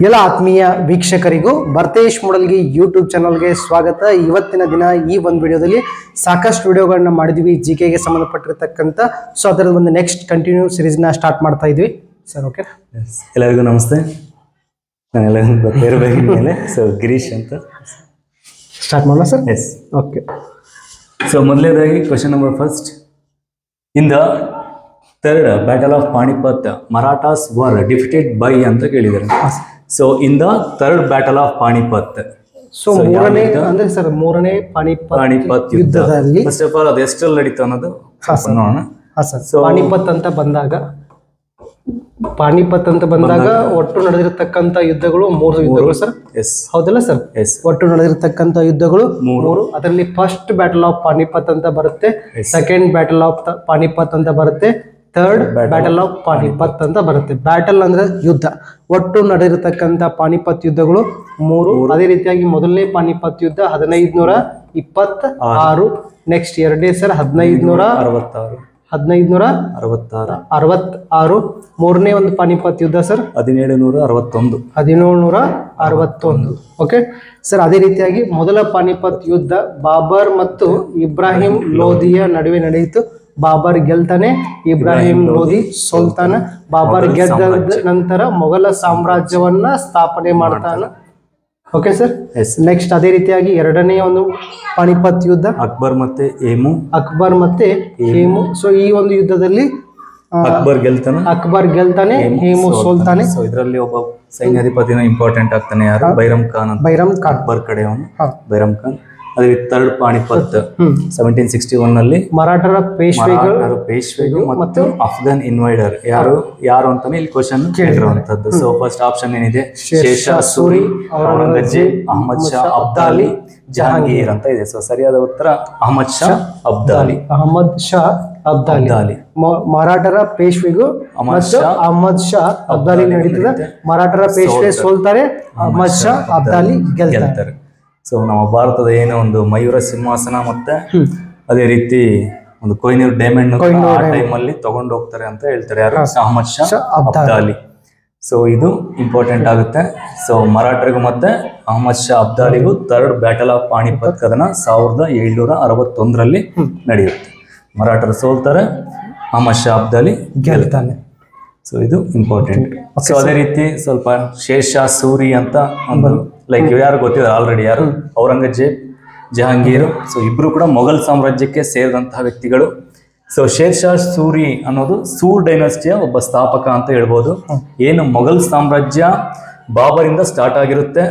ಎಲ್ಲ ಆತ್ಮೀಯ ವೀಕ್ಷಕರಿಗೂ ಭರ್ತೇಶ್ ಮೂಡಲ್ಗಿ ಯೂಟ್ಯೂಬ್ ಚಾನಲ್ಗೆ ಸ್ವಾಗತ. ಇವತ್ತಿನ ದಿನ ಈ ಒಂದು ವಿಡಿಯೋದಲ್ಲಿ ಸಾಕಷ್ಟು ವಿಡಿಯೋಗಳನ್ನ ಮಾಡಿದ್ವಿ ಜಿಕೆಗೆ ಸಂಬಂಧಪಟ್ಟಿರತಕ್ಕಂಥ. ಸೊ ಅದರ ಒಂದು ನೆಕ್ಸ್ಟ್ ಕಂಟಿನ್ಯೂ ಸೀರೀಸ್ನ ಸ್ಟಾರ್ಟ್ ಮಾಡ್ತಾ ಇದ್ವಿ ಸರ್. ಓಕೆ, ಎಲ್ಲರಿಗೂ ನಮಸ್ತೆ. ನಾನೆಲ್ಲರಿಗೂ ಗೊತ್ತಿರಬೇಕು ಮೇಲೆ ಸೊ ಗಿರೀಶ್ ಅಂತ ಸ್ಟಾರ್ಟ್ ಮಾಡೋಣ ಸರ್. Yes, okay. ಸೊ ಮೊದಲನೇದಾಗಿ question number first. In the third battle of Panipat Marathas were defeated by ಅಂತ ಕೇಳಿದ್ದಾರೆ. So in the third battle of Panipat, so ಮೂರನೇ ಅಂದ್ರೆ ಸರ್ ಮೂರನೇ ಪಾಣಿಪತ್ ಯುದ್ಧದಲ್ಲಿ ಫಸ್ಟ್ ಆಫ್ ಆಲ್ ಅದು ಎಷ್ಟರಲ್ಲಿ ನಡೀತು ಅನ್ನೋದು ನೋಡೋಣ. ಪಾಣಿಪತ್ ಅಂತ ಬಂದಾಗ ಒಟ್ಟು ನಡೆದಿರತಕ್ಕಂತ ಯುದ್ಧಗಳು 3 ಯುದ್ಧಗಳು ಸರ್. ಹೌದಲ್ಲ ಸರ್? ಒಟ್ಟು ನಡೆದಿರತಕ್ಕಂತ ಯುದ್ಧಗಳು 3. ಅದರಲ್ಲಿ ಫಸ್ಟ್ ಬ್ಯಾಟಲ್ ಆಫ್ ಪಾಣಿಪತ್ ಅಂತ ಬರುತ್ತೆ, ಸೆಕೆಂಡ್ ಬ್ಯಾಟಲ್ ಆಫ್ ಪಾಣಿಪತ್ ಅಂತ ಬರುತ್ತೆ, ಥರ್ಡ್ ಬ್ಯಾಟಲ್ ಆಫ್ ಪಾಣಿಪತ್ ಅಂತ ಬರುತ್ತೆ. ಬ್ಯಾಟಲ್ ಅಂದ್ರೆ ಯುದ್ಧ. ಒಟ್ಟು ನಡೆದಿರತಕ್ಕಂತ ಪಾಣಿಪತ್ ಯುದ್ಧಗಳು 3. ಅದೇ ರೀತಿಯಾಗಿ ಮೊದಲನೇ ಪಾಣಿಪತ್ ಯುದ್ಧ 1526, ನೆಕ್ಸ್ಟ್ ಎರಡನೇ ಸರ್ 1566. ಮೂರನೇ ಒಂದು ಪಾಣಿಪತ್ ಯುದ್ಧ ಸರ್ 1761. Okay sir. ಅದೇ ರೀತಿಯಾಗಿ ಮೊದಲ ಪಾಣಿಪತ್ ಯುದ್ಧ ಬಾಬರ್ ಮತ್ತು ಇಬ್ರಾಹಿಂ ಲೋಧಿಯ ನಡುವೆ ನಡೆಯಿತು. ಬಾಬರ್ ಗೆಲ್ತಾನೆ, ಇಬ್ರಾಹಿಂ ಲೋಧಿ ಸೋಲ್ತಾನ. ಬಾಬರ್ ಗೆದ್ದ ನಂತರ ಮೊಘಲ ಸಾಮ್ರಾಜ್ಯವನ್ನ ಸ್ಥಾಪನೆ ಮಾಡ್ತಾನ. Okay sir. ನೆಕ್ಸ್ಟ್ ಅದೇ ರೀತಿಯಾಗಿ ಎರಡನೇ ಒಂದು ಪಾಣಿಪತ್ ಯುದ್ಧ ಅಕ್ಬರ್ ಮತ್ತೆ ಹೇಮು. ಸೊ ಈ ಒಂದು ಯುದ್ಧದಲ್ಲಿ ಅಕ್ಬರ್ ಗೆಲ್ತಾನೆ, ಹೇಮು ಸೋಲ್ತಾನೆ. ಸೊ ಇದರಲ್ಲಿ ಒಬ್ಬ ಸೈನ್ಯಾಧಿಪತಿನ ಇಂಪಾರ್ಟೆಂಟ್ ಆಗ್ತಾನೆ. ಯಾರು? ಬೈರಮ್ ಖಾನ್. ಅಕ್ಬರ್ ಕಡೆ ಅವನು ಬೈರಮ್ ಖಾನ್. ಅದೇ ಥರ್ಡ್ ಪಾಣಿಪತ್ 1761 ನಲ್ಲಿ ಮರಾಠರ ಪೇಶ್ವೆಗಳು ಮತ್ತು ಅಫ್ಘಾನ್ ಇನ್ವೈಡರ್ ಯಾರು ಅಂತಾನೆ ಇಲ್ಲಿ ಕ್ವಶನ್ ಕೇಳಿರುವಂತದ್ದು. ಸೊ ಫಸ್ಟ್ ಆಪ್ಷನ್ ಏನಿದೆ? ಶೇರ್ಷಾ ಸೂರಿ, ಔರಂಗಜೇಬ್, ಅಹಮದ್ ಶಾ ಅಬ್ದಾಲಿ, ಜಹಾಂಗೀರ್ ಅಂತ ಇದೆ. ಸೊ ಸರಿಯಾದ ಉತ್ತರ ಅಹಮದ್ ಶಾ ಅಬ್ದಾಲಿ. ಮರಾಠರ ಪೇಶ್ವೆಗೂ ಅಹಮದ್ ಶಾ ಅಬ್ದಾಲಿ ನಡೀತದೆ. ಮರಾಠರ ಪೇಶ್ವೆ ಸೋಲ್ತಾರೆ, ಅಹಮದ್ ಶಾ ಅಬ್ದಾಲಿ ಗೆಲ್ತಾರೆ. ಸೊ ನಮ್ಮ ಭಾರತದ ಏನೋ ಒಂದು ಮಯೂರ ಸಿಂಹಾಸನ ಮತ್ತೆ ಅದೇ ರೀತಿ ಒಂದು ಕೊಹಿನೂರ್ ಡೈಮಂಡ್ ಟೈಮ್ ಅಲ್ಲಿ ತಗೊಂಡು ಹೋಗ್ತಾರೆ ಅಂತ ಹೇಳ್ತಾರೆ. ಯಾರು? ಅಹಮದ್ ಶಾ ಅಬ್ದಾಲಿ. ಸೊ ಇದು ಇಂಪಾರ್ಟೆಂಟ್ ಆಗುತ್ತೆ. ಸೊ ಮರಾಠರಿಗೂ ಮತ್ತೆ ಅಹಮದ್ ಶಾ ಅಬ್ದಾಲಿಗೂ ಥರ್ಡ್ ಬ್ಯಾಟಲ್ ಆಫ್ ಪಾಣಿಪತ್ ಕದನ 1761 ನಡೆಯುತ್ತೆ. ಮರಾಠರು ಸೋಲ್ತಾರೆ, ಅಹಮದ್ ಶಾ ಅಬ್ದಾಲಿ ಗೆಲ್ತಾನೆ. ಸೊ ಇದು ಇಂಪಾರ್ಟೆಂಟ್. ಸೊ ಅದೇ ರೀತಿ ಸ್ವಲ್ಪ ಶೇರ್ಷಾ ಸೂರಿ ಅಂತ ಒಂದು ಲೈಕ್ ಯಾರು ಗೊತ್ತಿದ್ದಾರೆ ಆಲ್ರೆಡಿ. ಯಾರು? ಔರಂಗಜೇಬ್, ಜಹಾಂಗೀರ್. ಸೊ ಇಬ್ರು ಕೂಡ ಮೊಘಲ್ ಸಾಮ್ರಾಜ್ಯಕ್ಕೆ ಸೇರಿದಂತಹ ವ್ಯಕ್ತಿಗಳು. ಸೊ ಶೇರ್ಷಾ ಸೂರಿ ಅನ್ನೋದು ಸೂರ್ ಡೈನಸ್ಟಿಯ ಒಬ್ಬ ಸ್ಥಾಪಕ ಅಂತ ಹೇಳ್ಬೋದು. ಏನು ಮೊಘಲ್ ಸಾಮ್ರಾಜ್ಯ ಬಾಬರಿಂದ ಸ್ಟಾರ್ಟ್ ಆಗಿರುತ್ತೆ.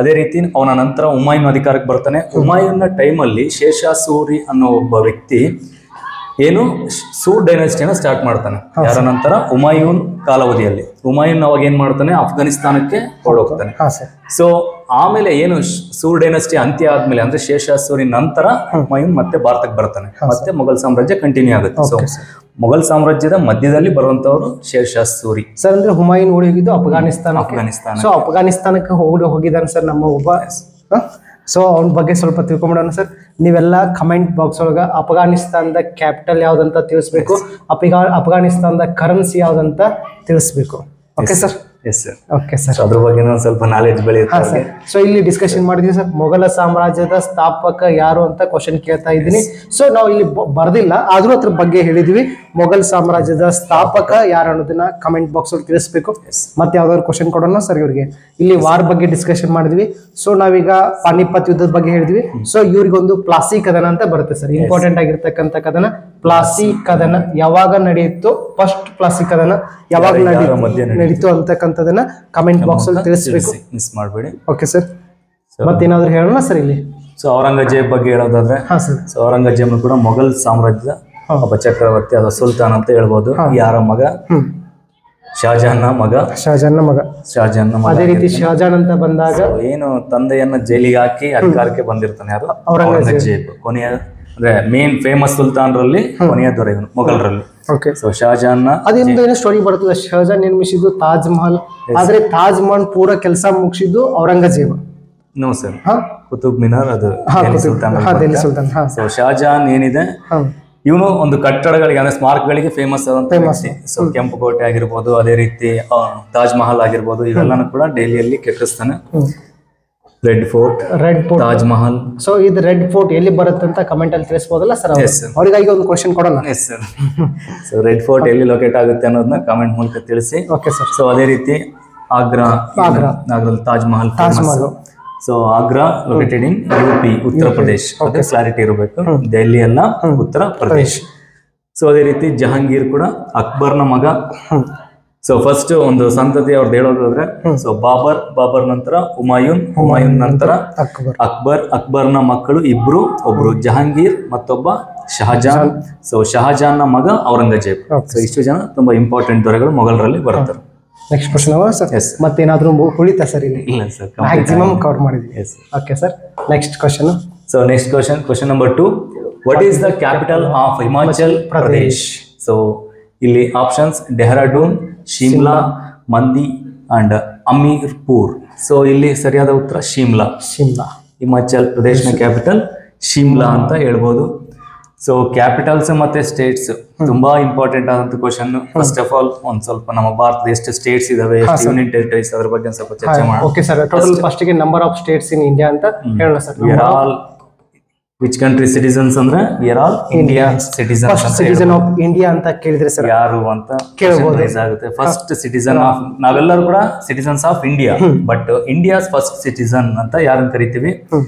ಅದೇ ರೀತಿ ಅವನ ನಂತರ ಹುಮಾಯೂನ್ ಅಧಿಕಾರಕ್ಕೆ ಬರ್ತಾನೆ. ಹುಮಾಯೂನ್ನ ಟೈಮಲ್ಲಿ ಶೇರ್ಷಾ ಸೂರಿ ಅನ್ನೋ ಒಬ್ಬ ವ್ಯಕ್ತಿ ಏನು ಸೂರ್ ಡೈನಸ್ಟಿಯನ್ನ ಸ್ಟಾರ್ಟ್ ಮಾಡ್ತಾನೆ. ಯಾರ ನಂತರ? ಹುಮಾಯೂನ್ ಕಾಲಾವಧಿಯಲ್ಲಿ. ಹುಮಾಯೂನ್ ಅವಾಗ ಏನ್ ಮಾಡ್ತಾನೆ? ಅಫ್ಘಾನಿಸ್ತಾನಕ್ಕೆ ಹೊರಡೋಗ್ತಾನೆ. ಸೊ ಆಮೇಲೆ ಏನು ಸೂರ್ ಡೈನಸ್ಟಿ ಅಂತ್ಯ ಆದ್ಮೇಲೆ ಅಂದ್ರೆ ಶೇರ್ಷಾ ಸೂರಿ ನಂತರ ಹುಮಾಯೂನ್ ಮತ್ತೆ ಭಾರತಕ್ಕೆ ಬರ್ತಾನೆ. ಮತ್ತೆ ಮೊಘಲ್ ಸಾಮ್ರಾಜ್ಯ ಕಂಟಿನ್ಯೂ ಆಗುತ್ತೆ. ಸೊ ಮೊಘಲ್ ಸಾಮ್ರಾಜ್ಯದ ಮಧ್ಯದಲ್ಲಿ ಬರುವಂತವರು ಶೇರ್ಷಾ ಸೂರಿ ಸರ್. ಅಂದ್ರೆ ಹುಮಾಯೂನ್ ಓಡಿ ಹೋಗಿದ್ದು ಅಫ್ಘಾನಿಸ್ತಾನ. ಸೊ ಅಫ್ಘಾನಿಸ್ತಾನಕ್ಕೆ ಹೋಗಿದ್ದಾನೆ ಸರ್ ನಮ್ಮ ಒಬ್ಬ. ಸೊ ಅವನ ಬಗ್ಗೆ ಸ್ವಲ್ಪ ತಿಳ್ಕೊಂಬಿಡೋಣ ಸರ್. ನೀವೆಲ್ಲ ಕಮೆಂಟ್ ಬಾಕ್ಸ್ ಒಳಗೆ ಅಫ್ಘಾನಿಸ್ತಾನದ ಕ್ಯಾಪಿಟಲ್ ಯಾವ್ದಂತ ತಿಳಿಸ್ಬೇಕು, ಅಫ್ಘಾನಿಸ್ತಾನದ ಕರೆನ್ಸಿ ಯಾವ್ದಂತ ತಿಳಿಸ್ಬೇಕು. Okay sir? Yes sir. Okay sir. ಅದ್ರ ಬಗ್ಗೆ ಸ್ವಲ್ಪ ನಾಲೆಜ್ ಬೆಳೆಯುತ್ತೆ. ಸೊ ಇಲ್ಲಿ ಡಿಸ್ಕಷನ್ ಮಾಡಿದ್ವಿ ಸರ್. ಮೊಘಲ ಸಾಮ್ರಾಜ್ಯದ ಸ್ಥಾಪಕ ಯಾರು ಅಂತ ಕ್ವಶನ್ ಕೇಳ್ತಾ ಇದ್ದೀನಿ. ಸೊ ನಾವು ಇಲ್ಲಿ ಬರ್ದಿಲ್ಲ, ಆದ್ರೂ ಅದ್ರ ಬಗ್ಗೆ ಹೇಳಿದ್ವಿ. ಮೊಘಲ್ ಸಾಮ್ರಾಜ್ಯದ ಸ್ಥಾಪಕ ಯಾರು ಅನ್ನೋದನ್ನ ಕಮೆಂಟ್ ಬಾಕ್ಸ್ ಅಲ್ಲಿ ತಿಳಿಸ್ಬೇಕು. ಮತ್ತೆ ಯಾವ್ದಾದ್ರು ಕ್ವಶನ್ ಕೊಡೋಣ ಸರ್ ಇವ್ರಿಗೆ. ಇಲ್ಲಿ ವಾರ್ ಬಗ್ಗೆ ಡಿಸ್ಕಷನ್ ಮಾಡಿದ್ವಿ. ಸೊ ನಾವೀಗ ಪಾಣಿಪತ್ ಯುದ್ಧದ ಬಗ್ಗೆ ಹೇಳಿದ್ವಿ. ಸೊ ಇವ್ರಿಗೊಂದು ಪ್ಲಾಸಿ ಕದನ ಅಂತ ಬರುತ್ತೆ ಸರ್. ಇಂಪಾರ್ಟೆಂಟ್ ಆಗಿರ್ತಕ್ಕಂಥ ಕದನ ಪ್ಲಾಸಿ ಕದನ. ಯಾವಾಗ ನಡೆಯಿತು? ಫಸ್ಟ್ ಪ್ಲಾಸಿ ಕದನ ಯಾವಾಗ ನಡೀತು ಅಂತಕ್ಕಂಥದನ್ನ ಕಮೆಂಟ್ ಬಾಕ್ಸ್ ಅಲ್ಲಿ ತಿಳಿಸ್ಬೇಕು. ಮಿಸ್ ಮಾಡಬೇಡಿ. Okay sir. ಮತ್ತೇನಾದ್ರು ಹೇಳೋಣ ಸರ್ ಇಲ್ಲಿ? ಸೊ ಔರಂಗಜೇಬ್ ಬಗ್ಗೆ ಹೇಳೋದಾದ್ರೆ, ಸೊ ಔರಂಗಜೇಬ್ ಕೂಡ ಮೊಘಲ್ ಸಾಮ್ರಾಜ್ಯದ ಒಬ್ಬ ಚಕ್ರವರ್ತಿ, ಅದು ಸುಲ್ತಾನ್ ಅಂತ ಹೇಳ್ಬೋದು. ಯಾರ ಮಗ? ಶಹಜಾನ್ನ ಮಗ. ಅದೇ ರೀತಿ ಶಹಜಾನ್ ಅಂತ ಬಂದಾಗ ಏನು ತಂದೆಯನ್ನ ಜೈಲಿಗೆ ಹಾಕಿ ಅಧಿಕಾರಕ್ಕೆ ಬಂದಿರ್ತಾನೆ. ಯಾರು? ಔರಂಗಜೇಬ್. ಕೊನೆಯ ಅಂದ್ರೆ ಮೇನ್ ಫೇಮಸ್ ಸುಲ್ತಾನ್ರಲ್ಲಿ ಕೊನೆಯ ದೊರೆ ಮೊಘಲರಲ್ಲಿ. ಸೊ ಶಹಜಾನ್ ಅದಿಂದ ಏನೋ ಸ್ಟೋರಿ ಬರ್ತದೆ. ಶಹಜಾನ್ ನಿರ್ಮಿಸಿದ್ದು ತಾಜ್ ಮಹಲ್, ಆದ್ರೆ ತಾಜ್ ಮಹಲ್ ಪೂರ ಕೆಲಸ ಮುಗಿಸಿದ್ದು ಔರಂಗಜೇಬ್. ನೋ ಸರ್, ಕುತುಬ್ ಮಿನಾರ್ ಅದು ಡೆಲ್ಲಿ ಸುಲ್ತಾನ್. ಸೊ ಶಹಜಾನ್ ಏನಿದೆ ಇವನು ಒಂದು ಕಟ್ಟಡಗಳಿಗೆ ಅಂದ್ರೆ ಸ್ಮಾರಕಗಳಿಗೆ ಫೇಮಸ್ ಆದಂತ ವ್ಯಕ್ತಿ. ಸೊ ಕೆಂಪುಕೋಟೆ ಆಗಿರ್ಬೋದು, ಅದೇ ರೀತಿ ತಾಜ್ ಮಹಲ್ ಆಗಿರ್ಬೋದು, ಇವೆಲ್ಲಾನು ಕೂಡ ಡೆಲ್ಲಿಯಲ್ಲಿ ಕೆತ್ತಿಸ್ತಾನೆ. Red fort, Taj Mahal. So ಇದು ರೆಡ್ ಫೋರ್ಟ್ ಎಲ್ಲಿ ಬರುತ್ತೆ ಅಂತ ಕಮೆಂಟ್ ಅಲ್ಲಿ ತಿಳಿಸಬಹುದಲ್ಲ ಸರ್? ಅವರಿಗಾಗಿ ಒಂದು ಕ್ವಶನ್ ಕೊಡೋಣ. Yes sir. So red fort ಎಲ್ಲಿ ಲೊಕೇಟ್ ಆಗುತ್ತೆ ಅನ್ನೋದನ್ನ ಕಾಮೆಂಟ್ ಮೂಲಕ ತಿಳಿಸಿ. Okay sir. ಸೊ ಅದೇ ರೀತಿ ಆಗ್ರಾದಲ್ಲಿ Taj Mahal. So Agra located in UP, Uttar Pradesh. ಅದೇ ಕ್ಲಾರಿಟಿ ಇರಬೇಕು. ದೆಹಲಿ ಅಲ್ಲ, ಉತ್ತರ ಪ್ರದೇಶ್. ಸೊ ಅದೇ ರೀತಿ ಜಹಾಂಗೀರ್ ಕೂಡ ಅಕ್ಬರ್ನ ಮಗ. ಸೊ ಫಸ್ಟ್ ಒಂದು ಸಂತತಿ ಅವ್ರದ್ದು ಹೇಳೋದಾದ್ರೆ, ಸೊ ಬಾಬರ್ ನಂತರ ಹುಮಾಯೂನ್ ನಂತರ ಅಕ್ಬರ್ನ ಮಕ್ಕಳು ಇಬ್ರು, ಒಬ್ರು ಜಹಾಂಗೀರ್ ಮತ್ತೊಬ್ಬ ಶಹಜಾನ್. ಸೊ ಶಹಜಾನ್ ನ ಮಗ ಔರಂಗಜೇಬ್. ಸೊ ಇಷ್ಟು ಜನ ತುಂಬಾ ಇಂಪಾರ್ಟೆಂಟ್ ದೊರೆಗಳು ಮೊಘಲರಲ್ಲಿ ಬರ್ತಾರೆ. Next question sir. ಮತ್ತೇನಾದ್ರೂ ಉಳಿತಾ ಸರ್? ಇಲ್ಲಿ ಇಲ್ಲ ಸರ್, ಮ್ಯಾಕ್ಸಿಮಮ್ ಕವರ್ ಮಾಡಿದ್ವಿ. Okay sir, next question. So next question number 2, what is the capital of Himachal Pradesh? So ಇಲ್ಲಿ options Dehradun, Shimla, Mandi and Hamirpur. So ಇಲ್ಲಿ ಸರಿಯಾದ ಉತ್ತರ ಶಿಮ್ಲಾ. ಹಿಮಾಚಲ್ ಪ್ರದೇಶನ ಕ್ಯಾಪಿಟಲ್ ಶಿಮ್ಲಾ ಅಂತ ಹೇಳ್ಬೋದು. ಸೊ ಕ್ಯಾಪಿಟಲ್ಸ್ ಮತ್ತೆ ಸ್ಟೇಟ್ಸ್ ತುಂಬಾ ಇಂಪಾರ್ಟೆಂಟ್ ಆದಂತ ಕ್ವಶನ್. ಫಸ್ಟ್ ಆಫ್ ಆಲ್ ಒಂದ್ ಸ್ವಲ್ಪ ನಮ್ಮ ಭಾರತದ ಎಷ್ಟು ಸ್ಟೇಟ್ಸ್ ಇದಾವೆ, ಎಷ್ಟು ಯೂನಿಯನ್ ಟೆರಿಟರೀಸ್, ಅದ್ರ ಬಗ್ಗೆ ಸ್ವಲ್ಪ ಚರ್ಚೆ ಮಾಡೋಣ. ಓಕೆ ಸರ್, ಟೋಟಲ್ ಫಸ್ಟ್ ಗೆ number of states in India ಅಂತ ಹೇಳೋಣ sir. We are all which country citizens ಅಂದ್ರೆ we are all India citizens. Citizen of India ಅಂತ ಕೇಳಿದ್ರೆ ಸರ್ ಯಾರು ಅಂತ ಕೇಳಬಹುದು ಆಗುತ್ತೆ. ಫಸ್ಟ್ ಸಿಟಿಸನ್ ಆಫ್, ನಾವೆಲ್ಲರೂ ಕೂಡ citizens of India, but India's first citizen ಅಂತ ಯಾರನ್ನ ಕರಿತೀವಿ?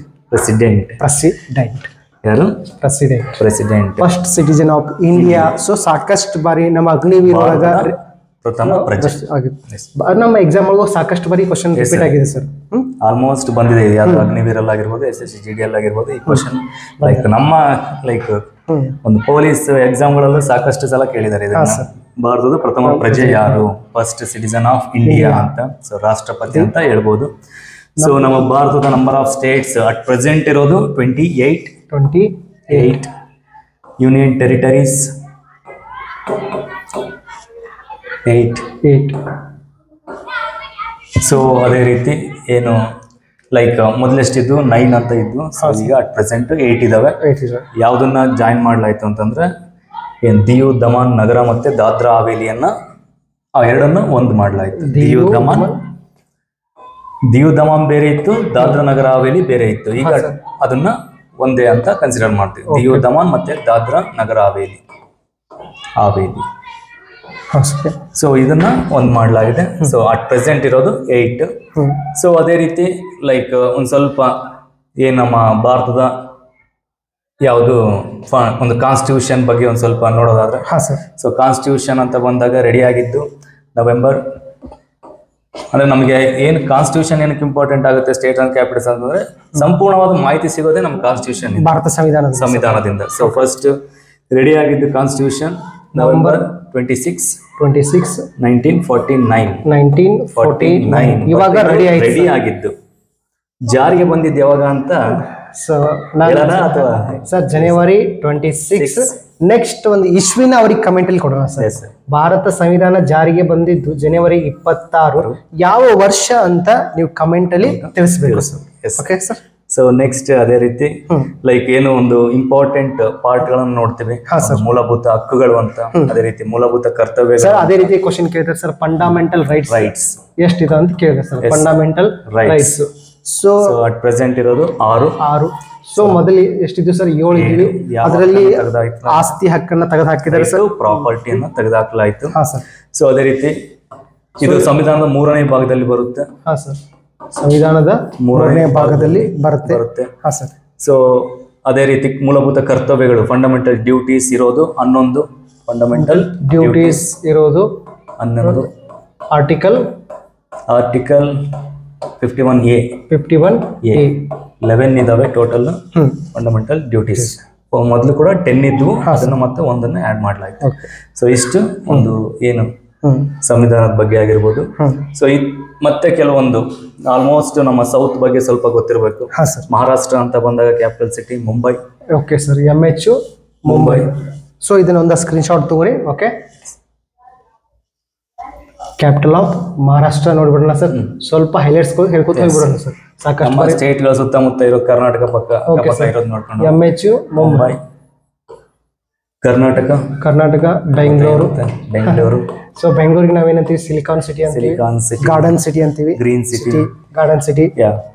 ಪ್ರೆಸಿಡೆಂಟ್. ಯಾರು? President first citizen of India. So ಸಾಕಷ್ಟು ಬಾರಿ ನಮ್ಮ ಅಗ್ನಿವೀರ್ ಒಳಗ ಪ್ರಥಮ ಪ್ರಜೆ ನಮ್ಮ ಎಕ್ಸಾಮ್ ಒಳಗೂ ಸಾಕಷ್ಟು ಬಾರಿ ಕ್ವಶನ್ ರಿಪೀಟ್ ಆಗಿದೆ ಸರ್. ಆಲ್ಮೋಸ್ಟ್ ಬಂದಿದೆ. ಯಾವ್ದು ಅಗ್ನಿವೀರ್ ಆಗಿರ್ಬೋದು, SSC GDL ಆಗಿರ್ಬೋದು, ಈ ಕ್ವಶನ್ ಲೈಕ್ ನಮ್ಮ ಒಂದು ಪೊಲೀಸ್ ಎಕ್ಸಾಮ್ ಗಳಲ್ಲೂ ಸಾಕಷ್ಟು ಸಲ ಕೇಳಿದ್ದಾರೆ ಇದನ್ನ. ಭಾರತದ ಪ್ರಥಮ ಪ್ರಜೆ ಯಾರು? ಫಸ್ಟ್ ಸಿಟಿಜನ್ ಆಫ್ ಇಂಡಿಯಾ ಅಂತ. ಸೊ ರಾಷ್ಟ್ರಪತಿ ಅಂತ ಹೇಳ್ಬೋದು. ಸೊ ನಮ್ಮ ಭಾರತದ number of States at present ಇರೋದು 28. Union territories 8. ಸೊ ಅದೇ ರೀತಿ ಏನು ಲೈಕ್ ಮೊದಲೆಷ್ಟಿದ್ದು 9 ಅಂತ ಇದ್ವು. ಸೊ ಈಗ ಅಟ್ ಪ್ರೆಸೆಂಟ್ 8 ಇದಾವೆ. ಯಾವ್ದನ್ನ ಜಾಯಿನ್ ಮಾಡ್ಲಾಯ್ತು ಅಂತಂದ್ರೆ ಏನ್ ದಿಯು, ದಮನ್, ನಗರ ಮತ್ತೆ ದಾದ್ರಾ ಹವೇಲಿಯನ್ನ ಎರಡನ್ನು ಒಂದು ಮಾಡ್ಲಾಯ್ತು. ದಿಯು ದಮನ್ ಬೇರೆ ಇತ್ತು, ದಾದ್ರಾ ನಗರ ಹವೇಲಿ ಬೇರೆ ಇತ್ತು. ಈಗ ಅದನ್ನ ಒಂದೇ ಅಂತ ಕನ್ಸಿಡರ್ ಮಾಡ್ತೀವಿ. ದಿಯು ದಮನ್ ಮತ್ತೆ ದಾದ್ರಾ ನಗರ ಹವೇಲಿ. ಸೊ ಇದನ್ನ ಒಂದ್ ಮಾಡಲಾಗಿದೆ. ಸೊ ಅಟ್ ಪ್ರೆಸೆಂಟ್ ಇರೋದು 8. ಸೊ ಅದೇ ರೀತಿ ಲೈಕ್ ಒಂದ್ ಸ್ವಲ್ಪ ಏನ್ ನಮ್ಮ ಭಾರತದ ಯಾವುದು ಒಂದು ಕಾನ್ಸ್ಟಿಟ್ಯೂಷನ್ ಬಗ್ಗೆ ಒಂದ್ ಸ್ವಲ್ಪ ನೋಡೋದಾದ್ರೆ, ಸೊ ಕಾನ್ಸ್ಟಿಟ್ಯೂಷನ್ ಅಂತ ಬಂದಾಗ ರೆಡಿ ಆಗಿದ್ದು ನವೆಂಬರ್. ಅಂದ್ರೆ ನಮಗೆ ಏನ್ ಕಾನ್ಸ್ಟಿಟ್ಯೂಷನ್ ಏನಕ್ಕೆ ಇಂಪಾರ್ಟೆಂಟ್ ಆಗುತ್ತೆ ಸ್ಟೇಟ್ ಅಂಡ್ ಕ್ಯಾಪಿಟಲ್ಸ್ ಅಂತಂದ್ರೆ, ಸಂಪೂರ್ಣವಾದ ಮಾಹಿತಿ ಸಿಗೋದೇ ನಮ್ಮ ಕಾನ್ಸ್ಟಿಟ್ಯೂಷನ್, ಭಾರತ ಸಂವಿಧಾನದಿಂದ. ಸೊ ಫಸ್ಟ್ ರೆಡಿ ಆಗಿದ್ದು ಕಾನ್ಸ್ಟಿಟ್ಯೂಷನ್ ನವೆಂಬರ್ 26, 1949. ಇವಾಗ ರೆಡಿ ಆಗಿದ್ದು. ಜಾರಿಗೆ ಬಂದಿದ್ದು ಯಾವಾಗ ಅಂತ ಸರ್? ಜನವರಿ 26. ನೆಕ್ಸ್ಟ್ ಒಂದು ಇಸ್ವಿನ ಅವ್ರಿಗೆ ಕಮೆಂಟ್ ಅಲ್ಲಿ ಕೊಡೋಣ ಸರ್. ಭಾರತ ಸಂವಿಧಾನ ಜಾರಿಗೆ ಬಂದಿದ್ದು ಜನವರಿ 26. ಯಾವ ವರ್ಷ ಅಂತ ನೀವು ಕಮೆಂಟ್ ಅಲ್ಲಿ ತಿಳಿಸ್ಬೇಕು sir. Okay sir. So next ಅದೇ ರೀತಿ ಲೈಕ್ ಏನು ಒಂದು ಇಂಪಾರ್ಟೆಂಟ್ ಪಾರ್ಟ್ ಗಳನ್ನು ನೋಡ್ತೀವಿ, ಮೂಲಭೂತ ಹಕ್ಕುಗಳು ಅಂತ. ಅದೇ ರೀತಿ ಮೂಲಭೂತ ಕರ್ತವ್ಯ. ಅದೇ ರೀತಿ ಕ್ವಶನ್ ಕೇಳಿದ್ರೆ ಸರ್, ಫಂಡಮೆಂಟಲ್ ರೈಟ್ಸ್ ಎಷ್ಟಿದೆ ಅಂತ ಕೇಳಿದ್ರೆ sir. Fundamental rights so at present ಇರೋದು 6. ಸೊ ಮೊದಲು ಎಷ್ಟಿದ್ವು ಸರ್? 7 ಇದ್ವಿ. ಅದರಲ್ಲಿ ಆಸ್ತಿ ಹಕ್ಕನ್ನ ತೆಗೆದು ಹಾಕಿದ್ದಾರೆ ಸರ್, ಪ್ರಾಪರ್ಟಿಯನ್ನ ತೆಗೆದು ಹಾಕಲಾಯ್ತು. ಸೊ ಅದೇ ರೀತಿ ಇದು ಸಂವಿಧಾನದ 3ನೇ ಭಾಗದಲ್ಲಿ ಬರುತ್ತೆ. ಸಂವಿಧಾನದ 3ನೇ ಭಾಗದಲ್ಲಿ ಬರುತ್ತೆ. ಸೊ ಅದೇ ರೀತಿ ಮೂಲಭೂತ ಕರ್ತವ್ಯಗಳು, ಫಂಡಮೆಂಟಲ್ ಡ್ಯೂಟೀಸ್ ಇರೋದು 11. ಫಂಡಮೆಂಟಲ್ ಡ್ಯೂಟೀಸ್ ಇರೋದು 11. ಆರ್ಟಿಕಲ್ 51A 11 ಇದಾವೆ ಟೋಟಲ್ ಫಂಡಮೆಂಟಲ್ ಡ್ಯೂಟೀಸ್. ಮೊದಲು ಕೂಡ 10 ಇದ್ವು, ಅದನ್ನು ಮತ್ತೆ ಒಂದನ್ನ ಆಡ್ ಮಾಡಲಾಯ್ತು. ಸೊ ಇಷ್ಟು ಒಂದು ಏನು ಸಂವಿಧಾನದ ಬಗ್ಗೆ ಆಗಿರ್ಬೋದು. ಸೊ ಮತ್ತೆ ಕೆಲವೊಂದು ಆಲ್ಮೋಸ್ಟ್ ನಮ್ಮ ಸೌತ್ ಬಗ್ಗೆ ಸ್ವಲ್ಪ ಗೊತ್ತಿರಬೇಕು. ಮಹಾರಾಷ್ಟ್ರ ಅಂತ ಬಂದಾಗ capital city Mumbai. Okay sir, MH Mumbai. So ಇದನ್ನ ಒಂದು ಸ್ಕ್ರೀನ್ ಶಾಟ್ ತಗೋರಿ. ಓಕೆ, ಕ್ಯಾಪಿಟಲ್ ಆಫ್ ಮಹಾರಾಷ್ಟ್ರ ನೋಡ್ಬಿಡೋಣ ಸರ್. ಸ್ವಲ್ಪ ಹೈಲೈಟ್ಸ್ ಹೇಳ್ಕೊತ ಹೋಗ್ಬಿಡೋಣ ಸರ್. ಸಾಕಷ್ಟು ಸ್ಟೇಟ್ಗಳ ಸುತ್ತಮುತ್ತ ಇರೋ ಕರ್ನಾಟಕ ಪಕ್ಕ ಇರೋದು ನೋಡ್ಕೊಂಡು. MH ಮುಂಬೈ. ಕರ್ನಾಟಕ ಬೆಂಗಳೂರು. ಸೊ ಬೆಂಗಳೂರಿಗೆ ನಾವೇನಂತೀವಿ ಸಿಲಿಕಾನ್ ಸಿಟಿ ಅಂತೀವಿ, ಸಿಲಿಕಾನ್ ಸಿಟಿ, ಗಾರ್ಡನ್ ಸಿಟಿ ಅಂತೀವಿ, green city, garden city.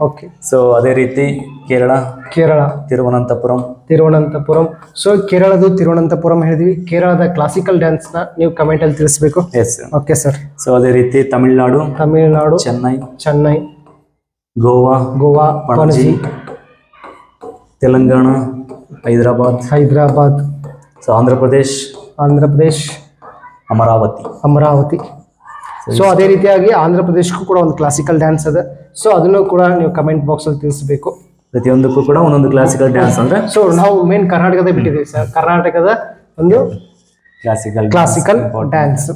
Okay. So ಅದೇ ರೀತಿ ಕೇರಳ ತಿರುವನಂತಪುರಂ. ಸೊ ಕೇರಳದು ತಿರುವನಂತಪುರಂ ಹೇಳಿದ್ವಿ. ಕೇರಳದ ಕ್ಲಾಸಿಕಲ್ ಡ್ಯಾನ್ಸ್ ನ ನೀವು ಕಮೆಂಟ್ ಅಲ್ಲಿ ತಿಳಿಸಬೇಕು. Okay sir. ಸೊ ಅದೇ ರೀತಿ ತಮಿಳುನಾಡು, ಚೆನ್ನೈ, ಗೋವಾ, ಪಣಜಿ, ತೆಲಂಗಾಣ, ಹೈದರಾಬಾದ್. ಸೊ ಆಂಧ್ರ ಪ್ರದೇಶ್, ಅಮರಾವತಿ. ಸೊ ಅದೇ ರೀತಿಯಾಗಿ ಆಂಧ್ರ ಪ್ರದೇಶಕ್ಕೂ ಕೂಡ ಒಂದು ಕ್ಲಾಸಿಕಲ್ ಡ್ಯಾನ್ಸ್ ಅದ. ಸೊ ಅದನ್ನು ಕೂಡ ನೀವು ಕಮೆಂಟ್ ಬಾಕ್ಸ್ ಅಲ್ಲಿ ತಿಳಿಸಬೇಕು. ಪ್ರತಿಯೊಂದಕ್ಕೂ ಕೂಡ ಒಂದೊಂದು ಕ್ಲಾಸಿಕಲ್ ಡ್ಯಾನ್ಸ್ ಅಂದ್ರೆ. ಸೊ ನಾವು ಮೇನ್ ಕರ್ನಾಟಕದ ಬಿಟ್ಟಿದ್ದೀವಿ ಸರ್, ಕರ್ನಾಟಕದ ಒಂದು ಕ್ಲಾಸಿಕಲ್ ಡ್ಯಾನ್ಸ್.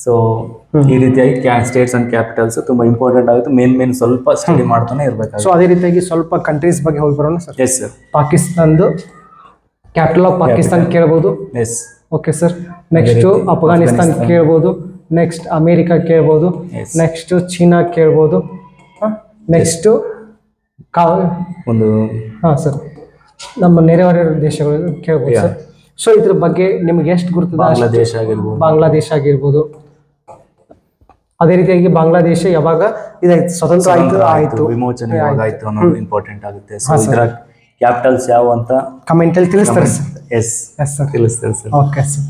ಸೊ ಈ ರೀತಿಯಾಗಿ ಸ್ಟೇಟ್ಸ್ ಅಂಡ್ ಕ್ಯಾಪಿಟಲ್ಸ್ ತುಂಬಾ ಇಂಪಾರ್ಟೆಂಟ್ ಆಗುತ್ತೆ. ಮೇನ್ ಸ್ವಲ್ಪ ಸ್ಟಡಿ ಮಾಡ್ತಾನೆ ಇರ್ಬೇಕು. ಸೊ ಅದೇ ರೀತಿಯಾಗಿ ಸ್ವಲ್ಪ ಕಂಟ್ರೀಸ್ ಬಗ್ಗೆ ಹೋಗಿ ಬರೋಣ ಸರ್. Yes sir. ಪಾಕಿಸ್ತಾನದು ಕ್ಯಾಪಿಟಲ್ ಆಫ್ ಪಾಕಿಸ್ತಾನ್ ಕೇಳ್ಬೋದು. Yes. Okay sir. Next Afghanistan ಕೇಳ್ಬೋದು. ನೆಕ್ಸ್ಟ್ ಅಮೇರಿಕಾ ಕೇಳ್ಬೋದು. ನೆಕ್ಸ್ಟ್ ಚೀನಾ ಕೇಳ್ಬೋದು. ನೆಕ್ಸ್ಟ್ ಒಂದು ಸರ್ ನಮ್ಮ ನೆರೆಹೊರೆ ದೇಶಗಳು ಕೇಳ್ಬೋದು ಸರ್. ಸೊ ಇದ್ರ ಬಗ್ಗೆ ನಿಮ್ಗೆ ಎಷ್ಟು ಗುರುತದ? ಬಾಂಗ್ಲಾದೇಶ ಆಗಿರ್ಬೋದು. ಅದೇ ರೀತಿಯಾಗಿ ಬಾಂಗ್ಲಾದೇಶ ಯಾವಾಗ ಇದಾಯ್ತು, ಸ್ವತಂತ್ರ ಆಯ್ತು, ವಿಮೋಚನೆ ಆಯ್ತು ಅನ್ನೋದು ಇಂಪಾರ್ಟೆಂಟ್ ಆಗುತ್ತೆ. ಸೊ ಇದರ ಕ್ಯಾಪಿಟಲ್ಸ್ ಯಾವ ಅಂತ ಕಮೆಂಟ್ ಅಲ್ಲಿ ತಿಳಿಸ್ತಾರೆ ಸರ್. ಎಸ್ ಸರ್, ತಿಳಿಸ್ತಾರೆ sir. Okay sir.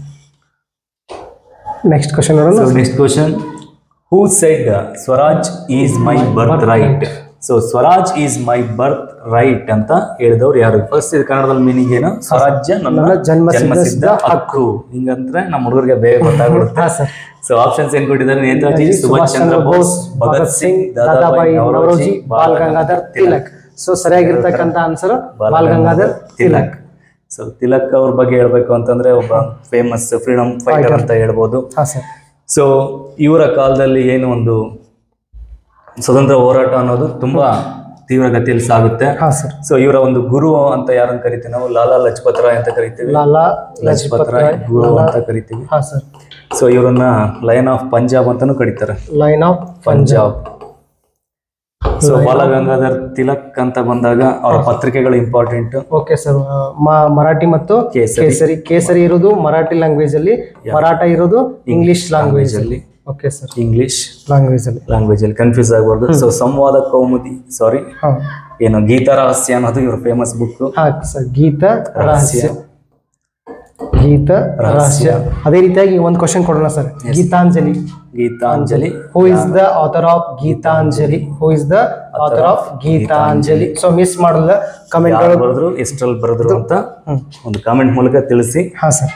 Next question ನೋಡೋಣ. Next question, who said Swaraj is my birth right? So Swaraj is my birth right ಅಂತ ಹೇಳಿದವ್ರು ಯಾರು? ಫಸ್ಟ್ ಇದು ಕನ್ನಡದಲ್ಲಿ ಮೀನಿಂಗ್ ಏನು? ಸ್ವರಾಜ್ಯ ನನ್ನ ಜನ್ಮಸಿದ್ಧ ಹಕ್ಕು. ಹಿಂಗಂದ್ರೆ ನಮ್ಮ ಹುಡುಗರಿಗೆ ಬೇಗ ಗೊತ್ತಾಗ್ಬಿಡುತ್ತೆ. ಸೊ ಆಪ್ಷನ್ಸ್ ಏನ್ ಕೊಟ್ಟಿದ್ದಾರೆ? ನೇತಾಜಿ ಸುಭಾಷ್ ಚಂದ್ರ ಬೋಸ್, ಭಗತ್ ಸಿಂಗ್, ದಾದಾಬಾಯಿ ನವರೋಜಿ, ಬಾಲ್ ಗಂಗಾಧರ್ ತಿಲಕ್. ಸೊ ಸರಿಯಾಗಿರ್ತಕ್ಕಂಥ ಆನ್ಸರ್ ಬಾಲ್ ಗಂಗಾಧರ್ ತಿಲಕ್. ಸೊ ತಿಲಕ್ ಅವ್ರ ಬಗ್ಗೆ ಹೇಳ್ಬೇಕು ಅಂತಂದ್ರೆ ಒಬ್ಬ ಫೇಮಸ್ ಫ್ರೀಡಮ್ ಫೈಟರ್ ಅಂತ ಹೇಳ್ಬೋದು. ಸೊ ಇವರ ಕಾಲದಲ್ಲಿ ಏನು ಒಂದು ಸ್ವತಂತ್ರ ಹೋರಾಟ ಅನ್ನೋದು ತುಂಬಾ ತೀವ್ರಗತಿಯಲ್ಲಿ ಸಾಗುತ್ತೆ. ಸೊ ಇವರ ಒಂದು ಗುರು ಅಂತ ಯಾರನ್ನು ಕರಿತೀವಿ ನಾವು? ಲಾಲಾ ಲಜಪತ್ ರಾಯ್ ಅಂತ ಕರಿತೀವಿ. ಲಜಪತ್ ರಾಯ್ ಗುರು ಅಂತ ಕರಿತೀವಿ. ಸೊ ಇವರನ್ನ ಲಯನ್ ಆಫ್ ಪಂಜಾಬ್ ಅಂತಾನು ಕರೀತಾರೆ. Lion of Punjab. ಸೊ ಬಾಲ ಗಂಗಾಧರ್ ತಿಲಕ್ ಅಂತ ಬಂದಾಗ ಅವರ ಪತ್ರಿಕೆಗಳು ಇಂಪಾರ್ಟೆಂಟ್. Okay sir. ಮರಾಠಿ ಮತ್ತು ಕೇಸರಿ ಇರೋದು ಮರಾಠಿ ಲ್ಯಾಂಗ್ವೇಜ್ ಅಲ್ಲಿ, ಮರಾಠ ಇರೋದು ಇಂಗ್ಲಿಷ್ ಲ್ಯಾಂಗ್ವೇಜ್ ಅಲ್ಲಿ. Okay sir. ಇಂಗ್ಲಿಷ್ ಲ್ಯಾಂಗ್ವೇಜ್ ಅಲ್ಲಿ ಕನ್ಫ್ಯೂಸ್ ಆಗಬಾರ್ದು. ಸೊ ಸಂವಾದ ಕೌಮುದಿ, ಸಾರಿ ಏನು ಗೀತಾ ರಹಸ್ಯ ಅನ್ನೋದು ಇವ್ರ ಫೇಮಸ್ ಬುಕ್. ಗೀತಾ ರಹಸ್ಯ. ಅದೇ ರೀತಿಯಾಗಿ ಒಂದು ಕ್ವಶನ್ ಕೊಡೋಣ sir. Gitanjali. Who is the author of Gitanjali? So miss ಮಾಡಲ್ಲ, ಕಮೆಂಟ್ ಬರೆದ್ರು, ಎಷ್ಟರಲ್ಲಿ ಬರೆದ್ರು ಅಂತ ಒಂದು ಕಾಮೆಂಟ್ ಮೂಲಕ ತಿಳಿಸಿ. ಸರ್.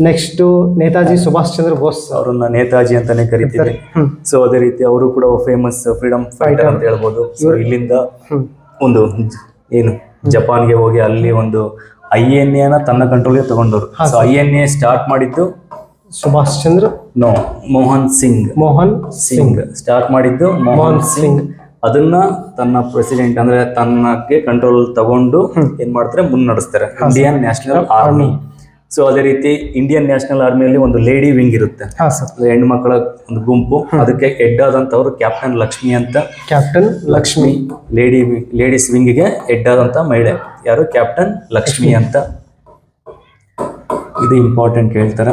ನೆಕ್ಸ್ಟ್ ನೇತಾಜಿ ಸುಭಾಷ್ ಚಂದ್ರ ಬೋಸ್, ಅವರನ್ನ ನೇತಾಜಿ ಅಂತಾನೆ ಕರಿತೀವಿ. ಸೊ ಅದೇ ರೀತಿ ಅವರು ಕೂಡ ಫೇಮಸ್ ಫ್ರೀಡಮ್ ಫೈಟರ್ ಅಂತ ಹೇಳ್ಬೋದು. ಸೊ ಇಲ್ಲಿಂದ ಒಂದು ಏನು ಜಪಾನ್ಗೆ ಹೋಗಿ ಅಲ್ಲಿ ಒಂದು INA ತನ್ನ ಕಂಟ್ರೋಲ್ಗೆ ತಗೊಂಡವರು. ಸೊ INA ಸ್ಟಾರ್ಟ್ ಮಾಡಿದ್ದು ಸುಭಾಷ್ ಚಂದ್ರ ಮೋಹನ್ ಸಿಂಗ್ ಸ್ಟಾರ್ಟ್ ಮಾಡಿದ್ದು ಮೋಹನ್ ಸಿಂಗ್. ಅದನ್ನ ತನ್ನ ಪ್ರೆಸಿಡೆಂಟ್ ಅಂದ್ರೆ ತನ್ನಕ್ಕೆ ಕಂಟ್ರೋಲ್ ತಗೊಂಡು ಏನ್ ಮಾಡ್ತಾರೆ, ಮುನ್ನಡೆಸ್ತಾರೆ ಇಂಡಿಯನ್ ನ್ಯಾಷನಲ್ ಆರ್ಮಿ. ಸೊ ಅದೇ ರೀತಿ ಇಂಡಿಯನ್ ನ್ಯಾಷನಲ್ ಆರ್ಮಿಯಲ್ಲಿ ಒಂದು ಲೇಡಿ ವಿಂಗ್ ಇರುತ್ತೆ, ಹೆಣ್ಮಕ್ಳ ಒಂದು ಗುಂಪು. ಅದಕ್ಕೆ ಹೆಡ್ ಆದಂತವ್ರು ಕ್ಯಾಪ್ಟನ್ ಲಕ್ಷ್ಮಿ ಅಂತ. ಲೇಡೀಸ್ ವಿಂಗಿಗೆ ಹೆಡ್ ಆದಂತ ಮಹಿಳೆ ಯಾರು? ಕ್ಯಾಪ್ಟನ್ ಲಕ್ಷ್ಮಿ ಅಂತ. ಇದು ಇಂಪಾರ್ಟೆಂಟ್ ಕೇಳ್ತಾರೆ.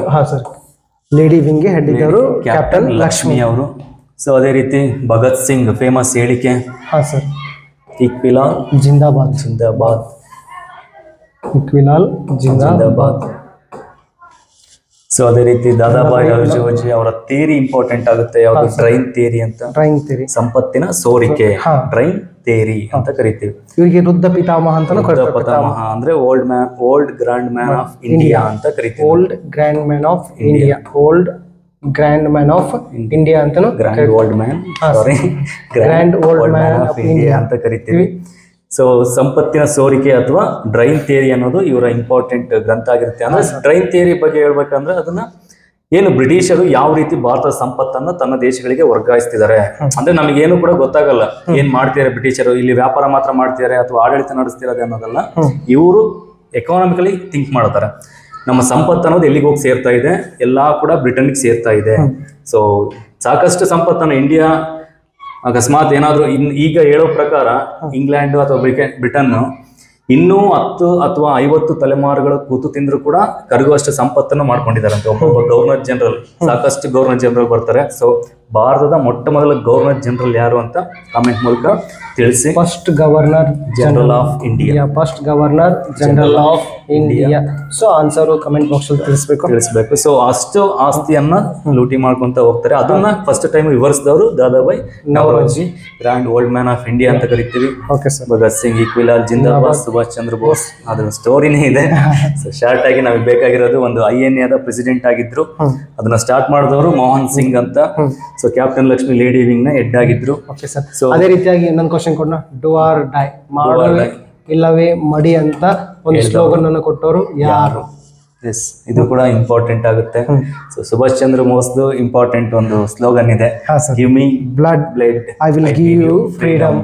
ಲೇಡಿ ವಿಂಗ್ ಹೆಡ್ ಇದ್ದವರು ಕ್ಯಾಪ್ಟನ್ ಲಕ್ಷ್ಮಿ ಅವರು. ಸೊ ಅದೇ ರೀತಿ ಭಗತ್ ಸಿಂಗ್ ಫೇಮಸ್ ಹೇಳಿಕೆ, ಇಕ್ವಿಲಾಲ್ ಜಿಂದಾಬಾದ್. ಸೊ ಅದೇ ರೀತಿ ದಾದಾಬಾಯಿ ನವರೋಜಿ ಅವರ ಥಿಯರಿ ಇಂಪಾರ್ಟೆಂಟ್ ಆಗುತ್ತೆ. ಯಾವುದು? ಡ್ರೈನ್ ಥಿಯರಿ ಅಂತ. ಸಂಪತ್ತಿನ ಸೋರಿಕೆ, ಡ್ರೈನ್ ಥಿಯರಿ ಅಂತ ಕರಿತೀವಿ. ಇವರಿಗೆ ವೃದ್ಧ ಪಿತಾಮಹ ಅಂತ ಅಂದ್ರೆ old grand man of India ಅಂತ ಕರಿತೀವಿ. Old grand man of India ಅಂತಾನು, grand old man of India ಅಂತ ಕರಿತೀವಿ. ಸೊ ಸಂಪತ್ತಿನ ಸೋರಿಕೆ ಅಥವಾ ಡ್ರೈನ್ ಥಿಯರಿ ಅನ್ನೋದು ಇವರ ಇಂಪಾರ್ಟೆಂಟ್ ಗ್ರಂಥ ಆಗಿರುತ್ತೆ. ಅಂದ್ರೆ ಡ್ರೈನ್ ಥಿಯರಿ ಬಗ್ಗೆ ಹೇಳ್ಬೇಕಂದ್ರೆ ಅದನ್ನ ಏನು ಬ್ರಿಟಿಷರು ಯಾವ ರೀತಿ ಭಾರತದ ಸಂಪತ್ತನ್ನು ತನ್ನ ದೇಶಗಳಿಗೆ ವರ್ಗಾಯಿಸ್ತಿದ್ದಾರೆ ಅಂದ್ರೆ ನಮಗೇನು ಕೂಡ ಗೊತ್ತಾಗಲ್ಲ. ಏನ್ ಮಾಡ್ತಿದ್ದಾರೆ ಬ್ರಿಟಿಷರು, ಇಲ್ಲಿ ವ್ಯಾಪಾರ ಮಾತ್ರ ಮಾಡ್ತಿದ್ದಾರೆ ಅಥವಾ ಆಡಳಿತ ನಡೆಸ್ತಿರೋದು ಅನ್ನೋದಲ್ಲ. ಇವರು ಎಕಾನಮಿಕಲಿ ಥಿಂಕ್ ಮಾಡ್ತಾರೆ. ನಮ್ಮ ಸಂಪತ್ತು ಅನ್ನೋದು ಎಲ್ಲಿಗೆ ಹೋಗಿ ಸೇರ್ತಾ ಇದೆ? ಎಲ್ಲಾ ಕೂಡ ಬ್ರಿಟನ್ಗೆ ಸೇರ್ತಾ ಇದೆ. ಸೊ ಸಾಕಷ್ಟು ಸಂಪತ್ತನ್ನು ಇಂಡಿಯಾ ಅಕಸ್ಮಾತ್ ಏನಾದ್ರು ಈಗ ಹೇಳೋ ಪ್ರಕಾರ ಇಂಗ್ಲೆಂಡ್ ಅಥವಾ ಬ್ರಿಟನ್ ಇನ್ನೂ 10 ಅಥವಾ 50 ತಲೆಮಾರುಗಳು ಕೂತು ತಿಂದ್ರು ಕೂಡ ಕರಗುವಷ್ಟು ಸಂಪತ್ತನ್ನು ಮಾಡ್ಕೊಂಡಿದ್ದಾರಂತೆ ಒಬ್ಬೊಬ್ಬ ಗವರ್ನರ್ ಜನರಲ್. ಸಾಕಷ್ಟು ಗವರ್ನರ್ ಜನರಲ್ ಬರ್ತಾರೆ. ಸೊ ಭಾರತದ ಮೊಟ್ಟ ಮೊದಲ ಗವರ್ನರ್ ಜನರಲ್ ಯಾರು ಅಂತ ಕಾಮೆಂಟ್ ಮೂಲಕ ತಿಳಿಸಿ. First governor general of India. First governor general of India. So answer comment box ಅಲ್ಲಿ ತಿಳಿಸಬೇಕು. ಸೊ ಅಷ್ಟು ಆಸ್ತಿಯನ್ನ ಲೂಟಿ ಮಾಡ್ಕೊಂತ ಹೋಗ್ತಾರೆ. ಅದನ್ನ ಫಸ್ಟ್ ಟೈಮ್ ವಿವರಿಸಿದವರು Dadabhai Naoroji, grand old man of India ಅಂತ ಕರಿತೀವಿ. Okay sir. ಭಗತ್ ಸಿಂಗ್, ಈಕ್ವಿಲಾಲ್ ಜಿಂದಾಬಾದ್, ಸುಭಾಷ್ ಚಂದ್ರ ಬೋಸ್, ಅದ್ರ ಸ್ಟೋರಿನೇ ಇದೆ. ಸೊ ಶಾರ್ಟ್ ಆಗಿ ನಮಗೆ ಬೇಕಾಗಿರೋದು ಒಂದು INA ಪ್ರೆಸಿಡೆಂಟ್ ಆಗಿದ್ರು. ಅದನ್ನ ಸ್ಟಾರ್ಟ್ ಮಾಡಿದವರು ಮೋಹನ್ ಸಿಂಗ್ ಅಂತ. So captain Lakshmi lady wing ನ ಹೆಡ್ ಆಗಿದ್ರು. Okay sir. ಸೊ ಅದೇ ರೀತಿಯಾಗಿ ಇನ್ನೊಂದು ಕ್ವಶನ್ ಕೊಡೋಣ. ಡು ಆರ್ ಡೈ, ಮಾಡು ಇಲ್ಲವೇ ಮಡಿ ಅಂತ ಒಂದು ಸ್ಲೋಗನ್ ಅನ್ನು ಕೊಟ್ಟವರು ಯಾರು? ಎಸ್, ಇದು ಕೂಡ ಇಂಪಾರ್ಟೆಂಟ್ ಆಗುತ್ತೆ. ಸೊ ಸುಭಾಷ್ ಚಂದ್ರ ಬೋಸ್ದು ಇಂಪಾರ್ಟೆಂಟ್ ಒಂದು ಸ್ಲೋಗನ್ ಇದೆ. Give me blood, I will give you freedom.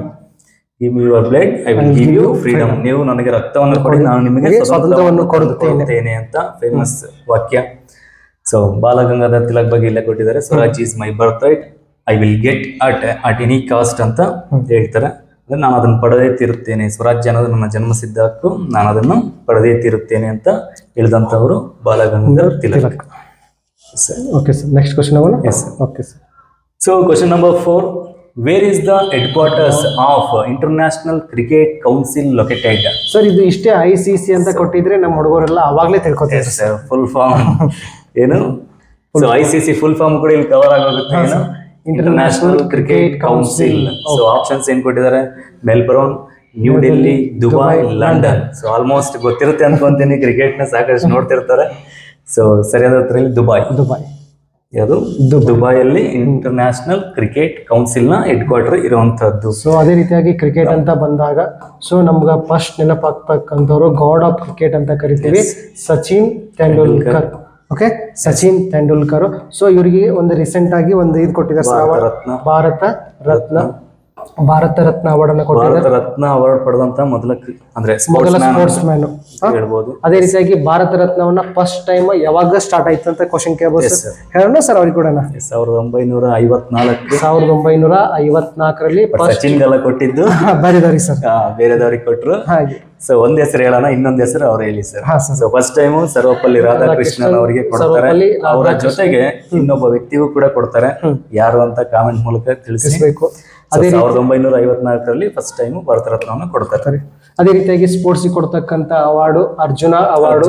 Give me your blood, I will give you freedom. ನೀವು ನನಗೆ ರಕ್ತವನ್ನು ಕೊಡಿ, ನಾನು ನಿಮಗೆ ಸ್ವಾತಂತ್ರ್ಯವನ್ನು ಕೊಡುತ್ತೇನೆ ಅಂತ ಫೇಮಸ್ ವಾಕ್ಯ. ಸೊ ಬಾಲಗಂಗಾಧರ್ ತಿಲಕ್ ಬಗ್ಗೆ ಇಲ್ಲೇ ಕೊಟ್ಟಿದ್ದಾರೆ. Swaraj is my birth right, I will get at any cost ಅಂತ ಹೇಳ್ತಾರೆ. ಅಂದ್ರೆ ನಾನು ಅದನ್ನು ಪಡೆದೇ ತೀರುತ್ತೇನೆ, ಸ್ವರಾಜ್ಯ ಅನ್ನೋದು ನನ್ನ ಜನ್ಮಸಿದ್ಧ ಹಕ್ಕು, ನಾನು ಅದನ್ನು ಪಡೆದೇ ತೀರುತ್ತೇನೆ ಅಂತ ಹೇಳಿದಂಥವರು Balagangadhar Tilak. Okay sir. Next question ಅವನು. Yes. Okay sir. So question number 4, where is the headquarters of international cricket council located? Sir ಇದು ಇಷ್ಟೇ ICC ಅಂತ ಕೊಟ್ಟಿದ್ರೆ ನಮ್ಮ ಹುಡುಗರೆಲ್ಲ ಅವಾಗಲೇ ತಿಳ್ಕೊತಾರೆ ಸರ್. ಫುಲ್ ಫಾರ್ಮ್ ಏನು? ಸೊ ICC ಫುಲ್ ಫಾರ್ಮ್ ಕೂಡ ಇಲ್ಲಿ ಕವರ್ ಆಗೋಗುತ್ತೆ. ಏನು? International cricket council. So options ಏನ್ ಕೊಟ್ಟಿದ್ದಾರೆ? Melbourne, New Delhi, Dubai, London. So almost ಗೊತ್ತಿರುತ್ತೆ ಅನ್ಕೊಂತೀನಿ, ಕ್ರಿಕೆಟ್ ನ ಸಾಕಷ್ಟು ನೋಡ್ತಿರ್ತಾರೆ. ಸೊ ಸರಿಯಾದ ಉತ್ತರ ಇಲ್ಲಿ ದುಬೈ. ಯಾವುದು? ದುಬೈಯಲ್ಲಿ ಇಂಟರ್ನ್ಯಾಷನಲ್ ಕ್ರಿಕೆಟ್ ಕೌನ್ಸಿಲ್ ನ ಹೆಡ್ ಕ್ವಾರ್ಟರ್ ಇರುವಂತಹದ್ದು. ಸೊ ಅದೇ ರೀತಿಯಾಗಿ ಕ್ರಿಕೆಟ್ ಅಂತ ಬಂದಾಗ ಸೊ ನಮ್ಗ ಫಸ್ಟ್ ನೆನಪಾಗ್ತಕ್ಕಂಥವ್ರು ಗಾಡ್ ಆಫ್ ಕ್ರಿಕೆಟ್ ಅಂತ ಕರಿತೀವಿ, ಸಚಿನ್ ತೆಂಡೂಲ್ಕರ್. ಓಕೆ, ಸಚಿನ್ ತೆಂಡೂಲ್ಕರ್. ಸೊ ಇವರಿಗೆ ಒಂದು ರೀಸೆಂಟ್ ಆಗಿ ಒಂದು ಇದು ಕೊಟ್ಟಿದ್ದಾರೆ, ಭಾರತ ರತ್ನ ಅವಾರ್ಡ್ ಅನ್ನು ಕೊಟ್ಟಿದ್ದಾರೆ. ಭಾರತ ರತ್ನ ಅವಾರ್ಡ್ ಪಡೆದಂತ ಮೊದಲ ಸ್ಪೋರ್ಟ್ಸ್ ಮ್ಯಾನ್ ಹೇಳ್ಬೋದು. ಅದೇ ರೀತಿಯಾಗಿ ಭಾರತ ರತ್ನವನ್ನ ಫಸ್ಟ್ ಟೈಮ್ ಯಾವಾಗ ಸ್ಟಾರ್ಟ್ ಆಯ್ತು ಅಂತ ಕ್ವಶನ್ ಕೇಳಬಹುದು ಹೇಳೋಣ ಸರ್ ಅವ್ರಿಗೆ ಕೂಡ. 1954ರಲ್ಲಿ ಸಚಿನ್ ಗೆಲ್ಲ ಕೊಟ್ಟಿದ್ದು ಬರೀದಾರಿ ಸರ್, ಬೇರೆದವ್ರಿಗೆ ಕೊಟ್ಟರು. ಸೊ ಒಂದ್ ಹೆಸರು ಹೇಳೋಣ, ಇನ್ನೊಂದ್ ಹೆಸರು ಅವ್ರು ಹೇಳಿ sir. So first time Sarvepalli Radhakrishnan ಅವರಿಗೆ ಕೊಡ್ತಾರೆ. ಅವರ ಜೊತೆಗೆ ಇನ್ನೊಬ್ಬ ವ್ಯಕ್ತಿಗೂ ಕೂಡ ಕೊಡ್ತಾರೆ. ಯಾರು ಅಂತ ಕಾಮೆಂಟ್ ಮೂಲಕ ತಿಳಿಸಬೇಕು. 1954ರಲ್ಲಿ ಫಸ್ಟ್ ಟೈಮ್ ಭಾರತ ರತ್ನವನ್ನು ಕೊಡ್ತಾರೆ. ಅದೇ ರೀತಿಯಾಗಿ ಸ್ಪೋರ್ಟ್ಸ್ ಕೊಡ್ತಕ್ಕಂತ ಅವಾರ್ಡ್ ಅರ್ಜುನ ಅವಾರ್ಡ್.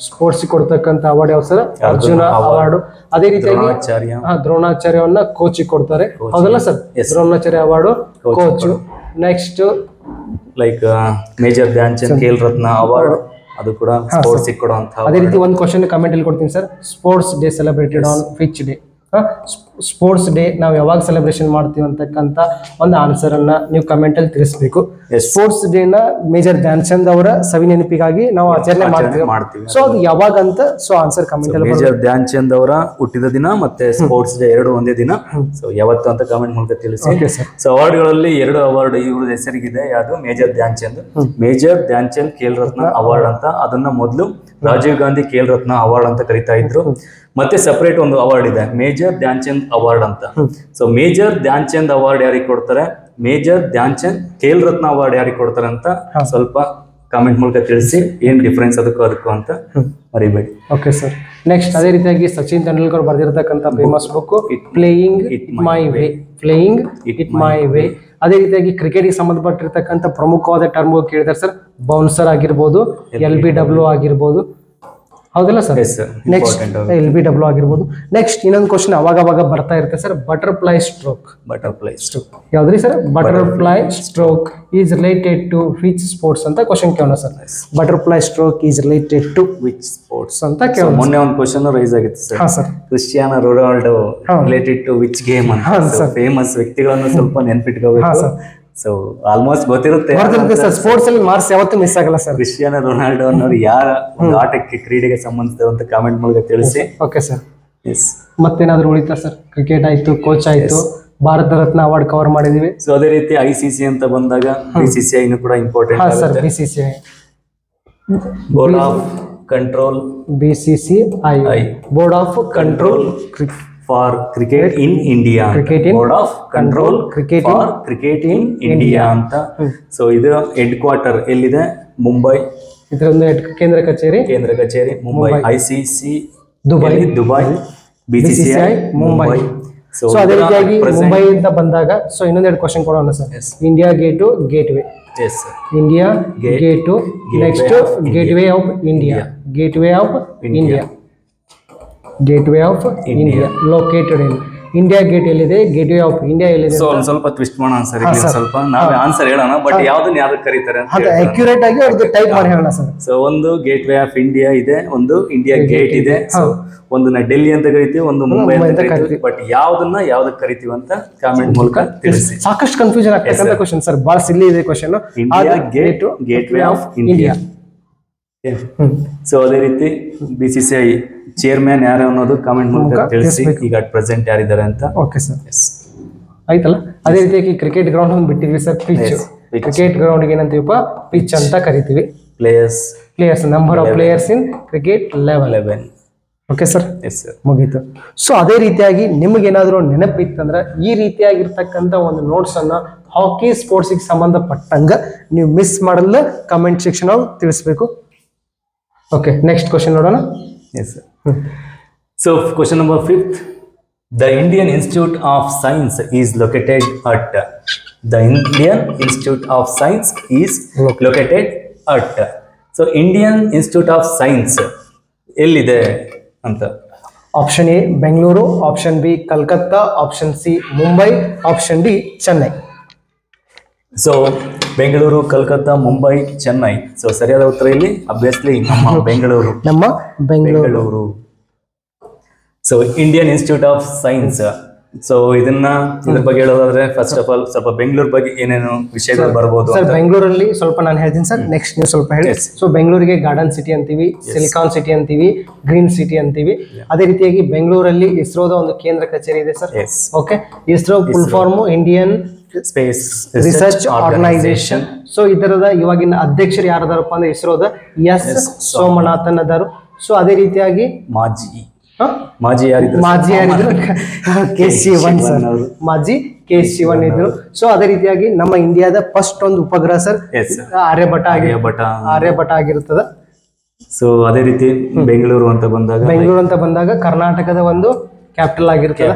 ಸ್ಪೋರ್ಟ್ಸ್ ಕೊಡ್ತಕ್ಕಂತ ಅವಾರ್ಡ್ ಯಾವ ಸರ್? ಅರ್ಜುನ ಅವಾರ್ಡ್. ಅದೇ ರೀತಿಯಾಗಿ ದ್ರೋಣಾಚಾರ್ಯವನ್ನ ಕೋಚ್ ಕೊಡ್ತಾರೆ, ಹೌದಲ್ಲ sir? Dronacharya award coach. Next like major Dhyan Chand Khel Ratna award, ಅದು ಕೂಡ ಸ್ಪೋರ್ಟ್ಸ್ ಕೊಡುವಂತ. ಅದೇ ರೀತಿ ಒಂದು ಕ್ವಶನ್ ಕಮೆಂಟ್ ಅಲ್ಲಿ ಕೊಡ್ತೀನಿ sir. Sports day celebrated on which day? Sports day ನಾವು ಯಾವಾಗ ಸೆಲೆಬ್ರೇಷನ್ ಮಾಡ್ತೀವಿ ಅಂತಕ್ಕಂಥ ಒಂದು ಆನ್ಸರ್ ಅನ್ನ ನೀವು ಕಮೆಂಟ್ ಅಲ್ಲಿ ತಿಳಿಸಬೇಕು. ಸ್ಪೋರ್ಟ್ಸ್ ಡೇ ನ ಮೇಜರ್ ಧ್ಯಾನ್ ಚಂದ್ ಅವರ ಸವಿ ನೆನಪಿಗಾಗಿ ನಾವು ಆಚರಣೆ ಮಾಡ್ತೀವಿ. ಸೊ ಅದು ಯಾವಾಗ ಅಂತ ಸೊ ಆನ್ಸರ್ ಕಮೆಂಟ್ ಅಲ್ಲಿ. ಮೇಜರ್ ಧ್ಯಾನ್ ಚಂದ್ ಅವರ ಹುಟ್ಟಿದ ದಿನ ಮತ್ತೆ ಸ್ಪೋರ್ಟ್ಸ್ ಡೇ ಎರಡು ಒಂದೇ ದಿನ. ಸೊ ಯಾವತ್ತು ಅಂತ ಕಮೆಂಟ್ ಮೂಲಕ ತಿಳಿಸಿ. ಸೊ ಅವಾರ್ಡ್ ಗಳಲ್ಲಿ 2 ಅವಾರ್ಡ್ ಇವ್ರ ಹೆಸರಿಗಿದೆ. ಯಾವುದು? ಮೇಜರ್ ಧ್ಯಾನ್ ಚಂದ್, ಮೇಜರ್ ಧ್ಯಾನ್ ಚಂದ್ ಖೇಲ್ ರತ್ನ ಅವಾರ್ಡ್ ಅಂತ. ಅದನ್ನ ಮೊದಲು ರಾಜೀವ್ ಗಾಂಧಿ ಖೇಲ್ ರತ್ನ ಅವಾರ್ಡ್ ಅಂತ ಕರಿತಾ ಇದ್ರು. ಮತ್ತೆ ಸಪರೇಟ್ ಒಂದು ಅವಾರ್ಡ್ ಇದೆ, ಮೇಜರ್ ಧ್ಯಾನ್ ಚಂದ್ ಅವಾರ್ಡ್ ಅಂತ. ಸೊ ಮೇಜರ್ ಧ್ಯಾನ್ ಚಂದ್ ಅವಾರ್ಡ್ ಯಾರಿಗೆ ಕೊಡ್ತಾರೆ, ಮೇಜರ್ ಧ್ಯಾನ್ ಚಂದ್ ಖೇಲ್ ರತ್ನ ಅವಾರ್ಡ್ ಯಾರಿಗೆ ಕೊಡ್ತಾರೆ ಅಂತ ಸ್ವಲ್ಪ ಕಾಮೆಂಟ್ ಮೂಲಕ ತಿಳಿಸಿ. ಏನ್ ಡಿಫ್ರೆನ್ಸ್ ಅದಕ್ಕೂ ಅಂತ ಮರಿಬೇಡಿ. Okay sir. ನೆಕ್ಸ್ಟ್ ಅದೇ ರೀತಿಯಾಗಿ ಸಚಿನ್ ತೆಂಡೂಲ್ಕರ್ ಬರೆದಿರತಕ್ಕಂಥ famous book playing it my way, playing it my way. ಅದೇ ರೀತಿಯಾಗಿ ಕ್ರಿಕೆಟ್ಗೆ ಸಂಬಂಧಪಟ್ಟಿರ್ತಕ್ಕಂಥ ಪ್ರಮುಖವಾದ ಟರ್ಮ್ ಕೇಳಿದಾರೆ ಸರ್. ಬೌನ್ಸರ್ ಆಗಿರ್ಬೋದು, LBW ಆಗಿರ್ಬೋದು, ಹೌದಲ್ಲ ಸರ್? ನೆಕ್ಸ್ಟ್ LBW ಆಗಿರ್ಬೋದು. ನೆಕ್ಸ್ಟ್ ಇನ್ನೊಂದು ಕ್ವಶನ್ ಅವಾಗ ಬರ್ತಾ ಇರುತ್ತೆ ಸರ್, ಬಟರ್ಫ್ಲೈ ಸ್ಟ್ರೋಕ್. ಯಾವ್ದ್ರಿ sir? Butterfly stroke is related to which sports ಅಂತ ಕ್ವಶನ್ ಕೇಳೋಣ sir. Butterfly stroke is related to which sports ಅಂತ ಕೇಳೋಣ. ಮೊನ್ನೆ ಒಂದು ಕ್ವಶನ್ ರೈಸ್ ಆಗಿತ್ತು sir. Sir, Cristiano Ronaldo related to which game ಅಂತ. ಫೇಮಸ್ ವ್ಯಕ್ತಿಗಳನ್ನು ಸ್ವಲ್ಪ ನೆನ್ಪಿಟ್ಕೋಬೇಕು. ಸೊ ಆಲ್ಮೋಸ್ಟ್ ಗೊತ್ತಿರುತ್ತೆ ಸರ್. ಸ್ಪೋರ್ಟ್ಸ್ ಅಲ್ಲಿ ಮಾರ್ಕ್ಸ್ ಯಾವತ್ತೂ ಮಿಸ್ ಆಗಲ್ಲ ಸರ್. ಕ್ರಿಸ್ಟಿಯಾನೋ ರೊನಾಲ್ಡೋ ಅನ್ನೋರು ಯಾರ ಆಟಕ್ಕೆ ಕ್ರೀಡೆಗೆ ಸಂಬಂಧಿಸಿದಂತ ಕಾಮೆಂಟ್ ಮೂಲಕ ತಿಳಿಸಿ. Okay sir. ಎಸ್. ಮತ್ತೇನಾದ್ರು ಉಳಿತಾ ಸರ್? ಕ್ರಿಕೆಟ್ ಆಯ್ತು, ಕೋಚ್ ಆಯ್ತು, ಭಾರತ ರತ್ನ ಅವಾರ್ಡ್ ಕವರ್ ಮಾಡಿದೀವಿ. ಸೊ ಅದೇ ರೀತಿ ICC ಅಂತ ಬಂದಾಗ BCCI ಕೂಡ important sir. BCCI board of control, BCCI board of control for cricket in India, board of control for cricket in India ಅಂತ. ಸೊ ಇದು ಹೆಡ್ ಕ್ವಾರ್ಟರ್ ಎಲ್ಲಿದೆ? ಮುಂಬೈ. ಇದರೊಂದು ಕೇಂದ್ರ ಕಚೇರಿ Mumbai. ICC Dubai, BCCI Mumbai. So ಅದೇ ರೀತಿಯಾಗಿ ಮುಂಬೈ ಅಂತ ಬಂದಾಗ ಸೊ ಇನ್ನೊಂದೆರಡು ಕ್ವಶನ್ ಕೊಡೋಣ sir. India gate, gateway. India gate, next gateway of India, gateway of India, gateway of India located in India. Gate ಎಲ್ಲಿದೆ? ಗೇಟ್ವೇ ಆಫ್ ಇಂಡಿಯಾ ಎಲ್ಲಿದೆ? ಸೊ ಒಂದು ಸ್ವಲ್ಪ ಟ್ವಿಸ್ಟ್ ಮಾಡೋಣ ಸರ್, ಸ್ವಲ್ಪ ನಾವೇ ಆನ್ಸರ್ ಹೇಳೋಣ, ಬಟ್ ಯಾವ್ದನ್ನ ಯಾವ್ದಕ್ಕೆ ಕರೀತಾರೆ ಅಂತ ಅಕ್ಯುರೇಟ್ ಆಗಿ ಅವ್ರದ್ದು ಟೈಪ್ ಮಾಡಿ ಹೇಳೋಣ ಸರ್. ಸೊ ಒಂದು ಗೇಟ್ವೇ ಆಫ್ ಇಂಡಿಯಾ ಇದೆ, ಒಂದು ಇಂಡಿಯಾ ಗೇಟ್ ಇದೆ. ಸೊ ಒಂದನ್ನ ಡೆಲ್ಲಿ ಅಂತ ಕರಿತೀವಿ, ಒಂದು ಮುಂಬೈ ಅಂತ ಕರಿತೀವಿ, ಬಟ್ ಯಾವ್ದನ್ನ ಯಾವ್ದಕ್ಕೆ ಕರಿತೀವಿ ಅಂತ ಕಾಮೆಂಟ್ ಮೂಲಕ ತಿಳಿಸಿ. ಸಾಕಷ್ಟು ಕನ್ಫ್ಯೂಷನ್ ಆಗ್ತಕ್ಕಂಥ ಕ್ವಶನ್ ಸರ್, ಬಹಳ ಸಿಲ್ಲಿ ಇದೆ question. India gate, gateway of India. So ಅದೇ ರೀತಿ BCCI ಚೇರ್ಮನ್ ಯಾರು ಅನ್ನೋದು ಕಾಮೆಂಟ್ ಮೂಲಕ ತಿಳಿಸಿ. ಈಗ ಪ್ರೆಸೆಂಟ್ ಯಾರಿದ್ದಾರೆ ಅಂತ. ಓಕೆ ಸರ್, ಆಯ್ತಲ್ಲ. ಅದೇ ರೀತಿಯಾಗಿ ಕ್ರಿಕೆಟ್ ಗ್ರೌಂಡ್ ಒಂದು ಬಿಟ್ಟಿದ್ವಿ ಸರ್, ಪಿಚ್. ಕ್ರಿಕೆಟ್ ಗ್ರೌಂಡ್ ಏನಂತೀವಪ್ಪ? ಪಿಚ್ ಅಂತ ಕರಿತೀವಿ. Players number of players in cricket 11. Okay sir, ಮುಗೀತು. ಸೊ ಅದೇ ರೀತಿಯಾಗಿ ನಿಮಗೇನಾದರೂ ನೆನಪಿತ್ತಂದ್ರೆ ಈ ರೀತಿಯಾಗಿರ್ತಕ್ಕಂಥ ಒಂದು ನೋಟ್ಸ್ ಅನ್ನ ಹಾಕಿ ಸ್ಪೋರ್ಟ್ಸಿಗೆ ಸಂಬಂಧಪಟ್ಟಂಗ ನೀವು ಮಿಸ್ ಮಾಡಲ್ಲ ಕಮೆಂಟ್ ಸೆಕ್ಷನ್ ಅಲ್ಲಿ ತಿಳಿಸ್ಬೇಕು. ಓಕೆ, ನೆಕ್ಸ್ಟ್ ಕ್ವಶನ್ ನೋಡೋಣ. So question number 5th, the Indian Institute of Science is located at. The Indian Institute of Science is located at. So Indian Institute of Science ಎಲ್ಲಿದೆ ಅಂತ. Option A Bengaluru, option B Calcutta, option C Mumbai, option D Chennai. So Bengaluru, Calcutta, Mumbai, Chennai. So ಸರಿಯಾದ ಉತ್ತರ ಇಲ್ಲಿ obviously ನಮ್ಮ Bengaluru. So Indian institute of science. So ಇದ್ರ ಬಗ್ಗೆ ಹೇಳೋದಾದ್ರೆ first of all ಸ್ವಲ್ಪ ಬೆಂಗಳೂರು ಬಗ್ಗೆ ಏನೇನು ವಿಷಯಗಳು ಬರ್ಬೋದು ಸರ್. ಬೆಂಗಳೂರಲ್ಲಿ ಸ್ವಲ್ಪ ನಾನು ಹೇಳ್ತೀನಿ ಸರ್, ನೆಕ್ಸ್ಟ್ ನೀವು ಸ್ವಲ್ಪ ಹೇಳಿ. ಸೊ ಬೆಂಗಳೂರಿಗೆ ಗಾರ್ಡನ್ ಸಿಟಿ ಅಂತೀವಿ, ಸಿಲಿಕಾನ್ ಸಿಟಿ ಅಂತೀವಿ, ಗ್ರೀನ್ ಸಿಟಿ ಅಂತೀವಿ. ಅದೇ ರೀತಿಯಾಗಿ ಬೆಂಗಳೂರಲ್ಲಿ ಇಸ್ರೋದ ಒಂದು ಕೇಂದ್ರ ಕಚೇರಿ ಇದೆ sir. Okay, ISRO full form Indian space research organisation. So ಇದರದ ಇವಾಗಿನ ಅಧ್ಯಕ್ಷರು ಯಾರದಾರಪ್ಪ ಅಂದ್ರೆ ಇಸ್ರೋದ ಎಸ್ ಸೋಮನಾಥನ್ ಅದಾರು. ಸೊ ಅದೇ ರೀತಿಯಾಗಿ ಮಾಜಿ ಯಾರಿದ್ರು? K.Sivan ಸರ್, ಮಾಜಿ K.Sivan ಇದ್ರು. ಸೊ ಅದೇ ರೀತಿಯಾಗಿ ನಮ್ಮ ಇಂಡಿಯಾದ ಫಸ್ಟ್ ಒಂದು ಉಪಗ್ರಹ ಸರ್ ಆರ್ಯಭಟ ಆಗಿರುತ್ತದೆ. ಸೊ ಅದೇ ರೀತಿ ಬೆಂಗಳೂರು ಅಂತ ಬಂದಾಗ ಕರ್ನಾಟಕದ ಒಂದು ಕ್ಯಾಪಿಟಲ್ ಆಗಿರುತ್ತೆ.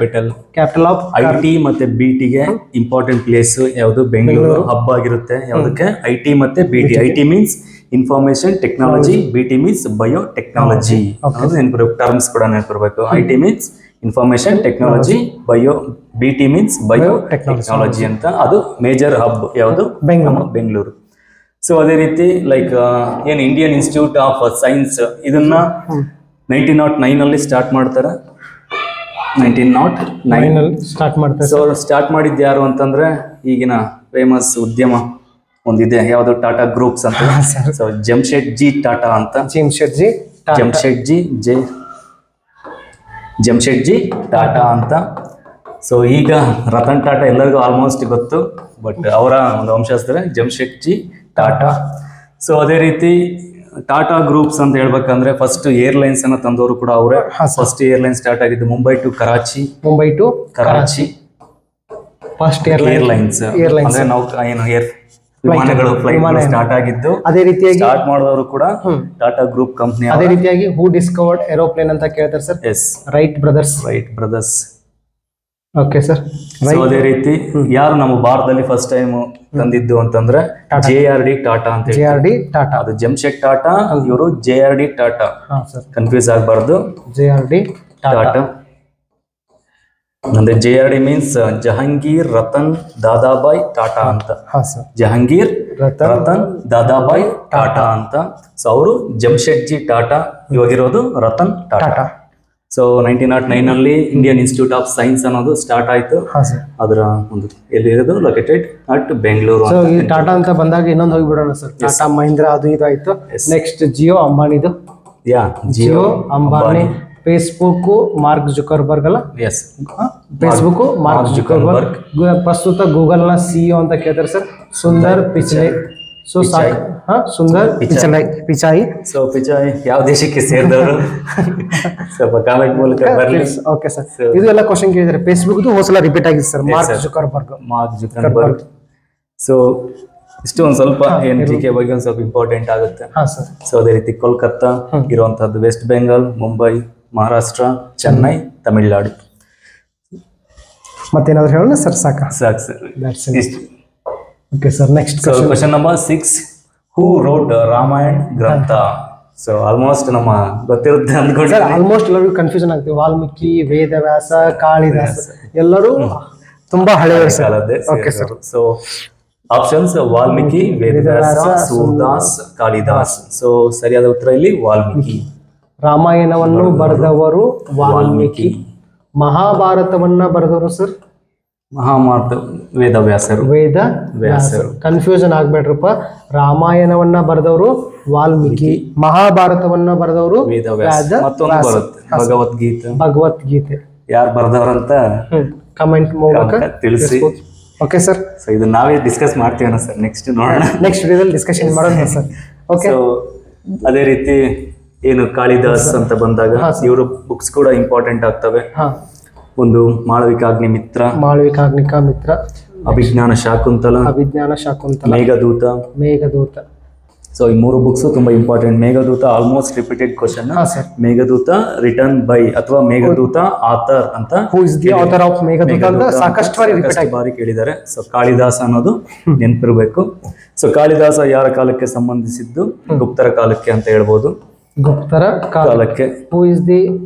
ಕ್ಯಾಪಿಟಲ್ ಆಫ್ IT ಮತ್ತೆ BT ಗೆ ಇಂಪಾರ್ಟೆಂಟ್ ಪ್ಲೇಸ್ ಯಾವುದು? ಬೆಂಗಳೂರು ಹಬ್ ಆಗಿರುತ್ತೆ. ಯಾವುದಕ್ಕೆ? IT ಮತ್ತೆ BT. IT means information technology, BT means bio technology. Terms ಕೂಡ ನೆನಪಿರಬೇಕು. IT means information technology, BT means bio technology ಅಂತ. ಅದು ಮೇಜರ್ ಹಬ್ ಯಾವುದು? ಬೆಂಗಳೂರು. ಸೊ ಅದೇ ರೀತಿ ಲೈಕ್ ಏನು ಇಂಡಿಯನ್ ಇನ್ಸ್ಟಿಟ್ಯೂಟ್ ಆಫ್ ಸೈನ್ಸ್ ಇದನ್ನ 1909 ಅಲ್ಲಿ ಸ್ಟಾರ್ಟ್ ಮಾಡ್ತಾರೆ. 1909 ಸ್ಟಾರ್ಟ್ ಮಾಡ್ತಾರೆ. ಸೊ ಸ್ಟಾರ್ಟ್ ಮಾಡಿದ್ದು ಯಾರು ಅಂತಂದ್ರೆ ಈಗಿನ ಫೇಮಸ್ ಉದ್ಯಮ ಒಂದಿದೆ, ಯಾವುದು? ಟಾಟಾ ಗ್ರೂಪ್ಸ್ ಅಂತ. ಸೊ ಜಮ್ಶೆಡ್ಜಿ ಟಾಟಾ ಅಂತ. ಜಮ್ಶೆಡ್ಜಿ ಟಾಟಾ ಅಂತ. ಸೊ ಈಗ ರತನ್ ಟಾಟಾ ಎಲ್ಲರಿಗೂ ಆಲ್ಮೋಸ್ಟ್ ಗೊತ್ತು, ಬಟ್ ಅವರ ಒಂದು ವಂಶಸ್ಥರೇ ಜಮ್ಶೆಡ್ಜಿ ಟಾಟಾ. ಸೊ ಅದೇ ರೀತಿ ಟಾಟಾ ಗ್ರೂಪ್ಸ್ ಅಂತ ಹೇಳ್ಬೇಕಂದ್ರೆ ಫಸ್ಟ್ ಏರ್ಲೈನ್ಸ್ ಅನ್ನ ತಂದವರು ಕೂಡ ಅವರೇ. ಫಸ್ಟ್ ಏರ್ಲೈನ್ ಸ್ಟಾರ್ಟ್ ಆಗಿದ್ದು Mumbai to Karachi. First airlines ಅಂದ್ರೆ ನಾವು ಏನು ವಿಮಾನಗಳು ಫ್ಲೈಟ್ ಸ್ಟಾರ್ಟ್ ಆಗಿದ್ದು. ಅದೇ ರೀತಿಯಾಗಿ ಸ್ಟಾರ್ಟ್ ಮಾಡಿದವರು ಕೂಡ ಟಾಟಾ ಗ್ರೂಪ್ ಕಂಪನಿ. ಅದೇ ರೀತಿಯಾಗಿ ಹೂ ಡಿಸ್ಕವರ್ಡ್ ಏರೋಪ್ಲೇನ್ ಅಂತ ಕೇಳ್ತಾರೆ sir. Wright brothers. Okay sir. ಅದೇ ರೀತಿ ಯಾರು ನಮ್ಮ ಭಾರತದಲ್ಲಿ ಫಸ್ಟ್ ಟೈಮ್ ತಂದಿದ್ದು ಅಂತಂದ್ರೆ JRD ಟಾಟಾ ಅಂತ. ಟಾಟಾ, ಅದು ಜಮ್ಶೆಡ್ ಟಾಟಾ, ಇವರು JRD ಟಾಟಾ. ಕನ್ಫ್ಯೂಸ್ ಆಗಬಾರ್ದು. JRD ಟಾಟಾ ಅಂದ್ರೆ JRD ಮೀನ್ಸ್ ಜಹಾಂಗೀರ್ ರತನ್ ದಾದಾಬಾಯ್ ಟಾಟಾ ಅಂತ. ಜಹಾಂಗೀರ್ ರತನ್ ದಾದಾಬಾಯ್ ಟಾಟಾ ಅಂತ. ಸೊ ಅವರು ಜಮ್ಶೆಡ್ಜಿ ಟಾಟಾ, ಇವಾಗಿರೋದು ರತನ್ ಟಾಟಾ. ಸೊ 1909 ಅಲ್ಲಿ ಇಂಡಿಯನ್ ಇನ್ಸ್ಟಿಟ್ಯೂಟ್ ಆಫ್ ಸೈನ್ಸ್ ಅನ್ನೋದು ಸ್ಟಾರ್ಟ್ ಆಯ್ತು. ಅದರ ಒಂದು ಎಲ್ಲಿರೋದು? Located at Bengaluru. ಸೊ ಈ ಟಾಟಾ ಅಂತ ಬಂದಾಗ ಇನ್ನೊಂದು ಹೋಗಿಬಿಡೋಣ ಸರ್. ಟಾಟಾ ಮಹೀಂದ್ರ ಅದು ಇದು ಆಯ್ತು. ನೆಕ್ಸ್ಟ್ ಜಿಯೋ ಅಂಬಾನಿದು. Jio Ambani. Facebook Mark Zuckerberg ಅಲ್ಲ? Facebook Mark Zuckerberg. ಪ್ರಸ್ತುತ ಗೂಗಲ್ ನ CEO ಅಂತ ಕೇಳ್ತಾರೆ sir, Sundar Pichai. So Sundar Pichai. So Pichai ಯಾವ ದೇಶಕ್ಕೆ ಸೇರಿದವರು ಸ್ವಲ್ಪ ಕಾಮೆಂಟ್ ಮೂಲಕ ಬರಲಿ. ಓಕೆ ಸರ್, ಇದು ಎಲ್ಲ ಕ್ವಶನ್ ಕೇಳಿದ್ರೆ ಫೇಸ್ಬುಕ್ ಹೋದ್ಸಲ ರಿಪೀಟ್ ಆಗಿದೆ ಸರ್. Mark Zuckerberg. ಸೊ ಇಷ್ಟು ಒಂದ್ ಸ್ವಲ್ಪ NGK ಬಗ್ಗೆ ಒಂದ್ ಸ್ವಲ್ಪ ಇಂಪಾರ್ಟೆಂಟ್ ಆಗುತ್ತೆ. ಸೊ ಅದೇ ರೀತಿ ಕೋಲ್ಕತ್ತಾ ಇರುವಂತಹದ್ದು, ವೆಸ್ಟ್ ಬೆಂಗಾಲ್, ಮುಂಬೈ, ಮಹಾರಾಷ್ಟ್ರ, ಚೆನ್ನೈ, ತಮಿಳುನಾಡು. ಮತ್ತೇನಾದ್ರು ಹೇಳೋಣ ಸರ್? ಸಾಕು sir. Okay sir, next question number 6. Who wrote Ramayana ಗ್ರಂಥ? ಸೊ ಆಲ್ಮೋಸ್ಟ್ ನಮ್ಮ ಗೊತ್ತಿರುತ್ತೆ ಅಂದ್ಕೊಂಡ್ರೆ ಆಲ್ಮೋಸ್ಟ್ ಎಲ್ಲರಿಗೂ ಕನ್ಫ್ಯೂಷನ್ ಆಗ್ತದೆ. ವಾಲ್ಮೀಕಿ, ವೇದವ್ಯಾಸ, ಕಾಳಿದಾಸ ಎಲ್ಲರೂ ತುಂಬಾ ಹಳೆಯ ಕಾಲದ್ದೇ. Okay sir. So options Valmiki, Vedavyasa, Surdas, Kalidas. So ಸರಿಯಾದ ಉತ್ತರ ಇಲ್ಲಿ ವಾಲ್ಮೀಕಿ. ರಾಮಾಯಣವನ್ನು ಬರೆದವರು ವಾಲ್ಮೀಕಿ. ಮಹಾಭಾರತವನ್ನ ಬರೆದವರು ಸರ್? ಮಹಾಭಾರತ ವೇದವ್ಯಾಸರು. ವೇದವ್ಯಾಸರು. ಕನ್ಫ್ಯೂಷನ್ ಆಗ್ಬೇಡ್ರಪ್ಪ. ರಾಮಾಯಣವನ್ನ ಬರೆದವರು ವಾಲ್ಮೀಕಿ, ಮಹಾಭಾರತವನ್ನ ಬರೆದವರು ವೇದವ್ಯಾಸ. ಮತ್ತೊಂದು ಬರುತ್ತೆ ಭಗವದ್ಗೀತೆ. ಯಾರು ಬರೆದವರಂತ ಕಮೆಂಟ್ ಮೂಲಕ ತಿಳಿಸಿ. Okay sir. ಸೊ ಇದು ನಾವೇ ಡಿಸ್ಕಸ್ ಮಾಡ್ತೀವನ ಸರ್? ನೆಕ್ಸ್ಟ್ ನೋಡೋಣ, ನೆಕ್ಸ್ಟ್ ವಿಡಿಯೋದಲ್ಲಿ ಡಿಸ್ಕಷನ್ ಮಾಡೋಣ ಸರ್. ಓಕೆ. ಸೊ ಅದೇ ರೀತಿ ಏನು ಕಾಳಿದಾಸ್ ಅಂತ ಬಂದಾಗ ಇವರು ಬುಕ್ಸ್ ಕೂಡ ಇಂಪಾರ್ಟೆಂಟ್ ಆಗ್ತವೆ. ಒಂದು ಮಾಳವಿಕಾಗ್ನಿ ಮಿತ್ರ, ಅಭಿಜ್ಞಾನ ಶಾಕುಂತಲ, ಮೇಘದೂತ. ಸೊ ಈ 3 ಬುಕ್ಸ್ ತುಂಬಾ important. Meghdoot almost repeated question. Meghdoot return by ಅಥವಾ ಮೇಘದೂತ ಆಥರ್ ಅಂತ, ಸಾಕಷ್ಟು ಬಾರಿ ಕೇಳಿದ್ದಾರೆ. ಸೊ ಕಾಳಿದಾಸ ಅನ್ನೋದು ನೆನಪಿರ್ಬೇಕು. ಸೊ ಕಾಳಿದಾಸ ಯಾರ ಕಾಲಕ್ಕೆ ಸಂಬಂಧಿಸಿದ್ದು? ಗುಪ್ತರ ಕಾಲಕ್ಕೆ ಅಂತ ಹೇಳ್ಬೋದು. ಗುಪ್ತರ ಕಾಲಕ್ಕೆ. Who is the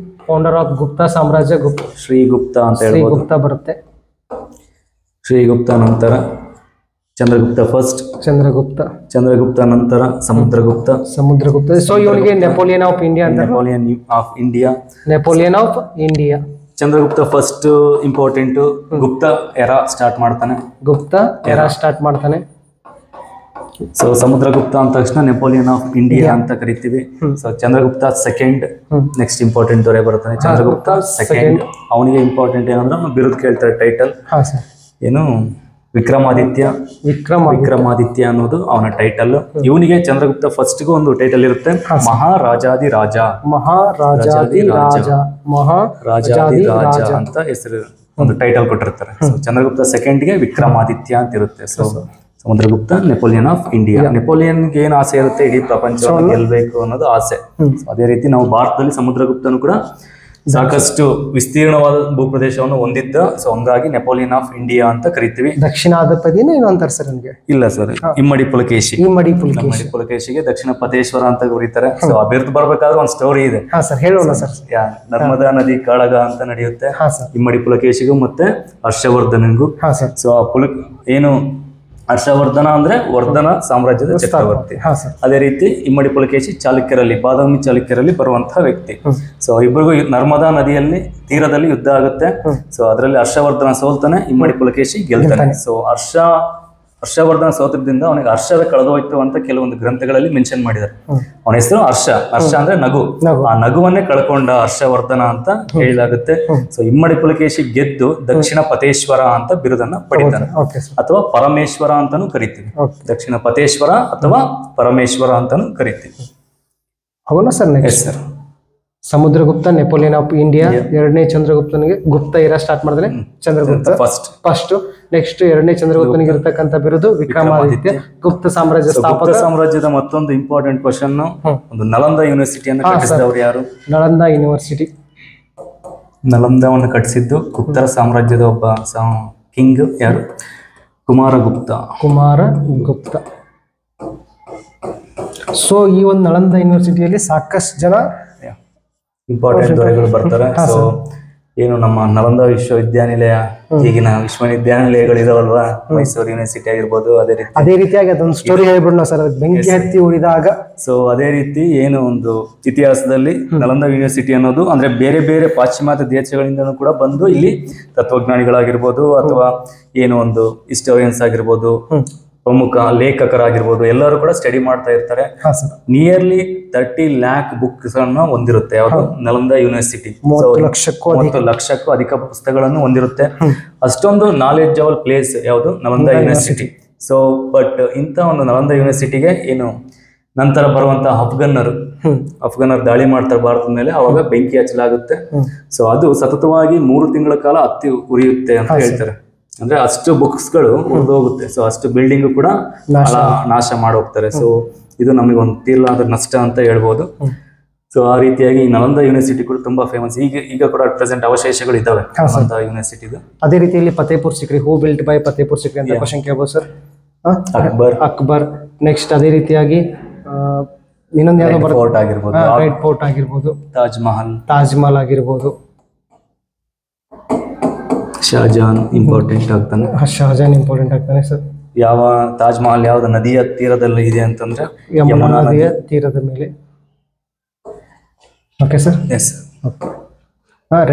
founder of Gupta ಸಾಮ್ರಾಜ್ಯ? ಶ್ರೀಗುಪ್ತ ಅಂತ ಹೇಳ್ಬೋದು. ಶ್ರೀಗುಪ್ತ ಬರುತ್ತೆ. ಶ್ರೀಗುಪ್ತ ನಂತರ ಚಂದ್ರಗುಪ್ತ ಫಸ್ಟ್. ಚಂದ್ರಗುಪ್ತ ನಂತರ ಸಮುದ್ರಗುಪ್ತ. ಸೊ ಇವನಿಗೆ ನೆಪೋಲಿಯನ್ ಆಫ್ ಇಂಡಿಯಾ ಅಂತ. Napoleon of India. Chandragupta first important. Gupta era start ಮಾಡ್ತಾನೆ. ಸೊ ಸಮುದ್ರಗುಪ್ತ ಅಂದ ತಕ್ಷಣ ನೆಪೋಲಿಯನ್ ಆಫ್ ಇಂಡಿಯಾ ಅಂತ ಕರಿತೀವಿ. So Chandragupta second next important ದೊರೆ ಬರ್ತಾನೆ. ಚಂದ್ರಗುಪ್ತ ಸೆಕೆಂಡ್. ಅವನಿಗೆ ಇಂಪಾರ್ಟೆಂಟ್ ಏನಂದ್ರೆ ಬಿರುದು ಕೇಳ್ತಾರೆ, ಟೈಟಲ್ ಏನು? ವಿಕ್ರಮಾದಿತ್ಯ ಅನ್ನೋದು ಅವನ ಟೈಟಲ್. ಇವನಿಗೆ ಚಂದ್ರಗುಪ್ತ ಫಸ್ಟ್ಗೂ ಒಂದು ಟೈಟಲ್ ಇರುತ್ತೆ, ಮಹಾರಾಜಾದಿ ರಾಜ ಅಂತ ಹೆಸರು, ಒಂದು ಟೈಟಲ್ ಕೊಟ್ಟಿರ್ತಾರೆ. ಸೊ ಚಂದ್ರಗುಪ್ತ ಸೆಕೆಂಡ್ಗೆ ವಿಕ್ರಮಾದಿತ್ಯ ಅಂತ ಇರುತ್ತೆ. So Samudragupta Napoleon of India. ನೆಪೋಲಿಯನ್ಗೆ ಏನು ಆಸೆ ಇರುತ್ತೆ? ಇಡೀ ಪ್ರಪಂಚವನ್ನು ಗೆಲ್ಲಬೇಕು ಅನ್ನೋದು ಆಸೆ. ಅದೇ ರೀತಿ ನಾವು ಭಾರತದಲ್ಲಿ ಸಮುದ್ರಗುಪ್ತನು ಕೂಡ ಸಾಕಷ್ಟು ವಿಸ್ತೀರ್ಣವಾದ ಭೂಪ್ರದೇಶವನ್ನು ಹೊಂದಿದ್ದ. ಸೊ ಹಂಗಾಗಿ ನೆಪೋಲಿಯನ್ ಆಫ್ ಇಂಡಿಯಾ ಅಂತ ಕರಿತೀವಿ. ದಕ್ಷಿಣಾಧಿಪತಿನ ಏನು ಅಂತಾರೆ ಸರ್ ನನಗೆ? ಇಲ್ಲ ಸರ್, ಇಮ್ಮಡಿ ಪುಲಕೇಶಿಗೆ ದಕ್ಷಿಣ ಪತೇಶ್ವರ ಅಂತ ಕರೀತಾರೆ. ಸೊ ಆ ಬಿರುದು ಬರ್ಬೇಕಾದ್ರೆ ಒಂದು ಸ್ಟೋರಿ ಇದೆ. ಹೇಳೋಣ ಸರ್. ನರ್ಮದಾ ನದಿ ಕಾಳಗ ಅಂತ ನಡೆಯುತ್ತೆ ಇಮ್ಮಡಿ ಪುಲಕೇಶಿಗೂ ಮತ್ತೆ ಹರ್ಷವರ್ಧನನಿಗೂ. ಸೊ ಆ ಏನು ಹರ್ಷವರ್ಧನ ಅಂದ್ರೆ ವರ್ಧನ ಸಾಮ್ರಾಜ್ಯದ ಚಕ್ರವರ್ತಿ. ಅದೇ ರೀತಿ ಇಮ್ಮಡಿ ಪುಲಕೇಶಿ ಚಾಲುಕ್ಯರಲ್ಲಿ, ಬಾದಾಮಿ ಚಾಲುಕ್ಯರಲ್ಲಿ ಬರುವಂತಹ ವ್ಯಕ್ತಿ. ಸೊ ಇಬ್ಬರಿಗೂ ನರ್ಮದಾ ನದಿಯಲ್ಲಿ ತೀರದಲ್ಲಿ ಯುದ್ಧ ಆಗುತ್ತೆ. ಸೊ ಅದರಲ್ಲಿ ಹರ್ಷವರ್ಧನ ಸೋಲ್ತಾನೆ, ಇಮ್ಮಡಿ ಪುಲಕೇಶಿ ಗೆಲ್ತಾನೆ. ಸೊ ಹರ್ಷವರ್ಧನ ಸೋತ್ರದಿಂದ ಅವನಿಗೆ ಹರ್ಷದ ಕಳೆದೋಯ್ತು ಅಂತ ಕೆಲವೊಂದು ಗ್ರಂಥಗಳಲ್ಲಿ ಮೆನ್ಷನ್ ಮಾಡಿದ್ದಾರೆ. ಅವನ ಹೆಸರು ಹರ್ಷ ಅಂದ್ರೆ ನಗು. ಆ ನಗುವನ್ನೇ ಕಳ್ಕೊಂಡ ಹರ್ಷವರ್ಧನ ಅಂತ ಹೇಳಲಾಗುತ್ತೆ. ಸೊ ಇಮ್ಮಡಿ ಪುಲಕೇಶಿ ಗೆದ್ದು ದಕ್ಷಿಣ ಪತೇಶ್ವರ ಅಂತ ಬಿರುದನ್ನ ಪಡಿತಾನೆ, ಅಥವಾ ಪರಮೇಶ್ವರ ಅಂತಾನು ಕರಿತೀವಿ. ದಕ್ಷಿಣ ಪತೇಶ್ವರ ಅಥವಾ ಪರಮೇಶ್ವರ ಅಂತಾನು ಕರಿತೀವಿ. ಹೌದಾ sir? Next sir, Samudragupta Napoleon of India. ಎರಡನೇ ಚಂದ್ರಗುಪ್ತನಿಗೆ ಗುಪ್ತ ಇರ ಸ್ಟಾರ್ಟ್ ಮಾಡಿದ್ರೆ ಚಂದ್ರಗುಪ್ತ ಫಸ್ಟ್. ನೆಕ್ಸ್ಟ್ ಎರಡನೇ ಚಂದ್ರಗುಪ್ತನಿಗೆ ಇರತಕ್ಕಂತ ಬಿರುದು ವಿಕ್ರಮಾದಿತ್ಯ. ಗುಪ್ತ ಸಾಮ್ರಾಜ್ಯ ಸ್ಥಾಪಕ. ಸಾಮ್ರಾಜ್ಯದ ಮತ್ತೊಂದು ಇಂಪಾರ್ಟೆಂಟ್ ಕ್ವಶನ್, ಒಂದು ನಳಂದ ಯೂನಿವರ್ಸಿಟಿಯನ್ನು ಕಟ್ಟಿಸಿದವರು ಯಾರು? ನಳಂದ ಯೂನಿವರ್ಸಿಟಿ. ನಳಂದವನ್ನು ಕಟ್ಟಿಸಿದ್ದು ಗುಪ್ತರ ಸಾಮ್ರಾಜ್ಯದ ಒಬ್ಬ ಕಿಂಗ್ ಯಾರು? ಕುಮಾರಗುಪ್ತ. ಸೊ ಈ ಒಂದು ನಳಂದ ಯೂನಿವರ್ಸಿಟಿಯಲ್ಲಿ ಸಾಕಷ್ಟು ಜನ ಇಂಪಾರ್ಟೆಂಟ್ ದೊರೆಗಳು ಬರ್ತಾರೆ. ಸೊ ಏನು ನಮ್ಮ ನಳಂದ ವಿಶ್ವವಿದ್ಯಾನಿಲಯ, ಈಗಿನ ವಿಶ್ವವಿದ್ಯಾನಿಲಯಗಳಿದಾವಲ್ವಾ, ಮೈಸೂರು ಯೂನಿವರ್ಸಿಟಿ ಆಗಿರ್ಬೋದು, ಅದೇ ರೀತಿಯಾಗಿ ಅದೊಂದು ಸ್ಟೋರಿ ಹೇಳ್ಬಿಡೋಣ ಸರ್, ಬೆಂಕಿ ಹತ್ತಿ ಉರಿದಾಗ. ಸೊ ಅದೇ ರೀತಿ ಏನು ಒಂದು ಇತಿಹಾಸದಲ್ಲಿ ನಳಂದ ಯೂನಿವರ್ಸಿಟಿ ಅನ್ನೋದು ಅಂದ್ರೆ ಬೇರೆ ಬೇರೆ ಪಾಶ್ಚಿಮಾತ್ಯ ದೇಶಗಳಿಂದನೂ ಕೂಡ ಬಂದು ಇಲ್ಲಿ ತತ್ವಜ್ಞಾನಿಗಳಾಗಿರ್ಬೋದು ಅಥವಾ ಏನು ಒಂದು ಹಿಸ್ಟೋರಿಯನ್ಸ್ ಆಗಿರ್ಬೋದು, ಪ್ರಮುಖ ಲೇಖಕರಾಗಿರ್ಬೋದು, ಎಲ್ಲರೂ ಕೂಡ ಸ್ಟಡಿ ಮಾಡ್ತಾ ಇರ್ತಾರೆ. ನಿಯರ್ಲಿ 30 lakh ಬುಕ್ಸ್ ಅನ್ನು ಹೊಂದಿರುತ್ತೆ ಯಾವುದು ನಳಂದ ಯೂನಿವರ್ಸಿಟಿ. 30 ಲಕ್ಷಕ್ಕೂ ಅಧಿಕ ಪುಸ್ತಕಗಳನ್ನು ಹೊಂದಿರುತ್ತೆ. ಅಷ್ಟೊಂದು ನಾಲೆಡ್ಜಬಲ್ ಪ್ಲೇಸ್ ಯಾವುದು ನಳಂದ ಯೂನಿವರ್ಸಿಟಿ. ಸೊ ಬಟ್ ಇಂಥ ಒಂದು ನಲಂದ ಯೂನಿವರ್ಸಿಟಿಗೆ ಏನು ನಂತರ ಬರುವಂತಹ ಅಫ್ಘನ್ನರು ದಾಳಿ ಮಾಡ್ತಾರೆ ಭಾರತದ ಮೇಲೆ, ಅವಾಗ ಬೆಂಕಿ ಹಚ್ಚಲಾಗುತ್ತೆ. ಸೊ ಅದು ಸತತವಾಗಿ 3 ತಿಂಗಳ ಕಾಲ ಹತ್ತಿ ಉರಿಯುತ್ತೆ ಅಂತ ಹೇಳ್ತಾರೆ. ಅಂದ್ರೆ ಅಷ್ಟು ಬುಕ್ಸ್ಗಳು ಉರಿದೋಗುತ್ತೆ. ಸೊ ಅಷ್ಟು ಬಿಲ್ಡಿಂಗ್ ಕೂಡ ನಾಶ ಮಾಡೋಗ್ತಾರೆ. ಸೊ ಇದು ನಮಗೆ ಒಂದು ತೀರ್ಲಾದ ನಷ್ಟ ಅಂತ ಹೇಳ್ಬೋದು. ಸೊ ಆ ರೀತಿಯಾಗಿ ಈ ನಲಂದ ಯೂನಿವರ್ಸಿಟಿ ಕೂಡ ತುಂಬಾ ಫೇಮಸ್. ಈಗ ಕೂಡ ಪ್ರೆಸೆಂಟ್ ಅವಶೇಷಗಳು ಇದಾವೆ ನಲಂದ ಯೂನಿವರ್ಸಿಟಿದು. ಅದೇ ರೀತಿಯಲ್ಲಿ ಫತೇಪುರ್ ಸಿಕ್ರಿ, ಹೂ ಬಿಲ್ಟ್ ಬೈ ಫತೇಪುರ್ ಸಿಕ್ರಿ ಅಂತ ಕ್ವಶನ್ ಕೇಳ್ಬೋದು ಸರ್. ಅಕ್ಬರ್. ನೆಕ್ಸ್ಟ್ ಅದೇ ರೀತಿಯಾಗಿ ಇನ್ನೊಂದು ಯಾವ್ದೋ ಫೋರ್ಟ್ ಆಗಿರ್ಬೋದು, ರೆಡ್ ಫೋರ್ಟ್ ಆಗಿರ್ಬೋದು, ತಾಜ್ ಮಹಲ್ ಆಗಿರ್ಬೋದು. ಶಹಜಾನ್ ಇಂಪಾರ್ಟೆಂಟ್ ಆಗ್ತಾನೆ ಸರ್. ಯಾವ ತಾಜ್ ಮಹಲ್ ಯಾವ್ದು ನದಿಯ ತೀರದಲ್ಲಿ ಇದೆ ಅಂತಂದ್ರೆ ಯಮುನಾ ನದಿಯ ತೀರದ ಮೇಲೆ. Okay sir. Yes.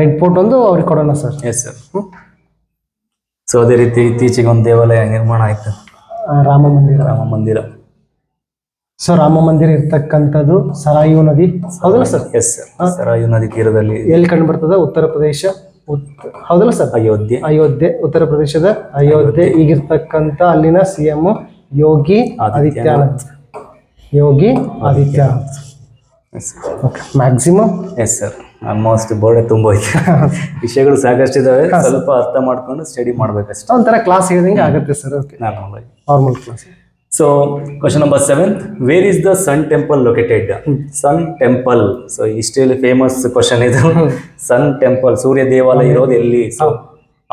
Red fort ಒಂದು ಅವ್ರಿಗೆ ಕೊಡೋಣ ಸರ್. Yes sir. ಸೊ ಅದೇ ರೀತಿ ಇತ್ತೀಚೆಗೆ ಒಂದು ದೇವಾಲಯ ನಿರ್ಮಾಣ ಆಯ್ತು, ರಾಮ ಮಂದಿರ. ಸೊ ರಾಮ ಮಂದಿರ ಇರ್ತಕ್ಕಂಥದ್ದು ಸರಾಯು ನದಿ, ಹೌದಲ್ಲ ಸರ್? Yes sir. ಸರಾಯು ನದಿ ತೀರದಲ್ಲಿ ಎಲ್ಲಿ ಕಂಡು ಬರ್ತದ? ಉತ್ತರ ಪ್ರದೇಶ, ಹೌದಲ್ಲ ಸರ್? ಅಯೋಧ್ಯೆ, ಉತ್ತರ ಪ್ರದೇಶದ ಅಯೋಧ್ಯೆ. ಈಗಿರ್ತಕ್ಕಂಥ ಅಲ್ಲಿನ CM Yogi Adityanath. Maximum. Yes sir. Almost board ತುಂಬ ವಿಷಯಗಳು ಸಾಕಷ್ಟು ಇದಾವೆ, ಸ್ವಲ್ಪ ಅರ್ಥ ಮಾಡ್ಕೊಂಡು ಸ್ಟಡಿ ಮಾಡ್ಬೇಕಷ್ಟೇ. ಒಂಥರ ಕ್ಲಾಸ್ ಹೇಳಿದಂಗೆ ಆಗುತ್ತೆ sir. Normal class. So question number 7, where is the sun temple located? Sun temple. So ಇಷ್ಟೇಲಿ ಫೇಮಸ್ ಕ್ವಶನ್ ಇದು. ಸನ್ ಟೆಂಪಲ್, ಸೂರ್ಯ ದೇವಾಲಯ ಇರೋದು ಎಲ್ಲಿ? So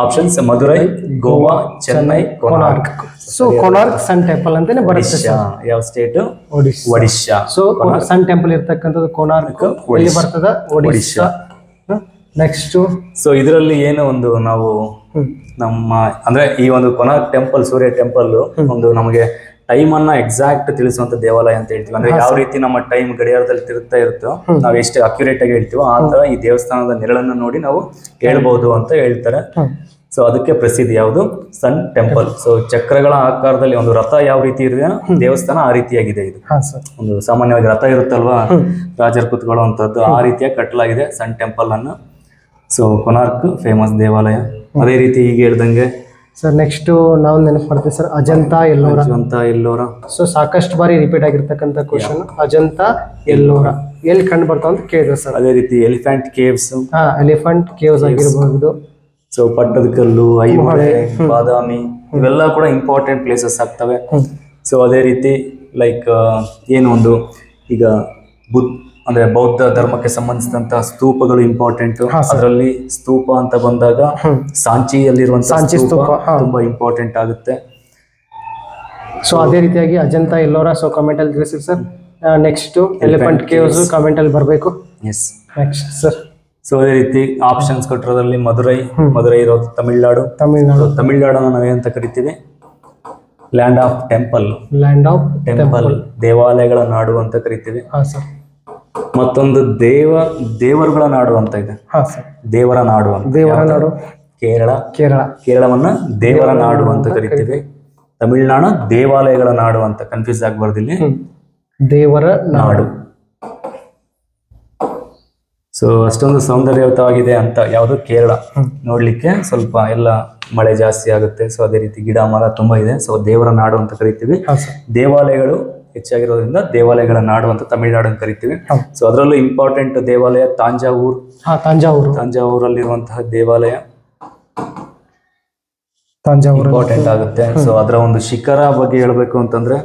options Madurai, Goa, Chennai, Konark. So Konark sun temple ಅಂತಾನೆ ಬರುತ್ತೆ. ಯಾವ state? Odisha. So sun temple ಇರ್ತಕ್ಕಂಥದ್ದು ಕೊನಾರ್ಕ್ ಎಲ್ಲಿ ಬರ್ತದ? ಒಡಿಶಾ. ನೆಕ್ಸ್ಟ್, ಸೊ ಇದರಲ್ಲಿ ಏನು ಒಂದು ನಾವು ನಮ್ಮ ಅಂದ್ರೆ ಈ ಒಂದು ಕೊನಾರ್ಕ್ ಟೆಂಪಲ್, ಸೂರ್ಯ ಟೆಂಪಲ್ ಒಂದು ನಮಗೆ ಟೈಮ್ ಅನ್ನ ಎಕ್ಸಾಕ್ಟ್ ತಿಳಿಸುವಂತ ದೇವಾಲಯ ಅಂತ ಹೇಳ್ತೀವಿ. ಅಂದ್ರೆ ಯಾವ ರೀತಿ ನಮ್ಮ ಟೈಮ್ ಗಡಿಯಾರದಲ್ಲಿ ತಿರುಗ್ತಾ ಇರುತ್ತೋ, ನಾವು ಎಷ್ಟು ಅಕ್ಯುರೇಟ್ ಆಗಿ ಹೇಳ್ತೀವೋ ಆ ತರ ಈ ದೇವಸ್ಥಾನದ ನೆರಳನ್ನ ನೋಡಿ ನಾವು ಹೇಳ್ಬಹುದು ಅಂತ ಹೇಳ್ತಾರೆ. ಸೊ ಅದಕ್ಕೆ ಪ್ರಸಿದ್ಧಿ ಯಾವುದು? ಸನ್ ಟೆಂಪಲ್. ಸೊ ಚಕ್ರಗಳ ಆಕಾರದಲ್ಲಿ ಒಂದು ರಥ ಯಾವ ರೀತಿ ಇದೆ ದೇವಸ್ಥಾನ ಆ ರೀತಿಯಾಗಿದೆ ಇದು. ಒಂದು ಸಾಮಾನ್ಯವಾಗಿ ರಥ ಇರುತ್ತಲ್ವಾ, ರಾಜರು ಕುತ್ಕೊಳ್ಳುವಂಥದ್ದು, ಆ ರೀತಿಯಾಗಿ ಕಟ್ಟಲಾಗಿದೆ ಸನ್ ಟೆಂಪಲ್ ಅನ್ನ. ಸೊ ಕೊನಾರ್ಕ್ ಫೇಮಸ್ ದೇವಾಲಯ. ಅದೇ ರೀತಿ ಈಗ ಹೇಳ್ದಂಗೆ ಸರ್ ನೆಕ್ಸ್ಟ್ ನಾವು ನೆನಪು ಮಾಡ್ತೀವಿ ಸರ್, ಅಜಂತಾ ಎಲ್ಲೋರ. ಸೊ ಸಾಕಷ್ಟು ಬಾರಿ ರಿಪೀಟ್ ಆಗಿರ್ತಕ್ಕಂಥ ಕ್ವಶನ್, ಅಜಂತಾ ಎಲ್ಲೋರ ಎಲ್ಲಿ ಕಂಡು ಬರ್ತಾವ ಅಂತ ಕೇಳಿದ್ರು ಸರ್. ಅದೇ ರೀತಿ ಎಲಿಫೆಂಟ್ ಕೇವ್ಸ್. ಎಲಿಫೆಂಟ್ ಕೇವ್ಸ್ ಆಗಿರಬಹುದು. ಸೊ ಪಟ್ಟದಕಲ್ಲು, ಐಹೊಳೆ, ಬಾದಾಮಿ ಇವೆಲ್ಲ ಕೂಡ ಇಂಪಾರ್ಟೆಂಟ್ ಪ್ಲೇಸಸ್ ಆಗ್ತವೆ. ಸೊ ಅದೇ ರೀತಿ ಲೈಕ್ ಏನು ಒಂದು ಈಗ ಅಂದ್ರೆ ಬೌದ್ಧ ಧರ್ಮಕ್ಕೆ ಸಂಬಂಧಿಸಿದಂತಹ ಸ್ತೂಪಗಳು ಇಂಪಾರ್ಟೆಂಟ್. ಅದರಲ್ಲಿ ಸ್ತೂಪ ಅಂತ ಬಂದಾಗ ಸಾಂಚಿಯಲ್ಲಿರುವಂತಹ ಸ್ತೂಪ ತುಂಬಾ ಇಂಪಾರ್ಟೆಂಟ್ ಆಗುತ್ತೆ. ಸೊ ಅದೇ ರೀತಿಯಾಗಿ ಅಜಂತಾ ಎಲ್ಲೋರ. ಸೊ ಕಮೆಂಟ್ ಅಲ್ಲಿ ತಿಳಿಸಿ sir. Next elephant caves comment ಅಲ್ಲಿ ಬರಬೇಕು. ಎಸ್. Next sir. ಸೊ ಅದೇ ರೀತಿ ಆಪ್ಷನ್ಸ್ ಕೊಟ್ಟಿರೋದ್ರಲ್ಲಿ ಮಧುರೈ ಇರೋದು ತಮಿಳ್ನಾಡನ್ನ ನಾವೇನಂತ ಕರಿತೀವಿ? Land of temple. ದೇವಾಲಯಗಳ ನಾಡು ಅಂತ ಕರಿತೀವಿ. ಮತ್ತೊಂದು ದೇವರುಗಳ ನಾಡು ಅಂತ ಇದೆ. ದೇವರ ನಾಡು ಅಂತ. ಕೇರಳವನ್ನ ದೇವರ ನಾಡು ಅಂತ ಕರಿತೀವಿ. ತಮಿಳುನಾಡು ದೇವಾಲಯಗಳ ನಾಡು ಅಂತ. ಕನ್ಫ್ಯೂಸ್ ಆಗಬಾರ್ದು ಇಲ್ಲಿ. ದೇವರ ನಾಡು. ಸೊ ಅಷ್ಟೊಂದು ಸೌಂದರ್ಯಯುತವಾಗಿದೆ ಅಂತ ಯಾವುದು? ಕೇರಳ. ನೋಡ್ಲಿಕ್ಕೆ ಸ್ವಲ್ಪ ಎಲ್ಲ ಮಳೆ ಜಾಸ್ತಿ ಆಗುತ್ತೆ. ಸೊ ಅದೇ ರೀತಿ ಗಿಡ ಮರ ತುಂಬಾ ಇದೆ. ಸೊ ದೇವರ ನಾಡು ಅಂತ ಕರಿತೀವಿ. ದೇವಾಲಯಗಳು ಹೆಚ್ಚಾಗಿರೋದ್ರಿಂದ ದೇವಾಲಯಗಳ ನಾಡು ಅಂತ ತಮಿಳುನಾಡು ಅಂತ ಕರಿತೀವಿ. ಸೊ ಅದರಲ್ಲೂ ಇಂಪಾರ್ಟೆಂಟ್ ದೇವಾಲಯ ತಾಂಜಾವೂರಲ್ಲಿರುವಂತಹ ದೇವಾಲಯ ಇಂಪಾರ್ಟೆಂಟ್ ಆಗುತ್ತೆ. ಸೊ ಅದರ ಒಂದು ಶಿಖರ ಬಗ್ಗೆ ಹೇಳ್ಬೇಕು ಅಂತಂದ್ರೆ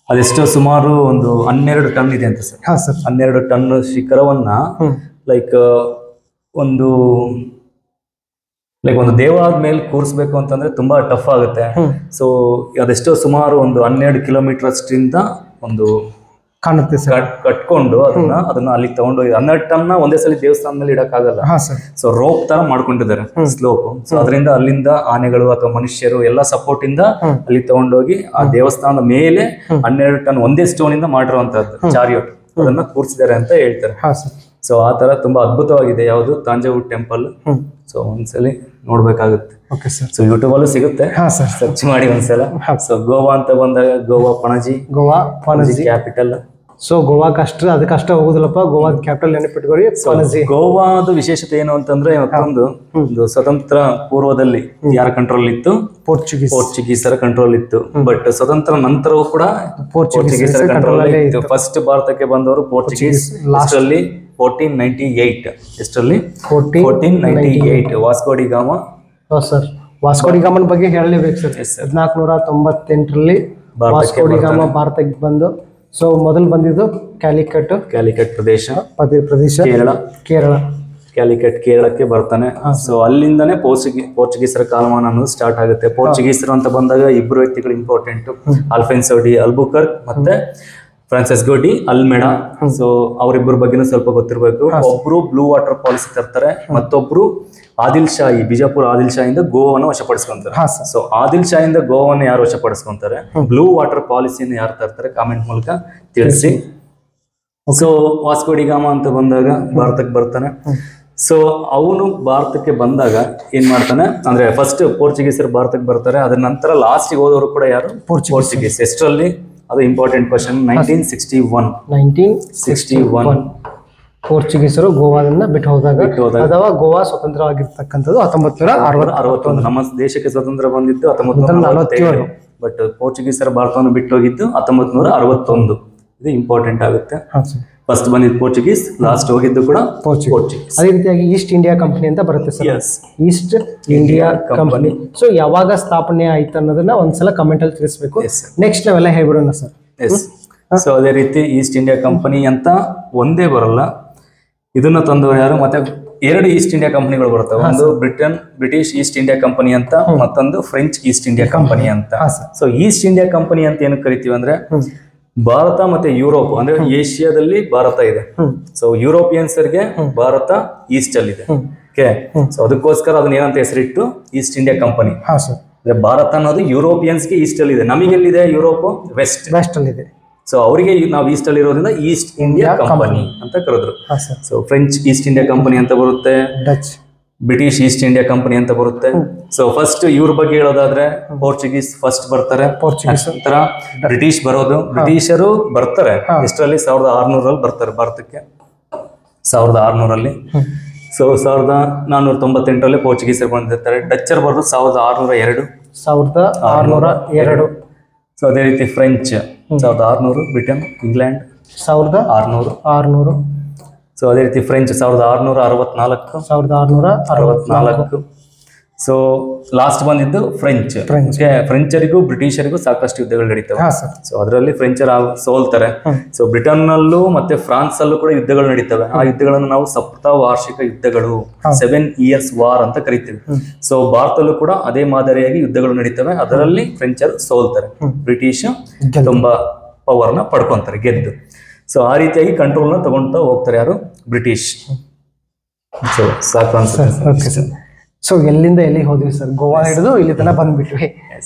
ಅದೆಷ್ಟೋ ಸುಮಾರು ಒಂದು 12 ಟನ್ ಇದೆ ಅಂತ ಸರ್. 12 ಟನ್ ಶಿಖರವನ್ನ ಲೈಕ್ ಒಂದು ದೇವಾಲಯದ ಮೇಲೆ ಕೂರಿಸ್ಬೇಕು ಅಂತಂದ್ರೆ ತುಂಬಾ ಟಫ್ ಆಗುತ್ತೆ. ಸೊ ಅದೆಷ್ಟೋ ಸುಮಾರು ಒಂದು 12 ಕಿಲೋಮೀಟರ್ ಅಷ್ಟಿಂದ ಒಂದು ಕಾಣುತ್ತೆ ಕಟ್ಕೊಂಡು ಅದನ್ನ ಅಲ್ಲಿಗೆ ತಗೊಂಡು 12 ಟನ್ನ ಒಂದೇ ಸಲ ದೇವಸ್ಥಾನದಲ್ಲಿ ಇಡಕ್ಕಾಗಲ್ಲ. ಸೊ ರೋಪ್ ತರ ಮಾಡ್ಕೊಂಡಿದ್ದಾರೆ ಸ್ಲೋಪ್. ಸೊ ಅದರಿಂದ ಅಲ್ಲಿಂದ ಆನೆಗಳು ಅಥವಾ ಮನುಷ್ಯರು ಎಲ್ಲ ಸಪೋರ್ಟ್ ಇಂದ ಅಲ್ಲಿ ತಗೊಂಡೋಗಿ ಆ ದೇವಸ್ಥಾನದ ಮೇಲೆ 12 ಟನ್ ಒಂದೇ ಸ್ಟೋನ್ ಇಂದ ಮಾಡಿರುವಂತದ್ದು ಚಾರಿಯೋಟ್ ಅದನ್ನ ಕೂರಿಸಿದ್ದಾರೆ ಅಂತ ಹೇಳ್ತಾರೆ. ಸೊ ಆ ತರ ತುಂಬಾ ಅದ್ಭುತವಾಗಿದೆ ಯಾವುದು? ತಾಂಜಾವೂರ್ ಟೆಂಪಲ್. ಸೊ ಒಂದ್ಸಲಿ ನೋಡ್ಬೇಕಾಗುತ್ತೆ. ಸೊ ಯೂಟ್ಯೂಬ್ ಅಲ್ಲೂ ಸಿಗುತ್ತೆ, ಸರ್ಚ್ ಮಾಡಿ ಒಂದ್ಸಲ. ಸೊ ಗೋವಾ ಅಂತ ಬಂದಾಗ ಗೋವಾ ಪಣಜಿ ಕ್ಯಾಪಿಟಲ್. ಸೊ ಗೋವಾಕ್ಕೆ ಅದಕ್ಕಷ್ಟ ಹೋಗುದಿಲ್ಲಪ್ಪ, ಗೋವಾದ ಕ್ಯಾಪಿಟಲ್ ನೆನಪಿಟ್ಕೊಳ್ಳಿ ಪಣಜಿ. ಗೋವಾದ ವಿಶೇಷತೆ ಏನು ಅಂತಂದ್ರೆ ಮತ್ತೊಂದು ಸ್ವತಂತ್ರ ಪೂರ್ವದಲ್ಲಿ ಯಾರ ಕಂಟ್ರೋಲ್ ಇತ್ತು? ಪೋರ್ಚುಗೀಸರ ಕಂಟ್ರೋಲ್ ಇತ್ತು. ಬಟ್ ಸ್ವತಂತ್ರ ನಂತರವೂ ಕೂಡ ಪೋರ್ಚುಗೀಸರ ಕಂಟ್ರೋಲ್ ಇತ್ತು. ಫಸ್ಟ್ ಭಾರತಕ್ಕೆ ಬಂದವರು ಪೋರ್ಚುಗೀಸ್ ಲಾಸ್ಟಲ್ಲಿ 1498 ಎಷ್ಟರಲ್ಲಿ 1498 ವಾಸ್ಕೋ ಡಿ ಗಾಮ. ಸರ್ ವಾಸ್ಕೋ ಡಿ ಗಾಮನ್ ಬಗ್ಗೆ ಹೇಳಲೇಬೇಕು ಸರ್. 1498ರಲ್ಲಿ ವಾಸ್ಕೋ ಡಿ ಗಾಮ ಭಾರತಕ್ಕೆ ಬಂದು ಸೊ ಮೊದಲು ಬಂದಿದ್ದು ಕ್ಯಾಲಿಕಟ್ ಪ್ರದೇಶ ಕೇರಳ ಕೇರಳಕ್ಕೆ ಬರ್ತಾನೆ. ಸೊ ಅಲ್ಲಿಂದಾನೆ ಪೋರ್ಚುಗೀಸರ ಕಾಲಮಾನ ಅನ್ನೋದು ಸ್ಟಾರ್ಟ್ ಆಗುತ್ತೆ. ಪೋರ್ಚುಗೀಸರು ಅಂತ ಬಂದಾಗ ಇಬ್ಬರು ವ್ಯಕ್ತಿಗಳು ಇಂಪಾರ್ಟೆಂಟ್, ಅಲ್ಫೆನ್ಸೋ ಡಿ ಅಲ್ಬುಕರ್ಕ್ ಮತ್ತೆ ಫ್ರಾನ್ಸಿಸ್ಕೋ ಡಿ ಅಲ್ಮೆಡಾ. ಸೊ ಅವರಿಬ್ಬರ ಬಗ್ಗೆನೂ ಸ್ವಲ್ಪ ಗೊತ್ತಿರಬೇಕು. ಒಬ್ರು ಬ್ಲೂ ವಾಟರ್ ಪಾಲಿಸಿ ತರ್ತಾರೆ, ಮತ್ತೊಬ್ರು ಆದಿಲ್ ಶಾಹಿ, ಬಿಜಾಪುರ ಆದಿಲ್ ಶಾಹಿಂದ ಗೋವಾವನ್ನು ವಶಪಡಿಸ್ಕೊಂತಾರೆ. ಸೊ ಆದಿಲ್ ಶಾಹಿಂದ ಗೋವಾವನ್ನು ಯಾರು ವಶಪಡಿಸ್ಕೊಂತಾರೆ, ಬ್ಲೂ ವಾಟರ್ ಪಾಲಿಸಿಯನ್ನು ಯಾರು ತರ್ತಾರೆ, ಕಾಮೆಂಟ್ ಮೂಲಕ ತಿಳಿಸಿ. ಸೊ ವಾಸ್ಕೋ ಡಿ ಗಾಮ ಅಂತ ಬಂದಾಗ ಭಾರತಕ್ಕೆ ಬರ್ತಾನೆ. ಸೊ ಅವನು ಭಾರತಕ್ಕೆ ಬಂದಾಗ ಏನ್ ಮಾಡ್ತಾನೆ ಅಂದ್ರೆ ಫಸ್ಟ್ ಪೋರ್ಚುಗೀಸರು ಭಾರತಕ್ಕೆ ಬರ್ತಾರೆ. ಅದ್ರ ನಂತರ ಲಾಸ್ಟಿಗೆ ಹೋದವರು ಕೂಡ ಯಾರು, ಪೋರ್ಚುಗೀಸ್. ಎಷ್ಟರಲ್ಲಿ ಅದು ಇಂಪಾರ್ಟೆಂಟ್ ಕ್ವಶನ್. 1961 ಪೋರ್ಚುಗೀಸರು ಗೋವಾದಿಂದ ಬಿಟ್ಟು ಹೋದಾಗ ಅಥವಾ ಗೋವಾ ಸ್ವತಂತ್ರವಾಗಿರ್ತಕ್ಕಂಥದ್ದು 1961. ನಮ್ಮ ದೇಶಕ್ಕೆ ಸ್ವತಂತ್ರ ಬಂದಿದ್ದು 1947. ಬಟ್ ಪೋರ್ಚುಗೀಸರ ಭಾರತವನ್ನು ಬಿಟ್ಟು ಹೋಗಿದ್ದು 1961. ಇದು ಇಂಪಾರ್ಟೆಂಟ್ ಆಗುತ್ತೆ. ಫಸ್ಟ್ ಬಂದಿದ್ದು ಪೋರ್ಚುಗೀಸ್, ಲಾಸ್ಟ್ ಹೋಗಿದ್ದು ಕೂಡ ಪೋರ್ಚುಗೀಸ್. ಅದೇ ರೀತಿಯಾಗಿ ಈಸ್ಟ್ ಇಂಡಿಯಾ ಕಂಪನಿ ಅಂತ ಬರುತ್ತೆ sir. East India company so ಯಾವಾಗ ಸ್ಥಾಪನೆ ಆಯ್ತು ಅನ್ನೋದನ್ನ ಒಂದ್ಸಲ ಕಮೆಂಟ್ ಅಲ್ಲಿ ತಿಳಿಸ್ಬೇಕು. ನೆಕ್ಸ್ಟ್ ನಾವೆಲ್ಲ ಹೇಳ್ಬಿಡೋಣ ಸರ್. ಸೊ ಅದೇ ರೀತಿ ಈಸ್ಟ್ ಇಂಡಿಯಾ ಕಂಪನಿ ಅಂತ ಒಂದೇ ಬರಲ್ಲ, ಇದನ್ನ ತಂದವರು ಯಾರು, ಮತ್ತೆ 2 ಈಸ್ಟ್ ಇಂಡಿಯಾ ಕಂಪನಿಗಳು ಬರ್ತವೆ. ಒಂದು ಬ್ರಿಟಿಷ್ ಈಸ್ಟ್ ಇಂಡಿಯಾ ಕಂಪನಿ ಅಂತ, ಮತ್ತೊಂದು ಫ್ರೆಂಚ್ ಈಸ್ಟ್ ಇಂಡಿಯಾ ಕಂಪನಿ ಅಂತ. ಸೊ ಈಸ್ಟ್ ಇಂಡಿಯಾ ಕಂಪನಿ ಅಂತ ಏನಕ್ಕೆ ಕರಿತೀವಿ ಅಂದ್ರೆ ಭಾರತ ಮತ್ತೆ ಯುರೋಪ್ ಅಂದ್ರೆ ಏಷ್ಯಾದಲ್ಲಿ ಭಾರತ ಇದೆ. ಸೊ ಯುರೋಪಿಯನ್ಸ್ಗೆ ಭಾರತ ಈಸ್ಟ್ ಅಲ್ಲಿ ಇದೆ. ಓಕೆ, ಸೊ ಅದಕ್ಕೋಸ್ಕರ ಅದನ್ನ ಏನಂತ ಹೆಸರಿಟ್ಟು ಈಸ್ಟ್ ಇಂಡಿಯಾ ಕಂಪನಿ. ಅಂದ್ರೆ ಭಾರತ ಅನ್ನೋದು ಯುರೋಪಿಯನ್ಸ್ಗೆ ಈಸ್ಟ್ ಅಲ್ಲಿ ಇದೆ. ನಮಗೆಲ್ಲಿದೆ ಯುರೋಪ್ ವೆಸ್ಟ್ ಅಲ್ಲಿ ಇದೆ. ಸೊ ಅವರಿಗೆ ನಾವು ಈಸ್ಟ್ ಅಲ್ಲಿ ಇರೋದ್ರಿಂದ ಈಸ್ಟ್ ಇಂಡಿಯಾ ಕಂಪನಿ ಅಂತ ಕರೆದ್ರು. So French East India company ಅಂತ ಬರುತ್ತೆ, ಬ್ರಿಟಿಷ್ ಈಸ್ಟ್ ಇಂಡಿಯಾ ಕಂಪನಿ ಅಂತ ಬರುತ್ತೆ. ಸೊ ಫಸ್ಟ್ ಇವ್ರ ಬಗ್ಗೆ ಹೇಳೋದಾದ್ರೆ ಪೋರ್ಚುಗೀಸ್ ಫಸ್ಟ್ ಬರ್ತಾರೆ, ನಂತರ ಬ್ರಿಟಿಷ್ ಬರೋದು. ಬ್ರಿಟಿಷರು ಬರ್ತಾರೆ ಎಷ್ಟರಲ್ಲಿ 1600 ಬರ್ತಾರೆ ಭಾರತಕ್ಕೆ, 1600. ಸೊ 1498 ಪೋರ್ಚುಗೀಸರು ಬಂದಿರ್ತಾರೆ. ಡಚ್ಚರ್ ಬರೋದು 1602. ಸೊ ಅದೇ ರೀತಿ ಫ್ರೆಂಚ್ 1600, ಬ್ರಿಟನ್ ಇಂಗ್ಲೆಂಡ್ 1600. ಸೊ ಅದೇ ರೀತಿ ಫ್ರೆಂಚ್ 1664. ಸೊ ಲಾಸ್ಟ್ ಬಂದಿದ್ದು ಫ್ರೆಂಚ್. ಫ್ರೆಂಚರಿಗೂ ಬ್ರಿಟಿಷರಿಗೂ ಸಾಕಷ್ಟು ಯುದ್ಧಗಳು ನಡೀತವೆ. ಸೊ ಅದರಲ್ಲಿ ಫ್ರೆಂಚರ್ ಸೋಲ್ತಾರೆ. ಸೊ ಬ್ರಿಟನ್ ನಲ್ಲೂ ಮತ್ತೆ ಫ್ರಾನ್ಸ್ ಅಲ್ಲೂ ಕೂಡ ಯುದ್ಧಗಳು ನಡೀತವೆ. ಆ ಯುದ್ಧಗಳನ್ನು ನಾವು ಸಪ್ತ ವಾರ್ಷಿಕ ಯುದ್ಧಗಳು 7 years ವಾರ್ ಅಂತ ಕರಿತೀವಿ. ಸೊ ಭಾರತಲ್ಲೂ ಕೂಡ ಅದೇ ಮಾದರಿಯಾಗಿ ಯುದ್ಧಗಳು ನಡೀತವೆ. ಅದರಲ್ಲಿ ಫ್ರೆಂಚರ್ ಸೋಲ್ತಾರೆ, ಬ್ರಿಟಿಷ್ ತುಂಬಾ ಪವರ್ನ ಪಡ್ಕೊಂತಾರೆ ಗೆದ್ದು. ಸೊ ಆ ರೀತಿಯಾಗಿ ಕಂಟ್ರೋಲ್ನ ತಗೊಂತ ಹೋಗ್ತಾರೆ ಯಾರು, ಬ್ರಿಟಿಷ್. ಸೊ ಸಾಕು ಅನ್ಸುತ್ತೆ. ಸೊ ಎಲ್ಲಿಂದ ಎಲ್ಲಿಗೆ ಹೋದ್ವಿ ಸರ್? ಗೋವಾ ಹಿಡಿದು ಇಲ್ಲಿ ತನಕ ಬಂದ್ಬಿಟ್ವಿ.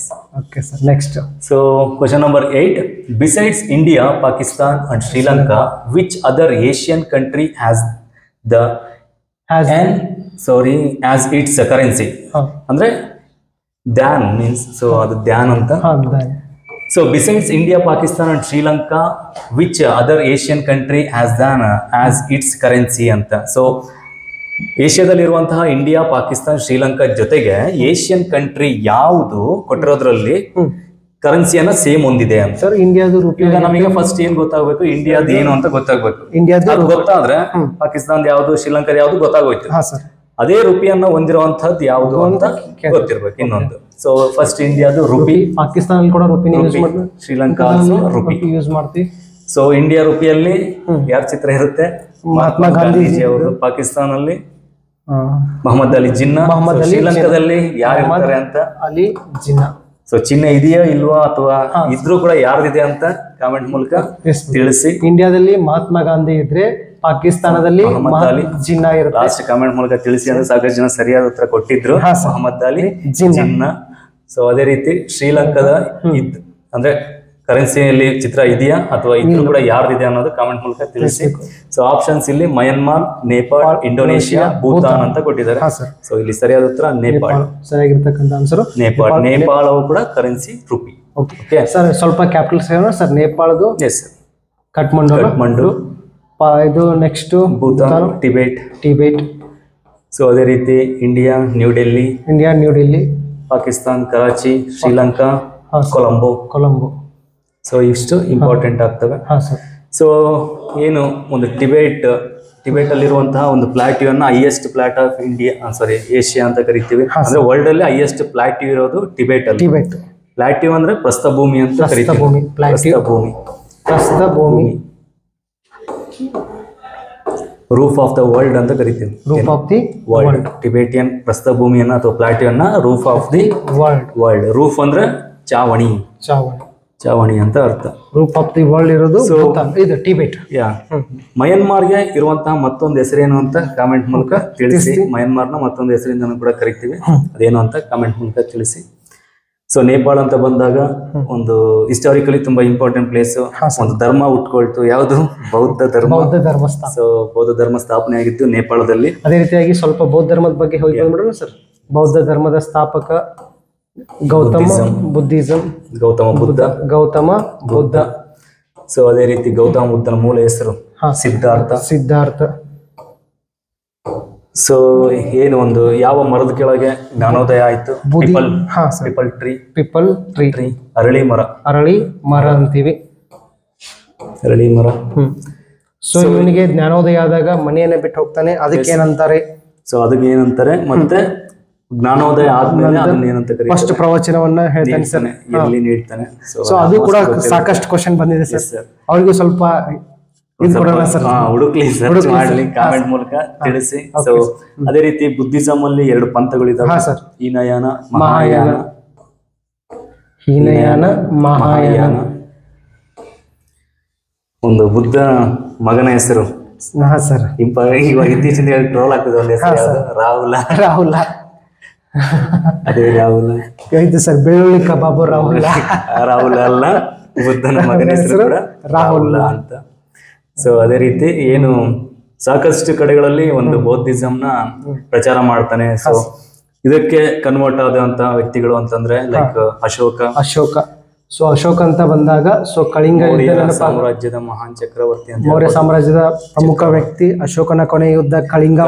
Okay sir, next. So question number 8. Besides India, Pakistan and Sri Lanka, which other Asian country has its currency? ಅಂದ್ರೆ ದ್ಯಾನ್ ಮೀನ್ಸ್, ಸೊ ಅದು ದ್ಯಾನ್ ಅಂತ. So besides India, Pakistan and Sri Lanka, which other Asian country has its currency ಅಂತ. ಸೊ ಏಷ್ಯಾದಲ್ಲಿರುವಂತಹ ಇಂಡಿಯಾ, ಪಾಕಿಸ್ತಾನ್, ಶ್ರೀಲಂಕಾ ಜೊತೆಗೆ Asian country ಯಾವುದು ಕೊಟ್ಟಿರೋದ್ರಲ್ಲಿ ಕರೆನ್ಸಿಯನ್ನ ಸೇಮ್ ಹೊಂದಿದೆ ಅಂತ. ಸರ್ ಇಂಡಿಯಾದ ರೂಪಿ. ಈಗ ನಮಗೆ ಫಸ್ಟ್ ಏನ್ ಗೊತ್ತಾಗಬೇಕು, ಇಂಡಿಯಾದ ಏನು ಅಂತ ಗೊತ್ತಾಗಬೇಕು. ಇಂಡಿಯಾದ ಗೊತ್ತಾದ್ರೆ ಪಾಕಿಸ್ತಾನ ಯಾವ್ದು, ಶ್ರೀಲಂಕಾದ ಯಾವ್ದು ಗೊತ್ತಾಗೋಯ್ತು. ಅದೇ ರೂಪಿಯನ್ನ ಹೊಂದಿರುವಂತಹದ್ದು ಯಾವುದು ಅಂತ ಗೊತ್ತಿರ್ಬೇಕು ಇನ್ನೊಂದು. ಸೊ ಫಸ್ಟ್ ಇಂಡಿಯಾದು ರೂಪಿ, ಪಾಕಿಸ್ತಾನ ಕೂಡ ರೂಪಿ ಯೂಸ್ ಮಾಡ್ತೀವಿ, ಶ್ರೀಲಂಕಾ ರೂಪಿ ಯೂಸ್ ಮಾಡ್ತೀವಿ. ಸೊ ಇಂಡಿಯಾ ರೂಪಿಯಲ್ಲಿ ಯಾರ ಚಿತ್ರ ಇರುತ್ತೆ, ಮಹಾತ್ಮ ಗಾಂಧೀಜಿ ಅವರು. ಪಾಕಿಸ್ತಾನಲ್ಲಿ ಮೊಹಮ್ಮದ್ ಅಲಿ ಜಿನ್ನಾ. ಶ್ರೀಲಂಕಾದಲ್ಲಿ ಯಾರು ಇರ್ತಾರೆ ಅಂತ, ಅಲಿ ಜಿನ್ನಾ. ಸೊ ಚಿಹ್ನೆ ಇದೆಯಾ ಇಲ್ವಾ, ಅಥವಾ ಇದ್ರೂ ಕೂಡ ಯಾರ್ದಿದೆ ಅಂತ ಕಾಮೆಂಟ್ ಮೂಲಕ ತಿಳಿಸಿ. ಇಂಡಿಯಾದಲ್ಲಿ ಮಹಾತ್ಮ ಗಾಂಧಿ ಇದ್ರೆ, ಪಾಕಿಸ್ತಾನದಲ್ಲಿ ಮೊಹಮ್ಮದ್ ಅಲಿ ಜಿನ್ನಾ ಇರುತ್ತೆ. ಲಾಸ್ಟ್ ಕಾಮೆಂಟ್ ಮೂಲಕ ತಿಳಿಸಿ ಅಂದ್ರೆ ಸಾಕಷ್ಟು ಜನ ಸರಿಯಾದ ಉತ್ತರ ಕೊಟ್ಟಿದ್ರು, ಮೊಹಮ್ಮದ್ ಅಲಿ ಜಿನ್ನಾ. ಸೊ ಅದೇ ರೀತಿ ಶ್ರೀಲಂಕಾದ ಅಂದ್ರೆ ಕರೆನ್ಸಿಯಲ್ಲಿ ಚಿತ್ರ ಇದೆಯಾ ಅಥವಾ ಇದ್ರೂ ಕೂಡ ಯಾರ್ದಿದೆ ಅನ್ನೋದು ಕಾಮೆಂಟ್ ಮೂಲಕ ತಿಳಿಸಿ. ಸೊ ಆಪ್ಷನ್ಸ್ ಇಲ್ಲಿ ಮಯನ್ಮಾರ್, ನೇಪಾಳ, ಇಂಡೋನೇಷಿಯಾ, ಭೂತಾನ್ ಅಂತ ಕೊಟ್ಟಿದ್ದಾರೆ. ಸೊ ಇಲ್ಲಿ ಸರಿಯಾದ ಉತ್ತರ ನೇಪಾಳ. ಸರಿಯಾಗಿರ್ತಕ್ಕಂಥ ಆನ್ಸರ್ ನೇಪಾಳ. ನೇಪಾಳವು ಕೂಡ ಕರೆನ್ಸಿ ರೂಪಿ. ಓಕೆ ಸರ್, ಸ್ವಲ್ಪ ಕ್ಯಾಪಿಟಲ್ಸ್ ಹೇಳೋಣ ಸರ್. ನೇಪಾಳದು ಕಠ್ಮಂಡು. ಇದು next Bhutan, Tibet. Tibet. So ಅದೇ ರೀತಿ India new Delhi. Pakistan, Karachi, Sri Lanka, Colombo. So ಇಷ್ಟು ಇಂಪಾರ್ಟೆಂಟ್ ಆಗ್ತವೆ. ಸೊ ಏನು ಒಂದು ಟಿಬೇಟ್ ಅಲ್ಲಿರುವಂತಹ ಒಂದು ಪ್ಲಾಟ್ಯೂ ಅನ್ನ ಹೈಯೆಸ್ಟ್ ಪ್ಲಾಟ್ ಆಫ್ ಏಷ್ಯಾ ಅಂತ ಕರಿತೀವಿ. ಅಂದ್ರೆ ವರ್ಲ್ಡ್ ಅಲ್ಲಿ ಹೈಯೆಸ್ಟ್ ಪ್ಲಾಟ್ಯೂ ಇರೋದು ಟಿಬೇಟ್ ಅಲ್ಲಿ. ಪ್ಲಾಟ್ಯೂ ಅಂದ್ರೆ ಪ್ರಸ್ಥಭೂಮಿ ಅಂತ ಕರಿತೀವಿ. ಪ್ರಸ್ಥಭೂಮಿ ರೂಫ್ ಆಫ್ ದ ವರ್ಲ್ಡ್ ಅಂತ ಕರಿತೀವಿ. Roof of the world. Tibetan ಪ್ರಸ್ಥಭೂಮಿಯನ್ನ ಅಥವಾ ಪ್ಲಾಟ್ಯೂ ಅನ್ನ roof of the world. Roof ಅಂದ್ರೆ ಚಾವಣಿ ಅಂತ ಅರ್ಥ. ರೂಫ್ ಆಫ್ ದಿ ವರ್ಲ್ಡ್ ಇರೋದು ಇದು ಟಿಬೇಟ್. ಮಯನ್ಮಾರ್ಗೆ ಇರುವಂತಹ ಮತ್ತೊಂದು ಹೆಸರೇನು ಅಂತ ಕಾಮೆಂಟ್ ಮೂಲಕ ತಿಳಿಸಿ. ಮಯನ್ಮಾರ್ನ ಮತ್ತೊಂದು ಹೆಸರಿಂದ ಕೂಡ ಕರಿತೀವಿ, ಅದೇನು ಅಂತ ಕಾಮೆಂಟ್ ಮೂಲಕ ತಿಳಿಸಿ. ಸೊ ನೇಪಾಳ ಅಂತ ಬಂದಾಗ ಒಂದು ಹಿಸ್ಟಾರಿಕಲಿ ತುಂಬಾ ಇಂಪಾರ್ಟೆಂಟ್ ಪ್ಲೇಸ್. ಒಂದು ಧರ್ಮ ಹುಟ್ಕೊಳ್ತು, ಯಾವುದು? ಬೌದ್ಧ ಧರ್ಮ. ಸೊ ಬೌದ್ಧ ಧರ್ಮ ಸ್ಥಾಪನೆ ಆಗಿದ್ದು ನೇಪಾಳದಲ್ಲಿ. ಅದೇ ರೀತಿಯಾಗಿ ಸ್ವಲ್ಪ ಬೌದ್ಧ ಧರ್ಮದ ಬಗ್ಗೆ ಹೋಗಿ ಬಂದ್ಬಿಡೋಣ ಸರ್. ಬೌದ್ಧ ಧರ್ಮದ ಸ್ಥಾಪಕ ಗೌತಮ ಬುದ್ಧ. ಸೊ ಅದೇ ರೀತಿ ಗೌತಮ ಬುದ್ಧನ ಮೂಲ ಹೆಸರು ಸಿದ್ಧಾರ್ಥ. ಸೊ ಏನು ಒಂದು ಯಾವ ಮರದ ಕೆಳಗೆ ಜ್ಞಾನೋದಯ ಆಯ್ತು? ಪಿಪಲ್ ಟ್ರೀ. ಅರಳಿ ಮರ ಅಂತೀವಿ. ಅರಳಿ ಮರ. ಸೊ ಇವನಿಗೆ ಜ್ಞಾನೋದಯ ಆದಾಗ ಮನೆಯನ್ನ ಬಿಟ್ಟು ಹೋಗ್ತಾನೆ, ಅದಕ್ಕೆ ಏನಂತಾರೆ? ಸೊ ಅದಕ್ಕೆ ಏನಂತಾರೆ? ಮತ್ತೆ ಜ್ಞಾನೋದಯ ಆದ್ಮೇಲೆ ಅದನ್ನ ಏನಂತ ಕರೀತಾರೆ? ಫಸ್ಟ್ ಪ್ರವಚನವನ್ನ ಹೇಳ್ತಾನೆ ಸರ್, ಎಲ್ಲಿ ನೀಡ್ತಾನೆ. ಸೊ ಅದು ಕೂಡ ಸಾಕಷ್ಟು ಕ್ವಶನ್ ಬಂದಿದೆ ಸರ್, ಅವ್ರಿಗೂ ಸ್ವಲ್ಪ ಹುಡುಕ್ಲಿ ಸರ್, ಮಾಡ್ಲಿ ಕಾಮೆಂಟ್ ಮೂಲಕ ತಿಳಿಸಿ. ಸೊ ಅದೇ ರೀತಿ ಬುದ್ಧಿಸಂ ಅಲ್ಲಿ 2 ಪಂಥಗಳಿದಾವೆ ಸರ್, ಹೀನಯಾನ ಮಹಾಯಾನ. ಒಂದು ಬುದ್ಧ ಮಗನ ಹೆಸರು ಸರ್ ಇವಾಗ ಇತ್ತೀಚಿನ ಟ್ರೋಲ್ ಆಗ್ತದೆ, ಒಂದು ಹೆಸರು ರಾಹುಲ. ಅದೇ ರಾಹುಲ ಆಯ್ತು ಸರ್. ಬೆಳ್ಳುಳ್ಳಿ ಕಬಾಬು ರಾಹುಲ ಅಲ್ಲ, ಬುದ್ಧನ ಮಗನ ಹೆಸರು ರಾಹುಲ ಅಂತ. ಸೊ ಅದೇ ರೀತಿ ಏನು ಸಾಕಷ್ಟು ಕಡೆಗಳಲ್ಲಿ ಒಂದು ಬೌದ್ಧಿಸಂನ ಪ್ರಚಾರ ಮಾಡ್ತಾನೆ. ಸೊ ಇದಕ್ಕೆ ಕನ್ವರ್ಟ್ ಆದಂತಹ ವ್ಯಕ್ತಿಗಳು ಅಂತಂದ್ರೆ ಲೈಕ್ ಅಶೋಕ. ಸೊ ಅಶೋಕ ಅಂತ ಬಂದಾಗ ಸೊ ಕಳಿಂಗ ಸಾಮ್ರಾಜ್ಯದ ಮಹಾನ್ ಚಕ್ರವರ್ತಿ ಅಂತ, ಮೌರ್ಯ ಸಾಮ್ರಾಜ್ಯದ ಪ್ರಮುಖ ವ್ಯಕ್ತಿ. ಅಶೋಕನ ಕೊನೆಯ ಯುದ್ಧ ಕಳಿಂಗ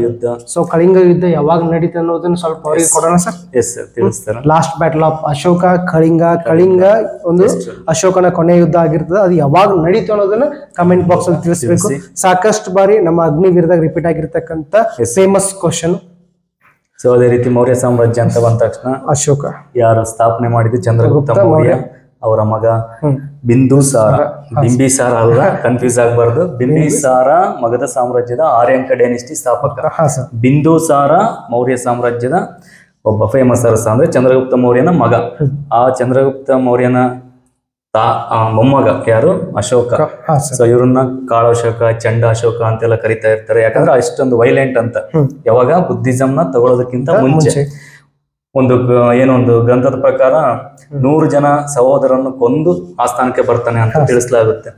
ಯುದ್ಧ. ಸೊ ಕಳಿಂಗ ಯುದ್ಧ ಯಾವಾಗ ನಡೀತು ಅನ್ನೋದನ್ನ ಸ್ವಲ್ಪ ಅವರಿಗೆ ಕೊಡೋಣ ಸರ್. ಎಸ್ ಸರ್, ತಿಳಿಸ್ತಾರೆ. Last battle of Ashoka Kalinga ಒಂದು ಅಶೋಕನ ಕೊನೆಯ ಯುದ್ಧ ಆಗಿರ್ತದೆ. ಅದು ಯಾವಾಗ ನಡೀತು ಅನ್ನೋದನ್ನ ಕಮೆಂಟ್ ಬಾಕ್ಸ್ ಅಲ್ಲಿ ತಿಳಿಸಬೇಕು. ಸಾಕಷ್ಟು ಬಾರಿ ನಮ್ಮ ಅಗ್ನಿವೀರದಾಗ ರಿಪೀಟ್ ಆಗಿರ್ತಕ್ಕಂಥ ಫೇಮಸ್ ಕ್ವಶನ್. ಸೊ ಅದೇ ರೀತಿ ಮೌರ್ಯ ಸಾಮ್ರಾಜ್ಯ ಅಂತ ಬಂದ ತಕ್ಷಣ ಅಶೋಕ ಯಾರು ಸ್ಥಾಪನೆ ಮಾಡಿದ್ದು? ಚಂದ್ರಗುಪ್ತ ಮೌರ್ಯ. ಅವರ ಮಗ ಬಿಂಬಿಸಾರ ಅಲ್ಲ, ಕನ್ಫ್ಯೂಸ್ ಆಗಬಾರ್ದು. ಬಿಂಬಿಸಾರ ಮಗಧ ಸಾಮ್ರಾಜ್ಯದ ಆರ್ಯಾಂಕ ಡೈನೆಸ್ಟಿ ಸ್ಥಾಪಕ. ಬಿಂದುಸಾರ ಮೌರ್ಯ ಸಾಮ್ರಾಜ್ಯದ ಒಬ್ಬ ಫೇಮಸ್ ಅರಸ, ಅಂದ್ರೆ ಚಂದ್ರಗುಪ್ತ ಮೌರ್ಯನ ಮಗ. ಆ ಚಂದ್ರಗುಪ್ತ ಮೌರ್ಯನ ಮೊಮ್ಮಗ ಯಾರು? ಅಶೋಕ. ಸೊ ಇವ್ರನ್ನ ಕಾಳಾಶೋಕ, ಚಂಡಾಶೋಕ ಅಂತೆಲ್ಲ ಕರಿತಾ ಇರ್ತಾರೆ, ಯಾಕಂದ್ರೆ ಅಷ್ಟೊಂದು ವೈಲೆಂಟ್ ಅಂತ. ಯಾವಾಗ ಬುದ್ಧಿಸಂನ ತಗೊಳ್ಳೋದಕ್ಕಿಂತ ಮುಂಚೆ ಒಂದು ಗ್ರಂಥದ ಪ್ರಕಾರ 100 ಜನ ಸಹೋದರನ್ನು ಕೊಂದು ಆಸ್ಥಾನಕ್ಕೆ ಬರ್ತಾನೆ ಅಂತ ತಿಳಿಸಲಾಗುತ್ತೆ.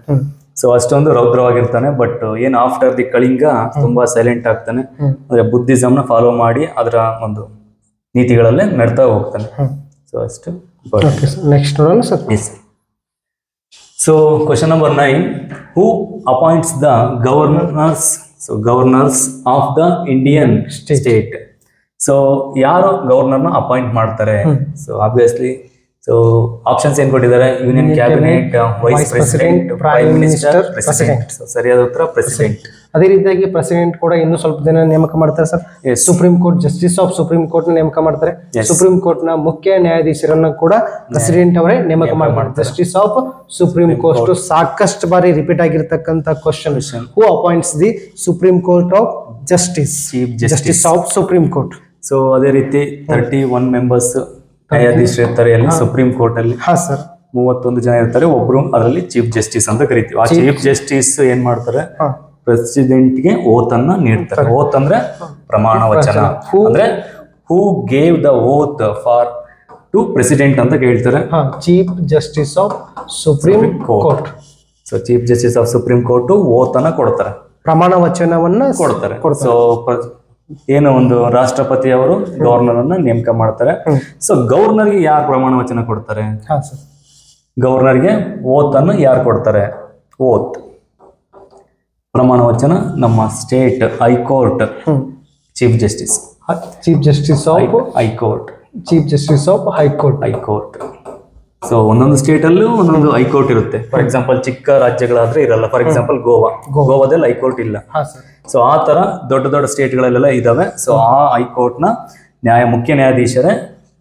ಸೊ ಅಷ್ಟೊಂದು ರೌದ್ರವಾಗಿರ್ತಾನೆ. ಬಟ್ ಏನು ಆಫ್ಟರ್ ದಿ ಕಳಿಂಗ ತುಂಬಾ ಸೈಲೆಂಟ್ ಆಗ್ತಾನೆ. ಅಂದ್ರೆ ಬುದ್ಧಿಸಂನ ಫಾಲೋ ಮಾಡಿ ಅದರ ಒಂದು ನೀತಿಗಳಲ್ಲೇ ನಡ್ತಾ ಹೋಗ್ತಾನೆ. ಸೊ ಅಷ್ಟು. ನೆಕ್ಸ್ಟ್ ನೋಡೋಣ sir. So question number 9, who appoints the governors of the Indian state? So ಯಾರು ಗವರ್ನರ್ನ ಅಪಾಯಿಂಟ್ ಮಾಡ್ತಾರೆ? ಸೊ ಆಬ್ವಿಯಸ್ಲಿ ಸೊ ಆಪ್ಷನ್ಸ್ ಏನ್ ಕೊಟ್ಟಿದ್ದಾರೆ? Union cabinet, vice president, prime minister, president. ಸರಿಯಾದ ಉತ್ತರ ಪ್ರೆಸಿಡೆಂಟ್. ಅದೇ ರೀತಿಯಾಗಿ ಪ್ರೆಸಿಡೆಂಟ್ ಕೂಡ ಇನ್ನೂ ಸ್ವಲ್ಪ ಜನ ನೇಮಕ ಮಾಡ್ತಾರೆ sir. Supreme court justice of supreme court ನ ನೇಮಕ ಮಾಡ್ತಾರೆ. ಸುಪ್ರೀಂ ಕೋರ್ಟ್ ನ ಮುಖ್ಯ ನ್ಯಾಯಾಧೀಶರನ್ನ ಕೂಡ ಪ್ರೆಸಿಡೆಂಟ್ ಅವರೇ ನೇಮಕ ಮಾಡ್ತಾರೆ. ಜಸ್ಟಿಸ್ ಆಫ್ ಸುಪ್ರೀಂ ಕೋರ್ಟ್ ಸಾಕಷ್ಟು ಬಾರಿ ರಿಪೀಟ್ ಆಗಿರ್ತಕ್ಕಂಥ question. Who appoints the supreme court of justice? Justice of supreme court. So ಅದೇ ರೀತಿ 31 ಮೆಂಬರ್ಸ್ ನ್ಯಾಯಾಧೀಶರು ಇರ್ತಾರೆ ಅಲ್ಲಿ ಸುಪ್ರೀಂ ಕೋರ್ಟ್ ಅಲ್ಲಿ. 31 ಜನ ಇರ್ತಾರೆ. ಒಬ್ರು ಅದರಲ್ಲಿ ಚೀಫ್ ಜಸ್ಟಿಸ್ ಅಂತ ಕರಿತೀವಿ. ಆ ಚೀಫ್ ಜಸ್ಟಿಸ್ ಏನ್ ಮಾಡ್ತಾರೆ? ಪ್ರೆಸಿಡೆಂಟ್ ಗೆ ಓತ್ ಅನ್ನ ನೀಡ್ತಾರೆ. ಓತ್ ಅಂದ್ರೆ ಪ್ರಮಾಣ ವಚನ. ಅಂದ್ರೆ who gave the oath for to president ಅಂತ ಹೇಳ್ತಾರೆ. Chief justice of supreme court. So chief justice of supreme court oath ಅನ್ನ ಕೊಡ್ತಾರೆ, ಪ್ರಮಾಣ ವಚನವನ್ನ ಕೊಡ್ತಾರೆ. ಸೊ ಏನು ಒಂದು ರಾಷ್ಟ್ರಪತಿ ಅವರು ಗವರ್ನರ್ ಅನ್ನ ನೇಮಕ ಮಾಡ್ತಾರೆ. ಸೊ ಗವರ್ನರ್ಗೆ ಯಾರು ಪ್ರಮಾಣ ವಚನ ಕೊಡ್ತಾರೆ? ಗವರ್ನರ್ಗೆ ಓತ್ ಅನ್ನು ಯಾರು ಕೊಡ್ತಾರೆ? ಓತ್ ಪ್ರಮಾಣ ವಚನ ನಮ್ಮ state high court chief justice of high court chief justice of high court. High court. So ಒಂದೊಂದು ಸ್ಟೇಟ್ ಅಲ್ಲೂ ಒಂದೊಂದು ಹೈಕೋರ್ಟ್ ಇರುತ್ತೆ. ಫಾರ್ ಎಕ್ಸಾಂಪಲ್ ಚಿಕ್ಕ ರಾಜ್ಯಗಳಾದ್ರೆ ಇರಲ್ಲ. ಫಾರ್ ಎಕ್ಸಾಂಪಲ್ ಗೋವಾದಲ್ಲಿ ಹೈಕೋರ್ಟ್ ಇಲ್ಲ. ಸೊ ಆ ತರ ದೊಡ್ಡ ದೊಡ್ಡ ಸ್ಟೇಟ್ಗಳಲ್ಲೆಲ್ಲ ಇದಾವೆ. ಸೊ ಆ ಹೈಕೋರ್ಟ್ ನ ಮುಖ್ಯ ನ್ಯಾಯಾಧೀಶರೇ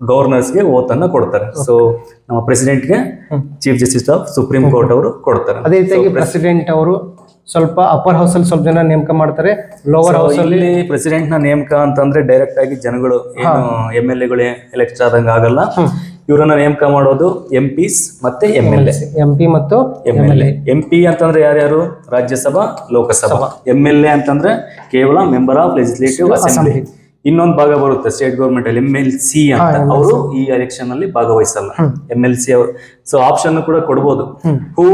ಗವರ್ನರ್ಸ್ಗೆ ಓತ್ ಅನ್ನ ಕೊಡ್ತಾರೆ. ಸೊ ನಮ್ಮ ಪ್ರೆಸಿಡೆಂಟ್ಗೆ chief justice of supreme court ಅವರು ಕೊಡ್ತಾರೆ. ಅದೇ ರೀತಿಯಾಗಿ ಪ್ರೆಸಿಡೆಂಟ್ ಅವರು ಸ್ವಲ್ಪ ಅಪ್ಪರ್ ಹೌಸ್ ಅಲ್ಲಿ ಸ್ವಲ್ಪ ಜನ ನೇಮಕ ಮಾಡ್ತಾರೆ, ಲೋವರ್ ಹೌಸ್ ಅಲ್ಲಿ ಪ್ರೆಸಿಡೆಂಟ್ ನ ನೇಮಕ ಅಂತಂದ್ರೆ ಡೈರೆಕ್ಟ್ ಆಗಿ ಜನಗಳು ಏನು MLA ಗಳು ಎಲೆಕ್ಟ್ ಆದಂಗ ಆಗಲ್ಲ. ಇವರನ್ನ ನೇಮಕ ಮಾಡೋದು MP ಮತ್ತೆ MLA. MP ಮತ್ತು MLA. MP ಅಂತಂದ್ರೆ ಯಾರ್ಯಾರು? ರಾಜ್ಯಸಭಾ, ಲೋಕಸಭಾ. MLA ಅಂತಂದ್ರೆ ಕೇವಲ ಮೆಂಬರ್ ಆಫ್ ಲೆಜಿಸ್ಲೇಟಿವ್ ಅಸೆಂಬ್ಲಿ. ಇನ್ನೊಂದು ಭಾಗ ಬರುತ್ತೆ ಸ್ಟೇಟ್ ಗೌರ್ಮೆಂಟ್ ಅಲ್ಲಿ MLC ಅಂತ, ಅವರು ಈ ಎಲೆಕ್ಷನ್ ಅಲ್ಲಿ ಭಾಗವಹಿಸಲ್ಲ. MLC ಅವರು. ಸೊ ಆಪ್ಷನ್ ಕೂಡ ಕೊಡ್ಬೋದು, who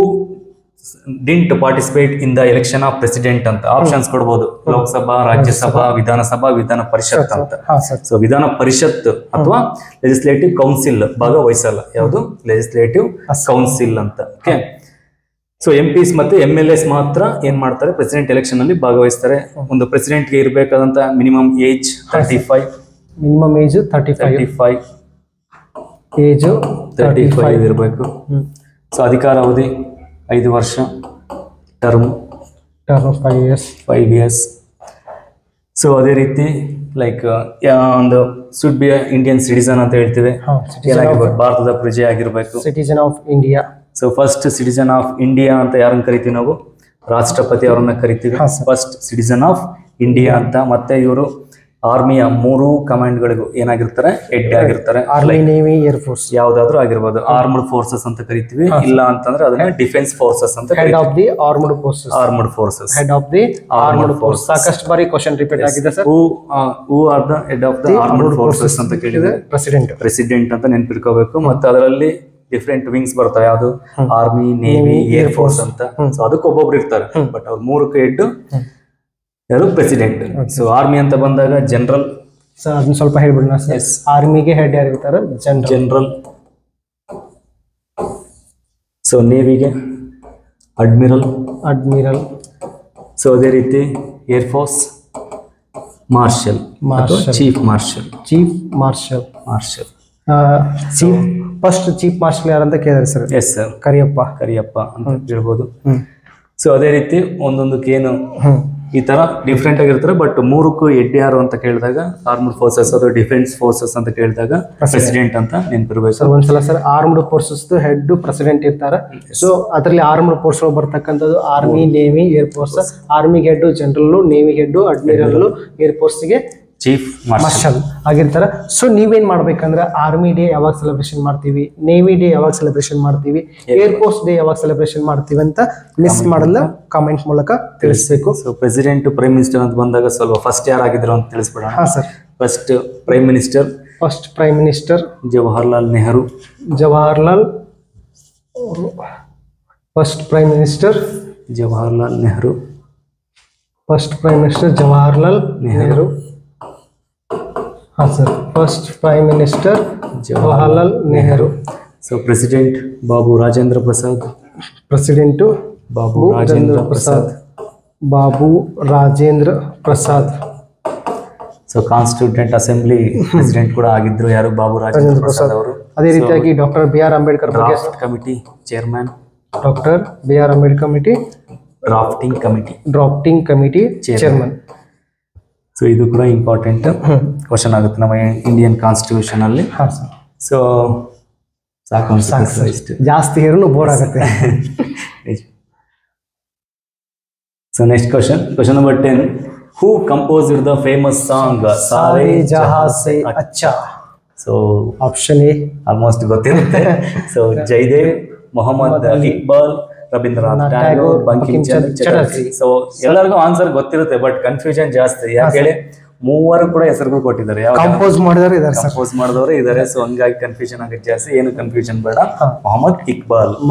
didn't participate in the election of president ಅಂತ ಆಪ್ಷನ್ಸ್ ಕೊಡ್ಬೋದು. ಲೋಕಸಭಾ, ರಾಜ್ಯಸಭಾ, ವಿಧಾನಸಭಾ, ವಿಧಾನ ಪರಿಷತ್ ಅಂತ. ಸೊ ವಿಧಾನ ಪರಿಷತ್ ಅಥವಾ ಲೆಜಿಸ್ಲೇಟಿವ್ ಕೌನ್ಸಿಲ್ ಭಾಗವಹಿಸಲ್ಲ. ಯಾವುದು? ಲೆಜಿಸ್ಲೇಟಿವ್ ಕೌನ್ಸಿಲ್ ಅಂತ. ಓಕೆ. ಸೊ MP ಮತ್ತೆ MLAs ಮಾತ್ರ ಏನ್ ಮಾಡ್ತಾರೆ? ಪ್ರೆಸಿಡೆಂಟ್ ಎಲೆಕ್ಷನ್ ಅಲ್ಲಿ ಭಾಗವಹಿಸ್ತಾರೆ. ಒಂದು ಪ್ರೆಸಿಡೆಂಟ್ ಗೆ ಇರಬೇಕಾದಂತ minimum age 35. Minimum age 35 age 35 ಇರಬೇಕು. ಸೊ ಅಧಿಕಾರಾವಧಿ 5 ವರ್ಷ. Term 5 years. ಸೊ ಅದೇ ರೀತಿ ಲೈಕ್ ಒಂದು ಶುಡ್ ಬಿ ಇಂಡಿಯನ್ ಸಿಟಿಸನ್ ಅಂತ ಹೇಳ್ತೀವಿ. ಭಾರತದ ಪ್ರಜೆ ಆಗಿರ್ಬೇಕು. Citizen of India. So first citizen of India ಅಂತ ಯಾರನ್ನ ಕರಿತೀವಿ ನಾವು? ರಾಷ್ಟ್ರಪತಿ ಅವರನ್ನ ಕರಿತೀವಿ ಫಸ್ಟ್ ಸಿಟಿಸನ್ ಆಫ್ ಇಂಡಿಯಾ ಅಂತ. ಮತ್ತೆ ಇವರು ಆರ್ಮಿಯ 3 ಕಮಾಂಡ್ಗಳಿಗೂ ಏನಾಗಿರ್ತಾರೆ? ಹೆಡ್ ಆಗಿರ್ತಾರೆ. ಆರ್ಮಿ, ನೇವಿ, ಏರ್ ಫೋರ್ಸ್ ಯಾವ್ದಾದ್ರು ಆಗಿರ್ಬೋದು. ಆರ್ಮ್ಡ್ ಫೋರ್ಸಸ್ ಅಂತ ಕರಿತೀವಿ. ಇಲ್ಲ ಅಂತಂದ್ರೆ ಅದನ್ನ ಡಿಫೆನ್ಸ್ ಫೋರ್ಸಸ್ ಅಂತ. Head of the armed forces. Armed forces. Head of the armed force. ಸಾಕಷ್ಟು ಬಾರಿ ಕ್ವೆಶ್ಚನ್ ರಿಪೀಟ್ ಆಗಿದೆ sir. Who are the head of the armed forces ಅಂತ ಕೇಳಿದ್ರೆ ಪ್ರೆಸಿಡೆಂಟ್ ಅಂತ ನೆನ್ಪಿಟ್ಕೋಬೇಕು. ಮತ್ತೆ ಅದರಲ್ಲಿ ಡಿಫ್ರೆಂಟ್ ವಿಂಗ್ಸ್ ಬರ್ತಾವೆ. ಯಾವುದು? ಆರ್ಮಿ, ನೇವಿ, ಏರ್ ಫೋರ್ಸ್ ಅಂತ. ಸೊ ಅದಕ್ಕೆ ಒಬ್ಬೊಬ್ರು ಇರ್ತಾರೆ. ಬಟ್ ಅವ್ರು 3ಕ್ಕೆ ಹೆಡ್ ಯಾರು? ಪ್ರೆಸಿಡೆಂಟ್. ಸೊ ಆರ್ಮಿ ಅಂತ ಬಂದಾಗ ಜನರಲ್. ಸರ್ ಅದನ್ನ ಸ್ವಲ್ಪ ಹೇಳ್ಬಿಡೋಣ ಸರ್. ಆರ್ಮಿಗೆ ಹೆಡ್ ಯಾರು ಇರ್ತಾರೆ? ಜನರಲ್. ಸೊ ನೇವಿಗೆ ಅಡ್ಮಿರಲ್. ಸೊ ಅದೇ ರೀತಿ air force marshal. Chief marshal. First chief marshal ಯಾರಂತ ಕೇಳಿದ್ರೆ ಸರ್? ಎಸ್ ಸರ್, ಕರಿಯಪ್ಪ ಅಂತ ಹೇಳ್ಬೋದು. ಸೊ ಅದೇ ರೀತಿ ಒಂದೊಂದಕ್ಕೇನು ಈ ತರ ಡಿಫ್ರೆಂಟ್ ಆಗಿರ್ತಾರೆ. ಬಟ್ 3ಕ್ಕೂ ಹೆಡ್ ಯಾರು ಅಂತ ಕೇಳಿದಾಗ ಆರ್ಮ್ಡ್ ಫೋರ್ಸಸ್ ಅಥವಾ ಡಿಫೆನ್ಸ್ ಫೋರ್ಸಸ್ ಅಂತ ಕೇಳಿದಾಗ ಪ್ರೆಸಿಡೆಂಟ್ ಅಂತ ನೆನಪಿರ್ಬೇಕು. ಸರ್ ಒಂದ್ಸಲ sir armed forces head president ಇರ್ತಾರೆ. ಸೊ ಅದರಲ್ಲಿ ಆರ್ಮ್ಡ್ ಫೋರ್ಸ್ ಬರ್ತಕ್ಕಂಥದ್ದು ಆರ್ಮಿ, ನೇವಿ, ಏರ್ ಫೋರ್ಸ್. ಆರ್ಮಿಗೆ head general, navy head admiral, ಏರ್ ಫೋರ್ಸ್ಗೆ ಚೀಫ್ ಮಾರ್ಷಲ್ ಆಗಿರ್ತಾರೆ. ಸೊ ನೀವೇನ್ ಮಾಡ್ಬೇಕಂದ್ರೆ ಆರ್ಮಿ ಡೇ ಯಾವಾಗ ಸೆಲೆಬ್ರೇಷನ್ ಮಾಡ್ತೀವಿ, ನೇವಿ ಡೇ ಯಾವಾಗ ಸೆಲೆಬ್ರೇಷನ್ ಮಾಡ್ತೀವಿ, ಏರ್ ಫೋರ್ಸ್ ಡೇ ಯಾವಾಗ ಸೆಲೆಬ್ರೇಷನ್ ಮಾಡ್ತೀವಿ ಅಂತ ಮಿಸ್ ಮಾಡಲ್ಲ ಕಾಮೆಂಟ್ ಮೂಲಕ ತಿಳಿಸ್ಬೇಕು. ಸೊ ಪ್ರೆಸಿಡೆಂಟ್, ಪ್ರೈಮ್ ಮಿನಿಸ್ಟರ್ ಅಂತ ಬಂದಾಗ ಸ್ವಲ್ಪ ಫಸ್ಟ್ ಯಾರಾಗಿದ್ರು ಅಂತ ತಿಳಿಸ್ಬಿಡೋಣ. ಹಾ sir. First prime minister Jawaharlal Nehru. First prime minister Jawaharlal Nehru. ಹಾ sir, first prime minister Jawaharlal Nehru. So president Babu Rajendra Prasad. So constituent assembly president ಕೂಡ ಆಗಿದ್ರು ಯಾರು? ಬಾಬು ರಾಜೇಂದ್ರ ಪ್ರಸಾದ್ ಅವರು. ಅದೇ ರೀತಿಯಾಗಿ doctor BR Ambedkar draft committee chairman. Doctor BR Ambedkar drafting committee chairman. So ಇದು ಕೂಡ ಇಂಪಾರ್ಟೆಂಟ್ ಕ್ವಶನ್ ಆಗುತ್ತೆ ನಮ್ಮ ಇಂಡಿಯನ್ ಕಾನ್ಸ್ಟಿಟ್ಯೂಷನ್ ಅಲ್ಲಿ. ಸೊ ಸಾಕು, ಜಾಸ್ತಿ ಹೇರೂ ಬೋರ್ ಆಗುತ್ತೆ. So next question number 10. Who composed the famous song Saare Jahan Se Achha? So option A almost ಗೊತ್ತಿರುತ್ತೆ. ಸೊ ಜಯದೇವ್, ಮೊಹಮ್ಮದ್ ಇಕ್ಬಾಲ್, ರವೀಂದ್ರನಾಥ್ ಟ್ಯಾಗೋರ್, ಬಂಕಿಂ ಚಂದ್ರ ಚಟರ್ಜಿ. ಸೊ ಎಲ್ಲರಿಗೂ ಆನ್ಸರ್ ಗೊತ್ತಿರುತ್ತೆ, ಬಟ್ ಕನ್ಫ್ಯೂಷನ್ ಜಾಸ್ತಿ. ಯಾಕೆ ಹೇಳಿ? 3 ಕೂಡ ಹೆಸರುಗಳು ಕೊಟ್ಟಿದ್ದಾರೆ. ಕಂಪೋಸ್ ಮಾಡಿದವರು ಇದ್ದಾರೆ. ಸೊ ಹಂಗಾಗಿ ಕನ್ಫ್ಯೂಷನ್ ಆಗುತ್ತೆ ಜಾಸ್ತಿ. ಏನು ಕನ್ಫ್ಯೂಷನ್ ಬೇಡ. ಮೊಹಮ್ಮದ್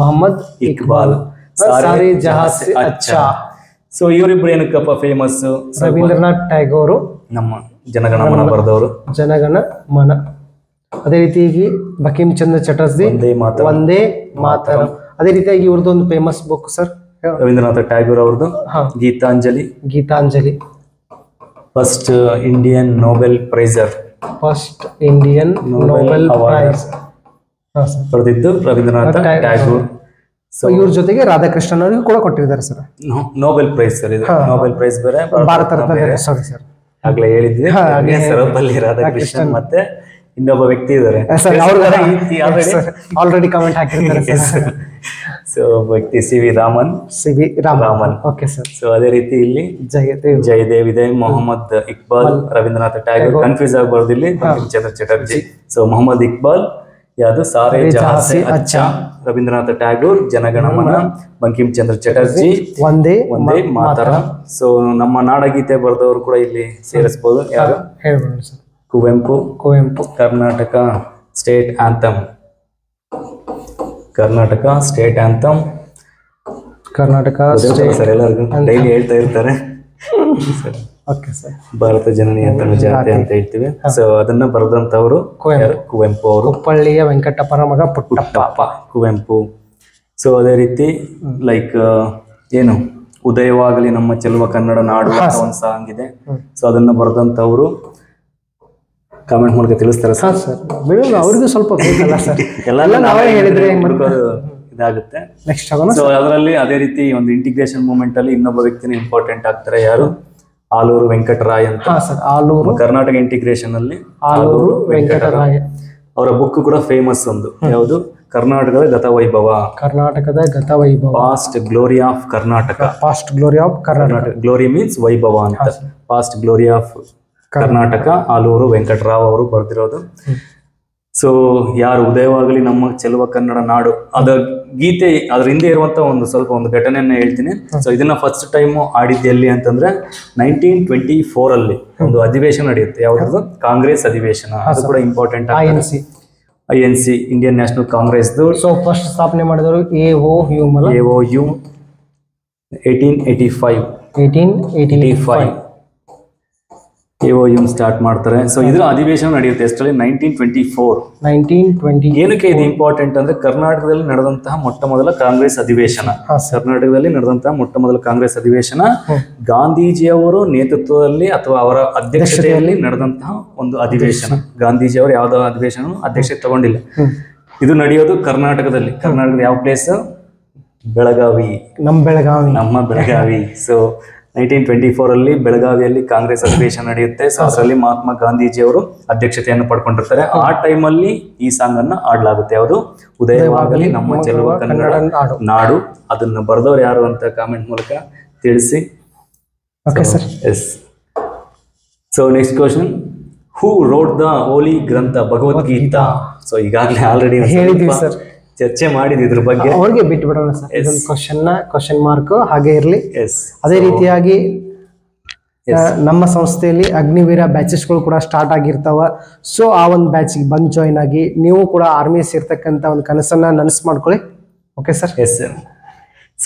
ಇಕ್ಬಾಲ್ ಸಾರೆ ಜಹಾಂ ಸೆ ಅಚ್ಚಾ. ಸೊ ಇವರಿಬ್ರು ಏನಕ್ಕಪ್ಪ ಫೇಮಸ್? ರವೀಂದ್ರನಾಥ್ ಟ್ಯಾಗೋರ್ ನಮ್ಮ ಜನಗಣಮನ ಬರೆದವರು. ಅದೇ ರೀತಿಯಾಗಿ ಬಂಕಿಂ ಚಂದ್ರ ಚಟರ್ಜಿ ವಂದೇ ಮಾತರಂ. ಅದೇ ರೀತಿಯಾಗಿ ಇವ್ರದ್ದು ಒಂದು famous book sir, Rabindranath Tagore ಅವ್ರದ್ದು Gitanjali. Gitanjali. First Indian Nobel prize first Indian Nobel prize ಬರೆದಿದ್ದು ರವೀಂದ್ರನಾಥ ಟ್ಯಾಗೋರ್. ಸೊ ಇವ್ರ ಜೊತೆಗೆ ರಾಧಾಕೃಷ್ಣನ್ ಅವರಿಗೂ ಕೂಡ ಕೊಟ್ಟಿದ್ದಾರೆ ಸರ್. ನೊಬೆಲ್ ಪ್ರೈಸ್ ಸರ್ ಇದು. ನೊಬೆಲ್ ಪ್ರೈಸ್ ಬೇರೆ, ಭಾರತ ರತ್ನ ಬೇರೆ. ಸಾರಿ ಸರ್, ಆಗ್ಲೇ ಹೇಳಿದ್ವಿ. ಸರಪಲ್ಲಿ ರಾಧಾಕೃಷ್ಣನ್ ಮತ್ತೆ ಇನ್ನೊಬ್ಬ ವ್ಯಕ್ತಿ ಇದ್ದಾರೆ, ಆಲ್ರೆಡಿ ಕಮೆಂಟ್ ಹಾಕಿರ್ತಾರೆ. ಸೊ ವ್ಯಕ್ತಿ C V Raman. Okay sir. So ಅದೇ ರೀತಿ ಇಲ್ಲಿ ಜಯದೇವ್ ಇದೆ, ಮೊಹಮ್ಮದ್ ಇಕ್ಬಾಲ್, ರವೀಂದ್ರನಾಥ ಟ್ಯಾಗೋರ್. ಕನ್ಫ್ಯೂಸ್ ಆಗಬಾರ್ದು ಇಲ್ಲಿ ಚಂದ್ರ ಚಟರ್ಜಿ. ಸೊ ಮೊಹಮ್ಮದ್ ಇಕ್ಬಾಲ್ ಯಾವುದು ಸಾರೆ ಜಹಾಂ ಸೆ ಅಚ್ಚಾ, ರವೀಂದ್ರನಾಥ ಟ್ಯಾಗೋರ್ ಜನಗಣಮನ, ಬಂಕಿಂ ಚಂದ್ರ ಚಟರ್ಜಿ ಒಂದೇ ಮಾತರಂ. ಸೊ ನಮ್ಮ ನಾಡಗೀತೆ ಬರೆದವರು ಕೂಡ ಇಲ್ಲಿ ಸೇರಿಸಬಹುದು. ಯಾರು ಹೇಳ್ಬೋದು sir? Kuvempu. Karnataka state anthem. Karnataka sir ಎಲ್ಲರಿಗೂ ಡೈಲಿ ಹೇಳ್ತಾ ಇರ್ತಾರೆ. ಭಾರತ ಜನನಿ ಅಂತ ಜಾತಿ ಅಂತ ಹೇಳ್ತೀವಿ. ಸೊ ಅದನ್ನ ಬರೆದಂತವರು ಕುವೆಂಪು ಅವರು. ಹುಬ್ಬಳ್ಳಿಯ ವೆಂಕಟಪ್ಪನ ಮಗ ಪುಟ್ಟಪ್ಪ ಕುವೆಂಪು. ಸೊ ಅದೇ ರೀತಿ ಲೈಕ್ ಏನು ಉದಯವಾಗಲಿ ನಮ್ಮ ಚೆಲುವ ಕನ್ನಡ ನಾಡು ಅಂತ ಒಂದು ಸಾಂಗ್ ಇದೆ. ಸೊ ಅದನ್ನ ಬರೆದಂತವರು ಕಾಮೆಂಟ್ ಮೂಲಕ ತಿಳಿಸ್ತಾರೆ ಸರ್. ಅವ್ರಿಗೂ ಸ್ವಲ್ಪ ಬೇಕಲ್ಲ ಸರ್, ಎಲ್ಲ ನಾವೇ ಹೇಳಿದ್ರೆ ಇದಾಗುತ್ತೆ. ಸೊ ಅದರಲ್ಲಿ ಅದೇ ರೀತಿ ಒಂದು ಇಂಟಿಗ್ರೇಷನ್ ಮೂವ್ಮೆಂಟ್ ಅಲ್ಲಿ ಇನ್ನೊಬ್ಬ ವ್ಯಕ್ತಿನ ಇಂಪಾರ್ಟೆಂಟ್ ಆಗ್ತಾರೆ. ಯಾರು? ಆಲೂರು ವೆಂಕಟರಾಯ್ ಅಂತ. ಕರ್ನಾಟಕ ಇಂಟಿಗ್ರೇಷನ್ ಅಲ್ಲಿ ಆಲೂರು ವೆಂಕಟರಾಯ್ ಅವರ ಬುಕ್ ಕೂಡ ಫೇಮಸ್ ಒಂದು. ಯಾವುದು? ಕರ್ನಾಟಕದ ಗತವೈಭವ. Past glory of Karnataka. Glory means ವೈಭವ ಅಂತ. Past glory of Karnataka, Alur Venkata Rao ಅವರು ಬರೆದಿರೋದು. ಸೊ ಯಾರು? ಉದಯವಾಗಲಿ ನಮ್ಮ ಚೆಲುವ ಕನ್ನಡ ನಾಡು. ಅದ ಗೀತೆ ಅದ್ರ ಹಿಂದೆ ಇರುವಂತ ಒಂದು ಘಟನೆಯನ್ನ ಹೇಳ್ತೀನಿ. ಸೊ ಇದನ್ನ ಫಸ್ಟ್ ಟೈಮ್ ಆಡಿದ್ದು ಎಲ್ಲಿ ಅಂತಂದ್ರೆ 1924 ಅಲ್ಲಿ ಒಂದು ಅಧಿವೇಶನ ನಡೆಯುತ್ತೆ. ಯಾವ್ದು? ಕಾಂಗ್ರೆಸ್ ಅಧಿವೇಶನ. ಅದು ಕೂಡ important. INC Indian national Congress. So first ಸ್ಥಾಪನೆ ಮಾಡಿದವರು AOU 1885 AOU ಸ್ಟಾರ್ಟ್ ಮಾಡ್ತಾರೆ. ಸೊ ಇದರ ಅಧಿವೇಶನ ನಡೆಯುತ್ತೆ ಎಷ್ಟರಲ್ಲಿ? 1924. ಏನಕ್ಕೆ ಇದು ಇಂಪಾರ್ಟೆಂಟ್ ಅಂದ್ರೆ ಕರ್ನಾಟಕದಲ್ಲಿ ನಡೆದಂತಹ ಮೊಟ್ಟ ಮೊದಲ ಕಾಂಗ್ರೆಸ್ ಅಧಿವೇಶನ ಗಾಂಧೀಜಿಯವರು ನೇತೃತ್ವದಲ್ಲಿ ಅಥವಾ ಅವರ ಅಧ್ಯಕ್ಷತೆಯಲ್ಲಿ ನಡೆದಂತಹ ಒಂದು ಅಧಿವೇಶನ. ಗಾಂಧೀಜಿಯವರು ಯಾವ್ದೋ ಅಧಿವೇಶನ ಅಧ್ಯಕ್ಷತೆ ತಗೊಂಡಿಲ್ಲ. ಇದು ನಡೆಯೋದು ಕರ್ನಾಟಕದಲ್ಲಿ. ಕರ್ನಾಟಕದ ಯಾವ ಪ್ಲೇಸ್? ಬೆಳಗಾವಿ. ನಮ್ಮ ಬೆಳಗಾವಿ. ಸೊ 1924 ಅಲ್ಲಿ ಬೆಳಗಾವಿಯಲ್ಲಿ ಕಾಂಗ್ರೆಸ್ ಅಧಿವೇಶನ ನಡೆಯುತ್ತೆ. ಸೊ ಅದರಲ್ಲಿ ಮಹಾತ್ಮ ಗಾಂಧೀಜಿಯವರು ಅಧ್ಯಕ್ಷತೆಯನ್ನು ಪಡ್ಕೊಂಡಿರ್ತಾರೆ. ಆ ಟೈಮಲ್ಲಿ ಈ ಸಾಂಗ್ ಅನ್ನ ಆಡಲಾಗುತ್ತೆ. ಯಾವುದು? ಉದಯವಾಗಲಿ ನಮ್ಮ ಚೆಲುವ ಕನ್ನಡ ನಾಡು. ಅದನ್ನ ಬರೆದವ್ರು ಯಾರು ಅಂತ ಕಾಮೆಂಟ್ ಮೂಲಕ ತಿಳಿಸಿ. Yes. So next question, who wrote the holy grantha Bhagavad Gita? So ಈಗಾಗಲೇ ಆಲ್ರೆಡಿ ಹೇಳಿದ್ವಿ ಸರ್, ಚರ್ಚೆ ಮಾಡಿದ್ವಿ ಇದ್ರ ಬಗ್ಗೆ. ಅವ್ರಿಗೆ ಬಿಟ್ಟು ಬಿಡೋಣ ಸರ್. ಕ್ವಶನ್ ಮಾರ್ಕ್ ಹಾಗೆ ಇರಲಿ. ಅದೇ ರೀತಿಯಾಗಿ ನಮ್ಮ ಸಂಸ್ಥೆಯಲ್ಲಿ ಅಗ್ನಿವೀರ ಬ್ಯಾಚಸ್ಗಳು ಕೂಡ ಸ್ಟಾರ್ಟ್ ಆಗಿರ್ತಾವ. ಸೊ ಆ ಒಂದು ಬ್ಯಾಚ್ಗೆ ಬಂದು ಜಾಯಿನ್ ಆಗಿ ನೀವು ಕೂಡ ಆರ್ಮಿ ಸೇರ್ತಕ್ಕಂಥ ಒಂದು ಕನಸನ್ನ ನನಸು ಮಾಡ್ಕೊಳ್ಳಿ. Okay sir? Yes sir.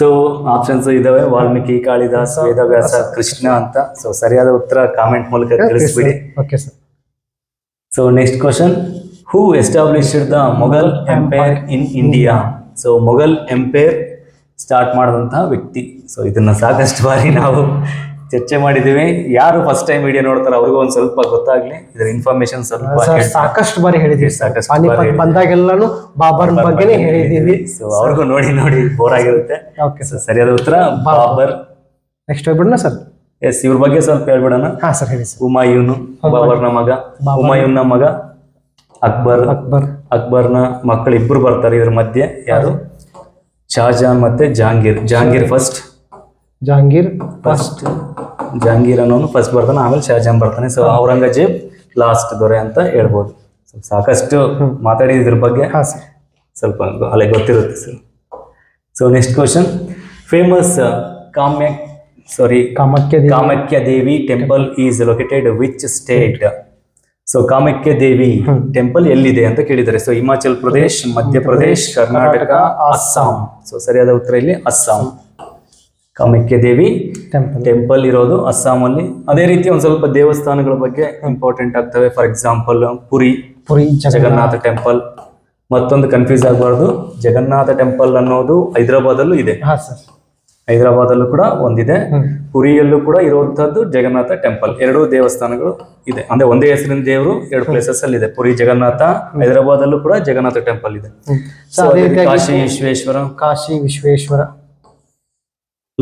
So options ಇದಾವೆ: ವಾಲ್ಮೀಕಿ, ಕಾಳಿದಾಸ್, ವೇದವ್ಯಾಸ, ಕೃಷ್ಣ ಅಂತ. ಸೊ ಸರಿಯಾದ ಉತ್ತರ ಕಾಮೆಂಟ್ ಮೂಲಕ ತಿಳಿಸ್ಬಿಡಿ. Okay sir. So next question, who established the Mughal empire in India? So Mughal empire start ಮಾಡಿದಂತಹ ವ್ಯಕ್ತಿ. ಸೊ ಇದನ್ನ ಸಾಕಷ್ಟು ಬಾರಿ ನಾವು ಚರ್ಚೆ ಮಾಡಿದ್ದೀವಿ. ಯಾರು ಫಸ್ಟ್ ಟೈಮ್ ವಿಡಿಯೋ ನೋಡ್ತಾರೆ ಅವ್ರಿಗೂ ಒಂದ್ ಸ್ವಲ್ಪ ಗೊತ್ತಾಗ್ಲಿ ಇದರ ಇನ್ಫಾರ್ಮೇಶನ್. ಸ್ವಲ್ಪ ಸಾಕಷ್ಟು ಬಾರಿ ಹೇಳಿದೀವಿ, ಬಂದಾಗೆಲ್ಲಾನು ಬಾಬರ್ ಬಗ್ಗೆನೇ ಹೇಳಿದೀವಿ. ಸೊ ಅವ್ರಿಗೂ ನೋಡಿ ಬೋರ್ ಆಗಿರುತ್ತೆ. ಸರಿಯಾದ ಉತ್ತರ ಬಾಬರ್. ನೆಕ್ಸ್ಟ್ ಹೋಗ್ಬಿಡೋಣ ಸರ್. ಎಸ್, ಇವ್ರ ಬಗ್ಗೆ ಸ್ವಲ್ಪ ಹೇಳ್ಬಿಡೋಣ. ಹಾ ಸರ್, ಹೇಳಿ ಸರ್. ಹುಮಾಯೂನ್, ಬಾಬರ್ನ ಮಗ. ಹುಮಾಯೂನ್ನ ಮಗ ಅಕ್ಬರ್ನ ಮಕ್ಕಳು ಇಬ್ರು ಬರ್ತಾರೆ ಇದ್ರ ಮಧ್ಯೆ. ಯಾರು? ಶಹಜಾನ್ ಮತ್ತೆ ಜಹಾಂಗೀರ್. ಜಹಾಂಗೀರ್ ಅನ್ನೋನು ಫಸ್ಟ್ ಬರ್ತಾನೆ, ಆಮೇಲೆ ಶಹಜಾನ್ ಬರ್ತಾನೆ. ಸೊ ಔರಂಗಜೇಬ್ ಲಾಸ್ಟ್ ದೊರೆ ಅಂತ ಹೇಳ್ಬೋದು. ಸಾಕಷ್ಟು ಮಾತಾಡಿದ ಇದ್ರ ಬಗ್ಗೆ, ಸ್ವಲ್ಪ ಅಲ್ಲೇ ಗೊತ್ತಿರುತ್ತೆ sir. So next question, famous Kamakhya Devi temple is located which state? So Kamakhya Devi temple ಎಲ್ಲಿದೆ ಅಂತ ಕೇಳಿದ್ದಾರೆ. ಸೊ ಹಿಮಾಚಲ್ ಪ್ರದೇಶ್, ಮಧ್ಯಪ್ರದೇಶ್, ಕರ್ನಾಟಕ, ಅಸ್ಸಾಂ. ಸೊ ಸರಿಯಾದ ಉತ್ತರ ಇಲ್ಲಿ ಅಸ್ಸಾಂ. ಕಾಮಾಖ್ಯ ದೇವಿ ಟೆಂಪಲ್ ಇರೋದು ಅಸ್ಸಾಂ ಅಲ್ಲಿ. ಅದೇ ರೀತಿ ಒಂದ್ ಸ್ವಲ್ಪ ದೇವಸ್ಥಾನಗಳ ಬಗ್ಗೆ ಇಂಪಾರ್ಟೆಂಟ್ ಆಗ್ತವೆ. For example Puri Jagannath temple. ಮತ್ತೊಂದು ಕನ್ಫ್ಯೂಸ್ ಆಗಬಾರ್ದು, ಜಗನ್ನಾಥ ಟೆಂಪಲ್ ಅನ್ನೋದು ಹೈದರಾಬಾದ್ ಅಲ್ಲೂ ಇದೆ. ಹೈದರಾಬಾದಲ್ಲೂ ಕೂಡ ಒಂದಿದೆ, ಪುರಿಯಲ್ಲೂ ಕೂಡ ಇರುವಂತಹದ್ದು ಜಗನ್ನಾಥ ಟೆಂಪಲ್. 2 ದೇವಸ್ಥಾನಗಳು ಇದೆ, ಅಂದ್ರೆ ಒಂದೇ ಹೆಸರಿನ ದೇವರು 2 ಪ್ಲೇಸಸ್ ಅಲ್ಲಿ ಇದೆ. ಪುರಿ ಜಗನ್ನಾಥ, ಹೈದರಾಬಾದಲ್ಲೂ ಕೂಡ ಜಗನ್ನಾಥ ಟೆಂಪಲ್ ಇದೆ. Kashi Vishweshwara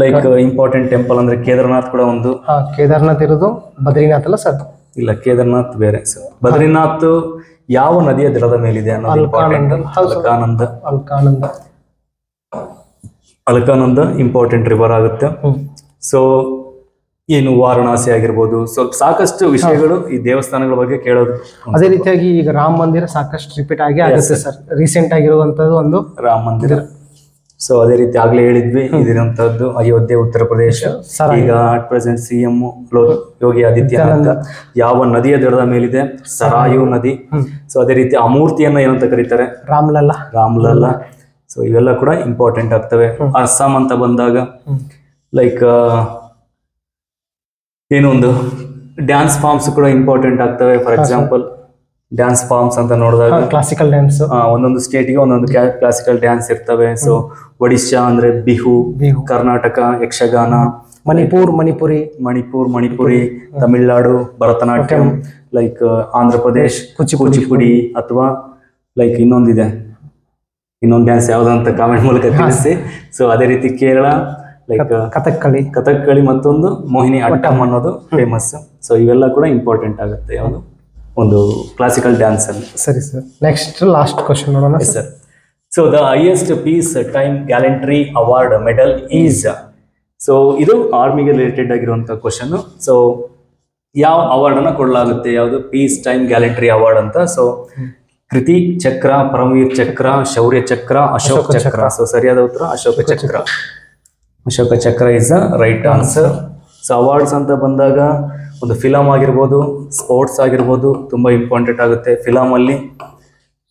like important temple ಅಂದ್ರೆ ಕೇದಾರ್ನಾಥ್ ಕೂಡ ಒಂದು. ಕೇದಾರ್ನಾಥ್ ಇರೋದು ಬದ್ರಿನಾಥ್ ಅಲ್ಲ ಸರ್? ಇಲ್ಲ, ಕೇದಾರ್ನಾಥ್ ಬೇರೆ ಸರ್. ಬದ್ರಿನಾಥ್ ಯಾವ ನದಿಯ ದಡದ ಮೇಲಿದೆ ಅನ್ನೋದು ಇಂಪಾರ್ಟೆಂಟ್. ಅಲ್ಕಾನಂದ ಇಂಪಾರ್ಟೆಂಟ್ ರಿವರ್ ಆಗುತ್ತೆ. ಸೊ ಏನು ವಾರಣಾಸಿ ಆಗಿರ್ಬೋದು, ಸ್ವಲ್ಪ ಸಾಕಷ್ಟು ವಿಷಯಗಳು ಈ ದೇವಸ್ಥಾನಗಳ ಬಗ್ಗೆ ಕೇಳೋದು. ಅದೇ ರೀತಿಯಾಗಿ ಈಗ ರಾಮ ಮಂದಿರ ಸಾಕಷ್ಟು ರಿಪೀಟ್ ಆಗಿ ಆಗುತ್ತೆ ಸರ್. ರೀಸೆಂಟ್ ಆಗಿರುವಂತದ್ದು ಒಂದು ರಾಮ ಮಂದಿರ. ಸೊ ಅದೇ ರೀತಿ ಆಗ್ಲೇ ಹೇಳಿದ್ವಿ, ಇದಿರುವಂತದ್ದು ಅಯೋಧ್ಯೆ, ಉತ್ತರ ಪ್ರದೇಶ. ಈಗ at present CM Yogi Adityanath ಯಾವ ನದಿಯ ದಡದ ಮೇಲಿದೆ? ಸರಾಯು ನದಿ. ಸೊ ಅದೇ ರೀತಿ ಆ ಮೂರ್ತಿಯನ್ನ ಏನಂತ ಕರೀತಾರೆ? ರಾಮ್ಲಲ್ಲ. ಸೊ ಇವೆಲ್ಲ ಕೂಡ ಇಂಪಾರ್ಟೆಂಟ್ ಆಗ್ತವೆ. ಅಸ್ಸಾಂ ಅಂತ ಬಂದಾಗ ಲೈಕ್ ಏನೊಂದು ಡ್ಯಾನ್ಸ್ ಫಾರ್ಮ್ಸ್ ಕೂಡ ಇಂಪಾರ್ಟೆಂಟ್ ಆಗ್ತವೆ. ಫಾರ್ ಎಕ್ಸಾಂಪಲ್ ಡ್ಯಾನ್ಸ್ ಫಾರ್ಮ್ಸ್ ಅಂತ ನೋಡಿದಾಗ ಕ್ಲಾಸಿಕಲ್ ಡ್ಯಾನ್ಸ್, ಒಂದೊಂದು ಸ್ಟೇಟ್ಗೆ ಒಂದೊಂದು ಕ್ಲಾಸಿಕಲ್ ಡ್ಯಾನ್ಸ್ ಇರ್ತವೆ. ಸೊ ಒಡಿಶಾ ಅಂದ್ರೆ ಬಿಹು, ಕರ್ನಾಟಕ ಯಕ್ಷಗಾನ, ಮಣಿಪುರಿ, ತಮಿಳ್ನಾಡು ಭರತನಾಟ್ಯಂ, ಲೈಕ್ ಆಂಧ್ರ ಪ್ರದೇಶ್ ಕೂಚಿಪುಡಿ, ಅಥವಾ ಲೈಕ್ ಇನ್ನೊಂದು ಡ್ಯಾನ್ಸ್ ಯಾವ್ದಂತ ಕಾಮೆಂಟ್ ಮೂಲಕ ತಿಳಿಸಿ. ಸೊ ಅದೇ ರೀತಿ ಕೇರಳ ಲೈಕ್ ಕಥಕ್ಕಳಿ ಮತ್ತೊಂದು ಮೋಹಿನಿ ಅಟ್ಟಂ ಅನ್ನೋದು ಫೇಮಸ್. ಸೊ ಇವೆಲ್ಲ ಕೂಡ ಇಂಪಾರ್ಟೆಂಟ್ ಆಗುತ್ತೆ ಯಾವುದು ಒಂದು ಕ್ಲಾಸಿಕಲ್ ಡ್ಯಾನ್ಸ್ ಅಲ್ಲಿ. ಸರಿ ಸರ್, ನೆಕ್ಸ್ಟ್ ಲಾಸ್ಟ್ ಕ್ವಶನ್ ನೋಡೋಣ sir. So the highest piece time gallantry award medal is. So ಇದು ಆರ್ಮಿಗೆ ರಿಲೇಟೆಡ್ ಆಗಿರುವಂತ ಕ್ವಶನ್. ಸೊ ಯಾವ ಅವಾರ್ಡ್ ಅನ್ನ ಕೊಡಲಾಗುತ್ತೆ? ಯಾವುದು? ಪೀಸ್ ಟೈಮ್ ಗ್ಯಾಲೆಂಟ್ರಿ ಅವಾರ್ಡ್ ಅಂತ. ಸೊ ಕೃತಿ ಚಕ್ರ, ಪರಮವೀರ್ ಚಕ್ರ, ಶೌರ್ಯ ಚಕ್ರ, ಅಶೋಕ್ ಚಕ್ರ. ಸೊ ಸರಿಯಾದ ಉತ್ತರ Ashoka Chakra. Ashoka Chakra is the right answer. So awards ಅಂತ ಬಂದಾಗ ಒಂದು ಫಿಲಮ್ ಆಗಿರ್ಬೋದು, ಸ್ಪೋರ್ಟ್ಸ್ ಆಗಿರ್ಬೋದು, ತುಂಬಾ ಇಂಪಾರ್ಟೆಂಟ್ ಆಗುತ್ತೆ. ಫಿಲಮ್ ಅಲ್ಲಿ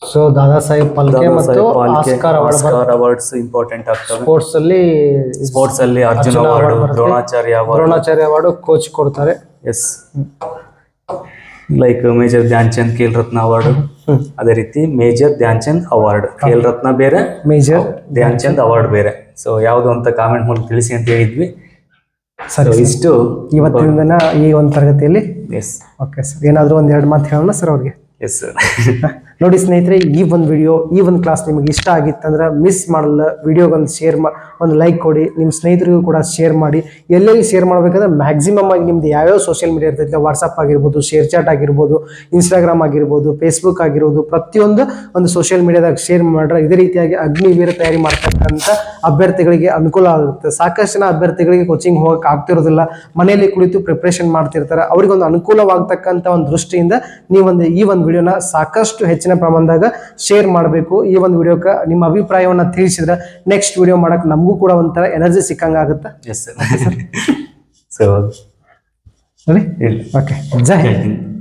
ಸೊ ದಾದಾ ಸಾಹೇಬ್ ಫಾಲ್ಕೆ ಮತ್ತು ಆಸ್ಕರ್ ಅವಾರ್ಡ್ಸ್ ಇಂಪಾರ್ಟೆಂಟ್ ಆಗ್ತವೆ. ಸ್ಪೋರ್ಟ್ಸ್ ಅಲ್ಲಿ Arjun award, Dronacharya award coach ಕೊಡ್ತಾರೆ. S, like major Dhyan Chand Khel Ratna award. ಅದೇ ರೀತಿ ಮೇಜರ್ ಧ್ಯಾನ್ ಚಂದ್ ಅವಾರ್ಡ್, ಖೇಲ್ ರತ್ನ ಬೇರೆ, ಮೇಜರ್ ಧ್ಯಾನ್ ಚಂದ್ ಅವಾರ್ಡ್ ಬೇರೆ. ಸೊ ಯಾವುದು ಅಂತ ಕಾಮೆಂಟ್ ಮೂಲಕ ತಿಳಿಸಿ ಅಂತ ಹೇಳಿದ್ವಿ. ಸರಿ, ಇಷ್ಟು ಇವತ್ತಿನ ಈ ಒಂದು ತರಗತಿಯಲ್ಲಿ. Yes, okay sir. ಏನಾದರೂ ಒಂದೆರಡು ಮಾತು ಹೇಳೋಣ ಸರ್ ಅವ್ರಿಗೆ? Yes sir. ನೋಡಿ ಸ್ನೇಹಿತರೆ, ಈ ಒಂದು ವಿಡಿಯೋ, ಈ ಒಂದು ಕ್ಲಾಸ್ ನಿಮಗೆ ಇಷ್ಟ ಆಗಿತ್ತಂದ್ರೆ ಮಿಸ್ ಮಾಡಲ್ಲ, ವಿಡಿಯೋಗೊಂದು ಶೇರ್ ಒಂದು ಲೈಕ್ ಕೊಡಿ, ನಿಮ್ಮ ಸ್ನೇಹಿತರಿಗೂ ಕೂಡ ಶೇರ್ ಮಾಡಿ. ಎಲ್ಲೆಲ್ಲಿ ಶೇರ್ ಮಾಡಬೇಕಂದ್ರೆ ಮ್ಯಾಕ್ಸಿಮಮ್ ಆಗಿ ನಿಮ್ದು ಯಾವ್ಯಾವ ಸೋಷಿಯಲ್ ಮೀಡಿಯಾ ಇರ್ತೈತೆ, ವಾಟ್ಸಪ್ ಆಗಿರ್ಬೋದು, ಶೇರ್ ಚಾಟ್ ಆಗಿರ್ಬೋದು, ಇನ್ಸ್ಟಾಗ್ರಾಮ್ ಆಗಿರ್ಬೋದು, ಫೇಸ್ಬುಕ್ ಆಗಿರ್ಬೋದು, ಪ್ರತಿಯೊಂದು ಒಂದು ಸೋಷಿಯಲ್ ಮೀಡಿಯಾದಾಗ ಶೇರ್ ಮಾಡ್ರೆ ಇದೇ ರೀತಿಯಾಗಿ ಅಗ್ನಿವೀರ ತಯಾರಿ ಮಾಡ್ತಕ್ಕಂಥ ಅಭ್ಯರ್ಥಿಗಳಿಗೆ ಅನುಕೂಲ ಆಗುತ್ತೆ. ಸಾಕಷ್ಟು ಜನ ಅಭ್ಯರ್ಥಿಗಳಿಗೆ ಕೋಚಿಂಗ್ ಹೋಗಕ್ಕೆ ಆಗ್ತಿರೋದಿಲ್ಲ, ಮನೆಯಲ್ಲಿ ಕುಳಿತು ಪ್ರಿಪ್ರೇಷನ್ ಮಾಡ್ತಿರ್ತಾರೆ. ಅವ್ರಿಗೊಂದು ಅನುಕೂಲವಾಗ್ತಕ್ಕಂಥ ಒಂದು ದೃಷ್ಟಿಯಿಂದ ನೀವೊಂದು ಈ ಒಂದು ವಿಡಿಯೋನ ಸಾಕಷ್ಟು ಹೆಚ್ಚಿನ ಪ್ರಮಾಣದಾಗ ಶೇರ್ ಮಾಡಬೇಕು. ಈ ಒಂದು ವಿಡಿಯೋಕ್ಕೆ ನಿಮ್ಮ ಅಭಿಪ್ರಾಯವನ್ನ ತಿಳಿಸಿದ್ರೆ ನೆಕ್ಸ್ಟ್ ವಿಡಿಯೋ ಮಾಡಕ್ಕೆ ನಮಗೂ ಕೂಡ ಒಂಥರ ಎನರ್ಜಿ ಸಿಕ್ಕಂಗ ಆಗುತ್ತೆ. ಸರಿ, ಓಕೆ, ಜೈ ಹಿಂದ್.